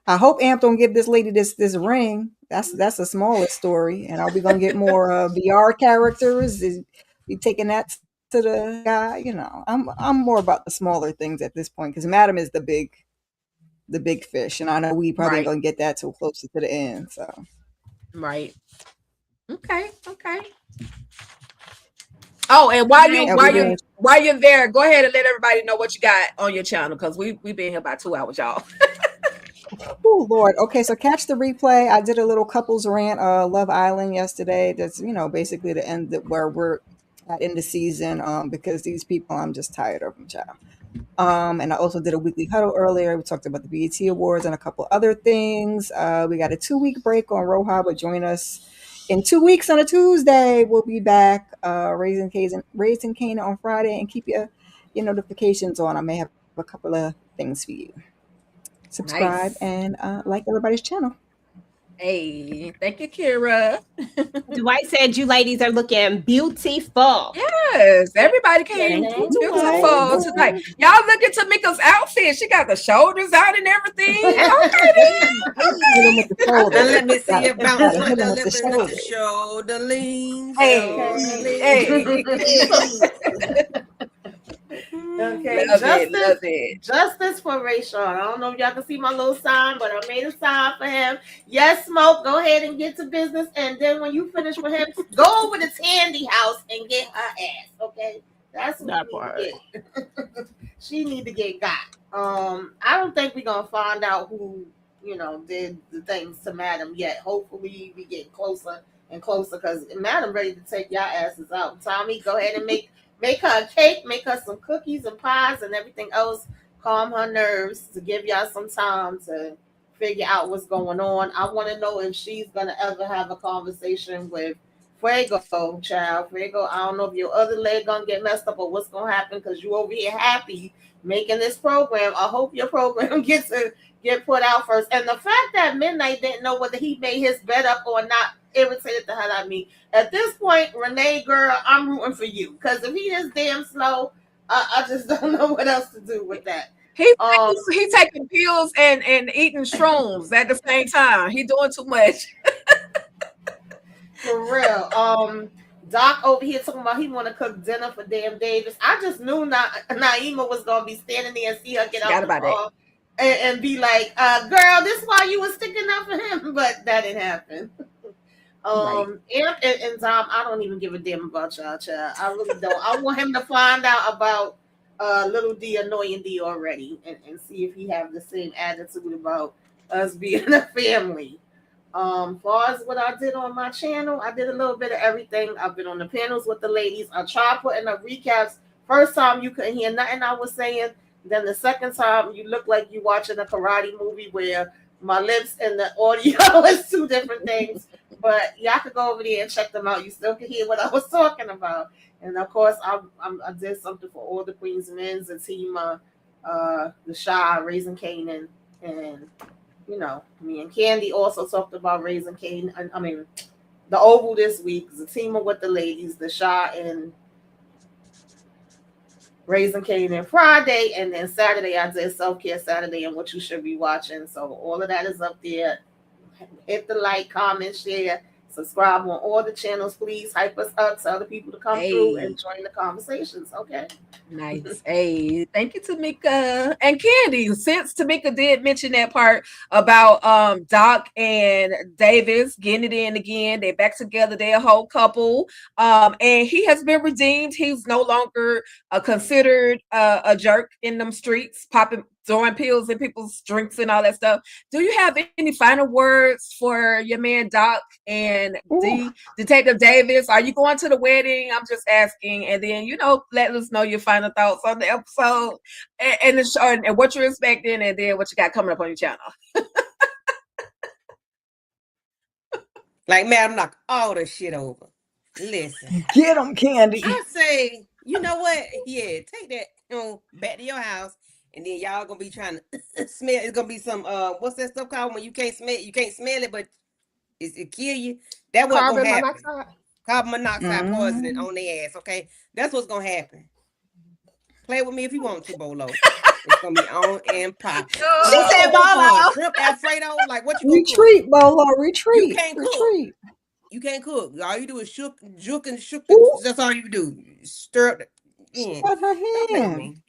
I hope Amp don't give this lady this ring. That's the smallest story. And are we gonna get more VR characters? Is we taking that to the guy? I'm more about the smaller things at this point, because Madam is the big fish, and I know we probably ain't gonna get that till closer to the end. So right. Okay. Oh, and while you're there, go ahead and let everybody know what you got on your channel, because we been here about 2 hours, y'all. Oh Lord. Okay, so catch the replay. I did a little couples rant, Love Island yesterday. That's basically the end where we're at in the season. Because these people, I'm just tired of them, child. And I also did a weekly huddle earlier. We talked about the BET Awards and a couple other things. We got a 2-week break on Roha, but join us in 2 weeks on a Tuesday. We'll be back raising Cane on Friday, and keep your notifications on. I may have a couple of things for you. Subscribe and like everybody's channel. Hey, thank you, Kira. Dwight said you ladies are looking beautiful. Yes, everybody came beautiful tonight. Y'all look at Tamika's outfit. She got the shoulders out and everything. Now let me see you bounce with the shoulder lean. Hey. Okay, love it. Justice for Rayshawn. I don't know if y'all can see my little sign, but I made a sign for him. Yes, Smoke, go ahead and get to business, and then when you finish with him, go over to Tandy house and get her ass. Okay, that's what she need to get got. I don't think we're gonna find out who did the things to Madam yet. Hopefully, we get closer and closer, because Madam ready to take y'all asses out. Tommy, go ahead and make her a cake, make her some cookies and pies and everything else, calm her nerves, to give y'all some time to figure out what's going on. I want to know if she's going to ever have a conversation with Fuego, child. Fuego, I don't know if your other leg going to get messed up or what's going to happen, because you over here happy making this program. I hope your program gets to get put out first. And the fact that Midnight didn't know whether he made his bed up or not irritated the hell out of me. At this point, Renee, girl, I'm rooting for you, because if he is damn slow, I just don't know what else to do with that. He taking pills and eating shrooms at the same time. He doing too much. For real. Doc over here talking about he want to cook dinner for damn Davis. I just knew Naima was gonna be standing there and see her get out the car and be like, "Girl, this why you was sticking up for him," but that didn't happen. Amp and Dom, I don't even give a damn about y'all, child. I really don't. I want him to find out about little D annoying D already and see if he have the same attitude about us being a family. Far as what I did on my channel, I did a little bit of everything. I've been on the panels with the ladies. I tried putting up recaps. First time you couldn't hear nothing I was saying. Then the second time you look like you watching a karate movie where my lips and the audio is two different things. But y'all could go over there and check them out. You still can hear what I was talking about. And of course, I did something for all the Queens Men's, the Tima, the Shy, Raising Canaan, and you know, me and Candy also talked about Raising Canaan. I mean, the Oval this week, Zatima with the ladies, the Shy and Raising Canaan Friday, and then Saturday I did Self-Care Saturday and what you should be watching. So all of that is up there. Hit the like, comment, share, subscribe on all the channels. Please hype us up so other people to come through and join the conversations. Okay. Nice. Hey, thank you, Tamika and Candy. Since Tamika did mention that part about Doc and Davis getting it in again, they're back together, they're a whole couple. And he has been redeemed. He's no longer considered a jerk in them streets, throwing pills in people's drinks and all that stuff. Do you have any final words for your man Doc and Detective Davis? Are you going to the wedding? I'm just asking. And then, you know, let us know your final thoughts on the episode and the show and what you're expecting and then what you got coming up on your channel. Like, man, knock all this shit over. Listen. Get them, Candy. I say, you know what? Yeah, take that, you know, back to your house. And then y'all gonna be trying to smell. It's gonna be some what's that stuff called when you can't smell it? You can't smell it, but it kill you. That what's gonna happen. Carbon monoxide poisoning on their ass. Okay, that's what's gonna happen. Play with me if you want to, Bolo. It's gonna be on and pop. She said Bolo. Shrimp Alfredo. Like what you retreat, Bolo? Retreat. You can't retreat. Cook. You can't cook. All you do is shook. That's all you do. Stir up. Shut her hand.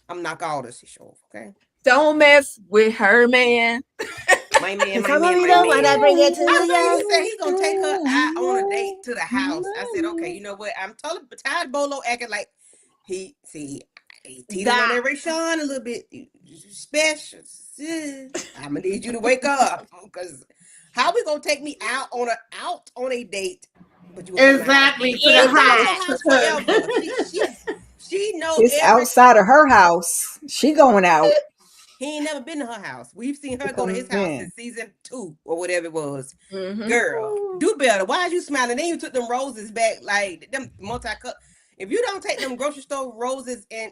I'm knock all this shit off, okay? Don't mess with her, man. My man. When I bring it to you, he said he's gonna take her out on a date to the house. I said, okay, you know what? I'm tired of Bolo acting like he teasing on that Rayshawn a little bit special. I'm gonna need you to wake up because how we gonna take me out on a date? But you exactly to the house forever. She knows it's outside of her house. She going out. He ain't never been to her house. We've seen her go to his house in season 2 or whatever it was. Girl, do better. Why are you smiling? Then you took them roses back, like them multi-cut. If you don't take them grocery store roses and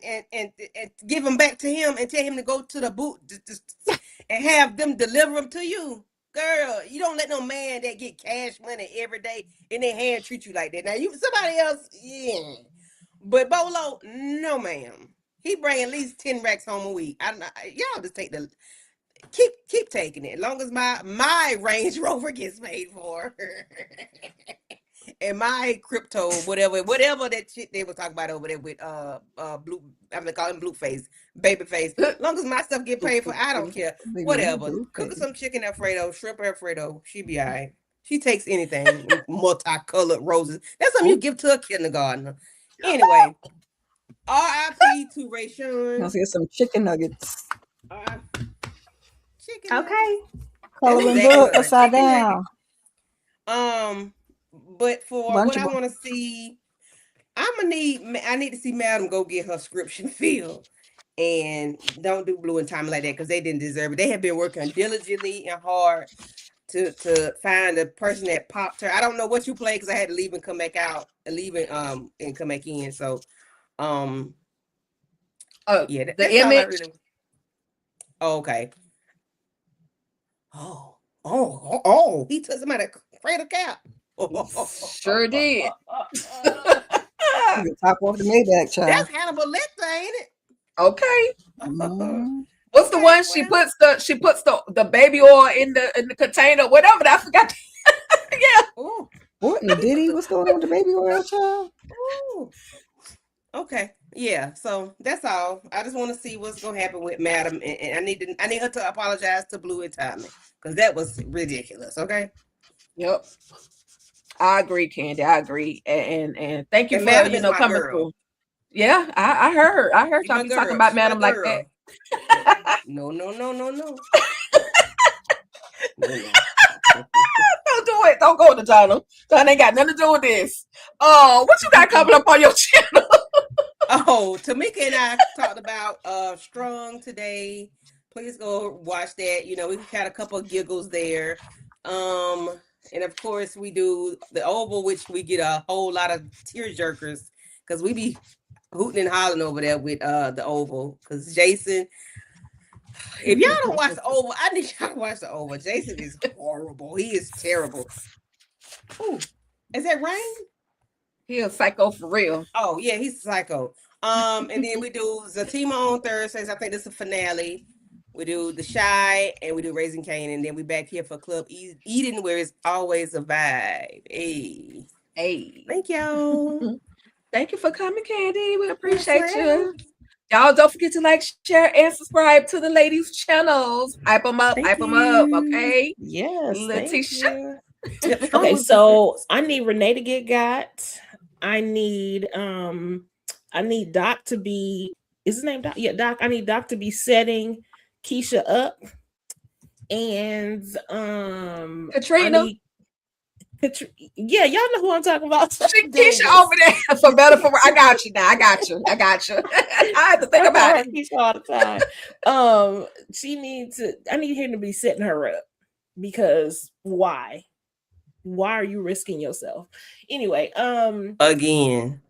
give them back to him and tell him to go to the boot and have them deliver them to you, girl, you don't let no man that get cash money every day in their hand treat you like that. Now somebody else, yeah. But Bolo, no, ma'am. He bring at least 10 racks home a week. Y'all just take keep taking it. As long as my Range Rover gets paid for, and my crypto, whatever that shit they were talking about over there with blue. I'm gonna call him Blueface, Babyface. As long as my stuff get paid for, I don't care. Whatever. Cook some chicken Alfredo, shrimp Alfredo. She be alright. She takes anything. Multicolored roses. That's something you give to a kindergartner. Anyway, R.I.P. to Rayshawn. Let's get some chicken nuggets. Chicken okay. Coloring book upside down. But for what I want to see, I need to see Madam go get her subscription filled. And don't do Blue and Time like that because they didn't deserve it. They have been working diligently and hard to find the person that popped her. I don't know what you played because I had to leave and come back out, and come back in. So, the image. really... okay. Oh! He took somebody afraid of cap. Sure did. Top off the Maybach, child. That's Hannibal Lecter, ain't it? Okay. What's the one she puts the baby oil in the container, whatever. I forgot. Yeah. What Courtney Diddy, what's going on with the baby oil, child? Ooh. Okay. Yeah. So that's all. I just want to see what's gonna happen with Madam, and I need her to apologize to Blue and Tommy because that was ridiculous. Okay. Yep. I agree, Candy. I agree. And thank you And for Madam is my coming girl. through. Yeah, I heard She y'all my be girl. talking about She my Madam like girl. that. No. No. Don't do it. Don't go to John. John ain't got nothing to do with this. Oh, what you got coming up on your channel? Oh, Tamika and I talked about Strong today. Please go watch that. You know, we had a couple of giggles there. And of course we do the Oval, which we get a whole lot of tear jerkers because we be hooting and hollering over there with the Oval. Because Jason, if y'all don't watch the Oval, I need y'all to watch the Oval. Jason is horrible. He is terrible. Ooh, is that rain? He a psycho for real. Oh yeah, he's psycho. And then we do Zatima on Thursdays. I think this is the finale. We do The Shy and we do Raising Cane, and then we back here for Club Eden, where it's always a vibe. Hey, thank y'all. Thank you for coming, Candy. We appreciate you. Y'all don't forget to like, share, and subscribe to the ladies' channels. Hype them up, okay? Yes, Letitia. Okay, so I need Renee to get got. I need Doc to be, is his name Doc? Yeah, Doc. I need Doc to be setting Keisha up. And Katrina. Yeah, y'all know who I'm talking about. Keisha over there for better for worse. I got you now. I got you. I have to think about it. Keisha all the time. I need him to be setting her up because why? Why are you risking yourself? Anyway, Again,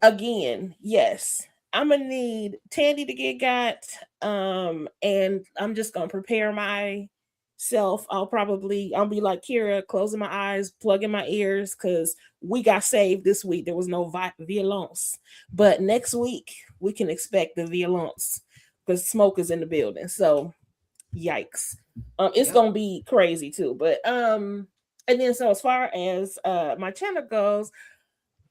yes. I'm gonna need Tandy to get got. And I'm just gonna prepare myself. I'll be like Kira, closing my eyes, plugging my ears, because we got saved this week. There was no violence. But next week we can expect the violence because smoke is in the building. So yikes. It's gonna be crazy too. But and then so as far as my channel goes,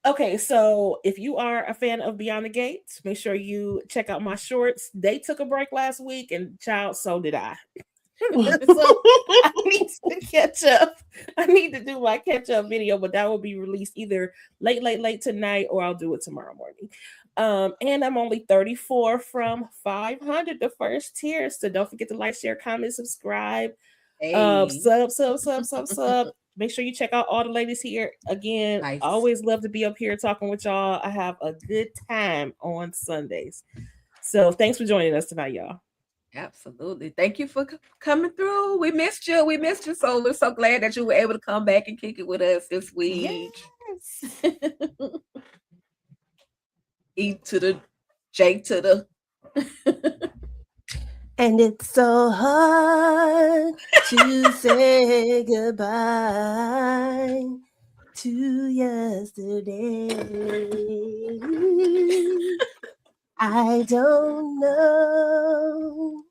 okay, so if you are a fan of Beyond the Gates, make sure you check out my shorts. They took a break last week, and child, so did I. So I need to catch up. I need to do my catch-up video, but that will be released either late tonight, or I'll do it tomorrow morning. And I'm only 34 from 500, the first tier. So don't forget to like, share, comment, subscribe. Sub. Make sure you check out all the ladies here. Again, nice. Always love to be up here talking with y'all. I have a good time on Sundays. So thanks for joining us tonight, y'all. Absolutely. Thank you for coming through. We missed you. So we're so glad that you were able to come back and kick it with us this week. Yes. E to the J to the. And it's so hard to say goodbye to yesterday. I don't know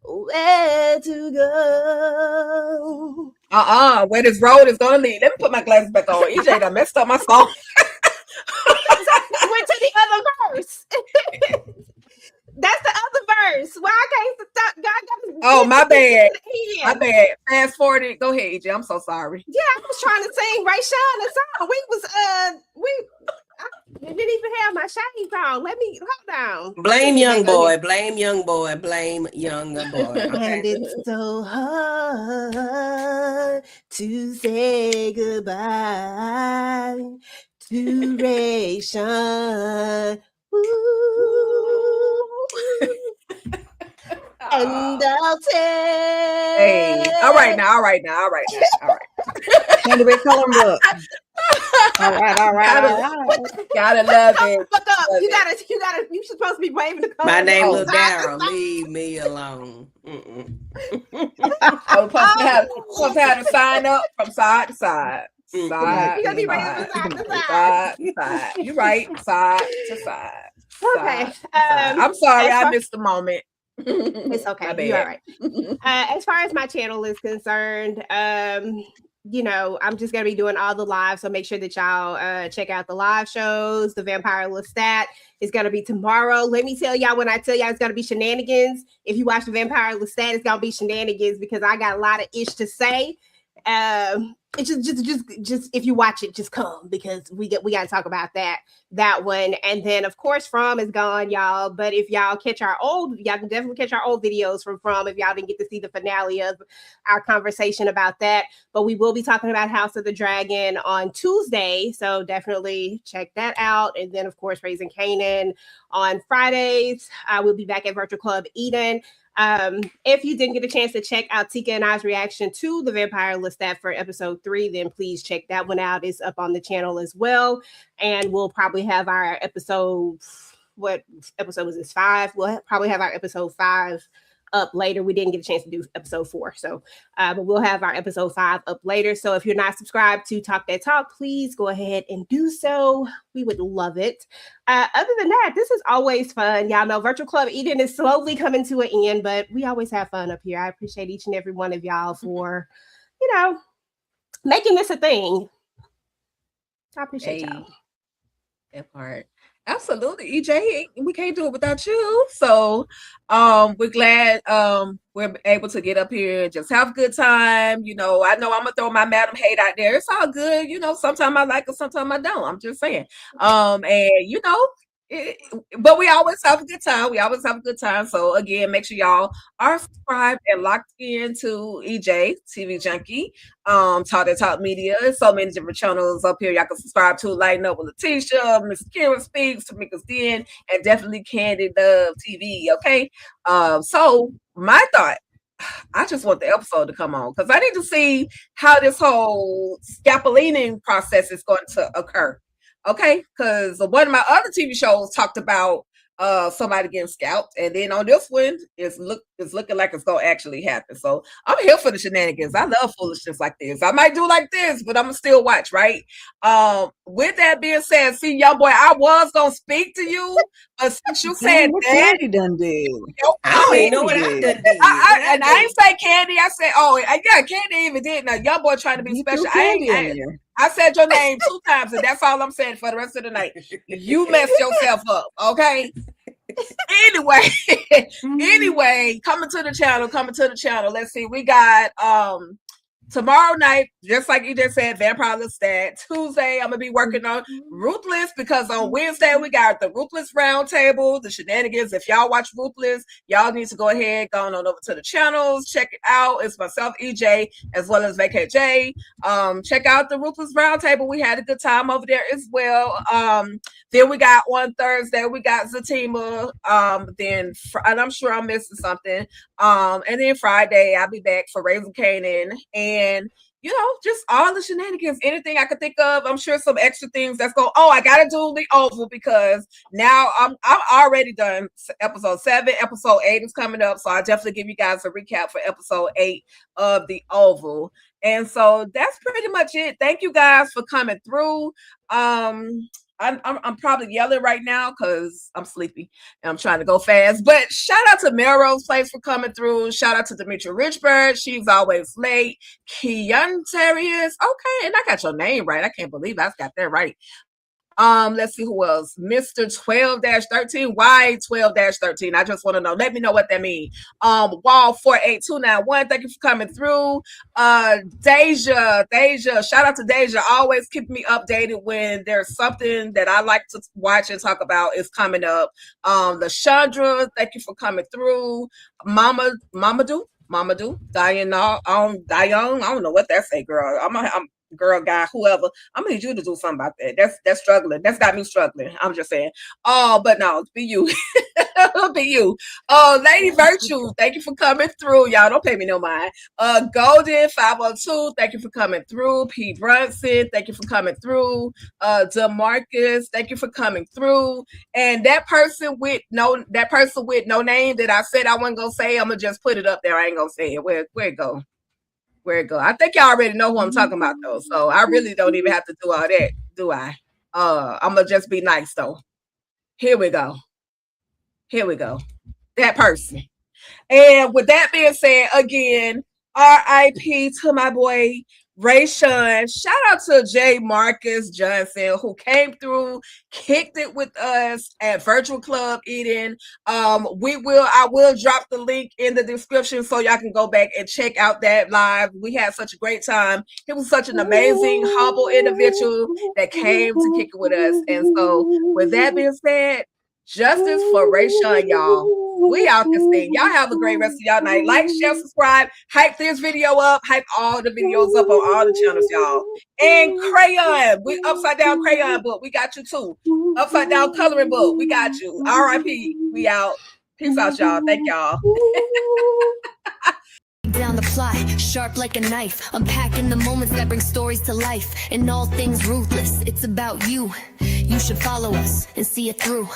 where to go. Where this road is gonna lead. Let me put my glasses back on. EJ done messed up my song. Went to the other verse. That's the other verse. Why I can't stop? Oh, my bad. My bad. Fast forward it. Go ahead, EJ. I'm so sorry. Yeah, I was trying to sing Ray Sean a song. I didn't even have my shades on. Let me hold on. Blame young boy. Blame young boy. Blame young boy. Okay. And it's so hard to say goodbye to Ray Sean. And I'll tell. Hey, all right now. Candy Ray Color book. All right. Gotta love it. You supposed to be waving the color. My name is Daryl. Leave me alone. I was supposed to have to sign up from side to side. You gotta be right from side to side. You're right. Side to side. Okay. I'm sorry, I missed the moment. It's okay. You're all right. As far as my channel is concerned, you know, I'm just gonna be doing all the live. So make sure that y'all check out the live shows. The Vampire Lestat is gonna be tomorrow. Let me tell y'all, when I tell y'all it's gonna be shenanigans, if you watch the Vampire Lestat, it's gonna be shenanigans because I got a lot of ish to say. It's just if you watch it, just come because we got to talk about that one. And then of course From is gone, y'all. But if y'all catch y'all can definitely catch our old videos from if y'all didn't get to see the finale of our conversation about that. But we will be talking about House of the Dragon on Tuesday, so definitely check that out. And then of course Raising Kanan on Fridays. We'll be back at Virtual Club Eden. If you didn't get a chance to check out Tika and I's reaction to the Vampire Lestat for episode 3, then please check that one out. It's up on the channel as well. And we'll probably have our episode, what episode was this? 5? We'll probably have our episode 5 up later. We didn't get a chance to do episode 4. So, but we'll have our episode 5 up later. So if you're not subscribed to Talk That Talk, please go ahead and do so. We would love it. Other than that, this is always fun. Y'all know Virtual Club Eden is slowly coming to an end, but we always have fun up here. I appreciate each and every one of y'all for, you know, making this a thing. I appreciate y'all. That part. Absolutely, EJ. We can't do it without you. So we're glad we're able to get up here and just have a good time. You know I'm gonna throw my Madam Hate out there. It's all good. Sometimes I like it, sometimes I don't. I'm just saying. But we always have a good time. So again, make sure y'all are subscribed and locked into EJ TV Junkie, Talk That Talk Media. So many different channels up here y'all can subscribe to. Lighten Up with Letitia, Miss Kira Speaks, Tamika's Den, and definitely Candy Love TV. Okay. So my thought, I just want the episode to come on because I need to see how this whole scapulating process is going to occur. Okay, because one of my other TV shows talked about somebody getting scalped, and then on this one, it's looking like it's gonna actually happen. So I'm here for the shenanigans. I love foolishness like this. I might do like this, but I'm gonna still watch, right? With that being said, see, young boy, I was gonna speak to you, but since you said what that, Candy done did. I don't even know what I done did. I ain't say Candy. I said, yeah, Candy even did. Now, young boy trying to be You special. threw Candy in there. I said your name 2 times, and that's all I'm saying for the rest of the night. You messed yourself up, okay? Anyway, coming to the channel. Let's see. We got tomorrow night, just like you just said, Vampire Lestat. Tuesday, I'm gonna be working on Ruthless because on Wednesday we got the Ruthless Roundtable, the shenanigans. If y'all watch Ruthless, y'all need to go ahead, go on over to the channels, check it out. It's myself, EJ, as well as VKJ. Check out the Ruthless Roundtable. We had a good time over there as well. Then we got on Thursday, we got Zatima. And I'm sure I'm missing something. And then Friday, I'll be back for Raising Kanan. And just all the shenanigans, anything I could think of. I'm sure some extra things that's going. I gotta do the Oval because now I'm already done episode 7. Episode 8 is coming up, so I'll definitely give you guys a recap for episode 8 of the Oval. And so that's pretty much it. Thank you guys for coming through. I'm probably yelling right now because I'm sleepy and I'm trying to go fast. But shout out to Melrose Place for coming through. Shout out to Demetria Richburg. She's always late. Keontarius. Okay, and I got your name right. I can't believe I got that right. Let's see who else. Mr. 12-13. Why 12-13? I just want to know. Let me know what that means. Wall 48291. Thank you for coming through. Deja. Shout out to Deja. Always keep me updated when there's something that I like to watch and talk about is coming up. LaShandra, thank you for coming through. Mamadou. Diane, I don't know what that say, girl. I'm girl, guy, whoever. I'm gonna need you to do something about that. That's struggling. That's got me struggling. I'm just saying. But no, be you. Be you. Lady Virtue, thank you for coming through. Y'all don't pay me no mind. Golden 502, thank you for coming through. P. Brunson, thank you for coming through. DeMarcus, thank you for coming through. And that person with no name that I said I wasn't gonna say, I'm gonna just put it up there. I ain't gonna say it. Where it go? I think y'all already know who I'm talking about though, so I really don't even have to do all that, do I? I'm gonna just be nice though. Here we go. That person. And with that being said, again, RIP to my boy Rayshawn. Shout out to J. Marcus Johnson, who came through, kicked it with us at Virtual Club Eden. I will drop the link in the description so y'all can go back and check out that live. We had such a great time. He was such an amazing, humble individual that came to kick it with us. And so, with that being said, justice for Rayshawn, y'all. We out this thing. Y'all have a great rest of y'all night. Like, share, subscribe, hype this video up, hype all the videos up on all the channels, y'all. And Crayon, we Upside Down Crayon book, we got you too. Upside Down Coloring book, we got you. R.I.P. We out. Peace out, y'all. Thank y'all. Down the plot, sharp like a knife, unpacking the moments that bring stories to life. And all things ruthless, it's about you. You should follow us and see it through.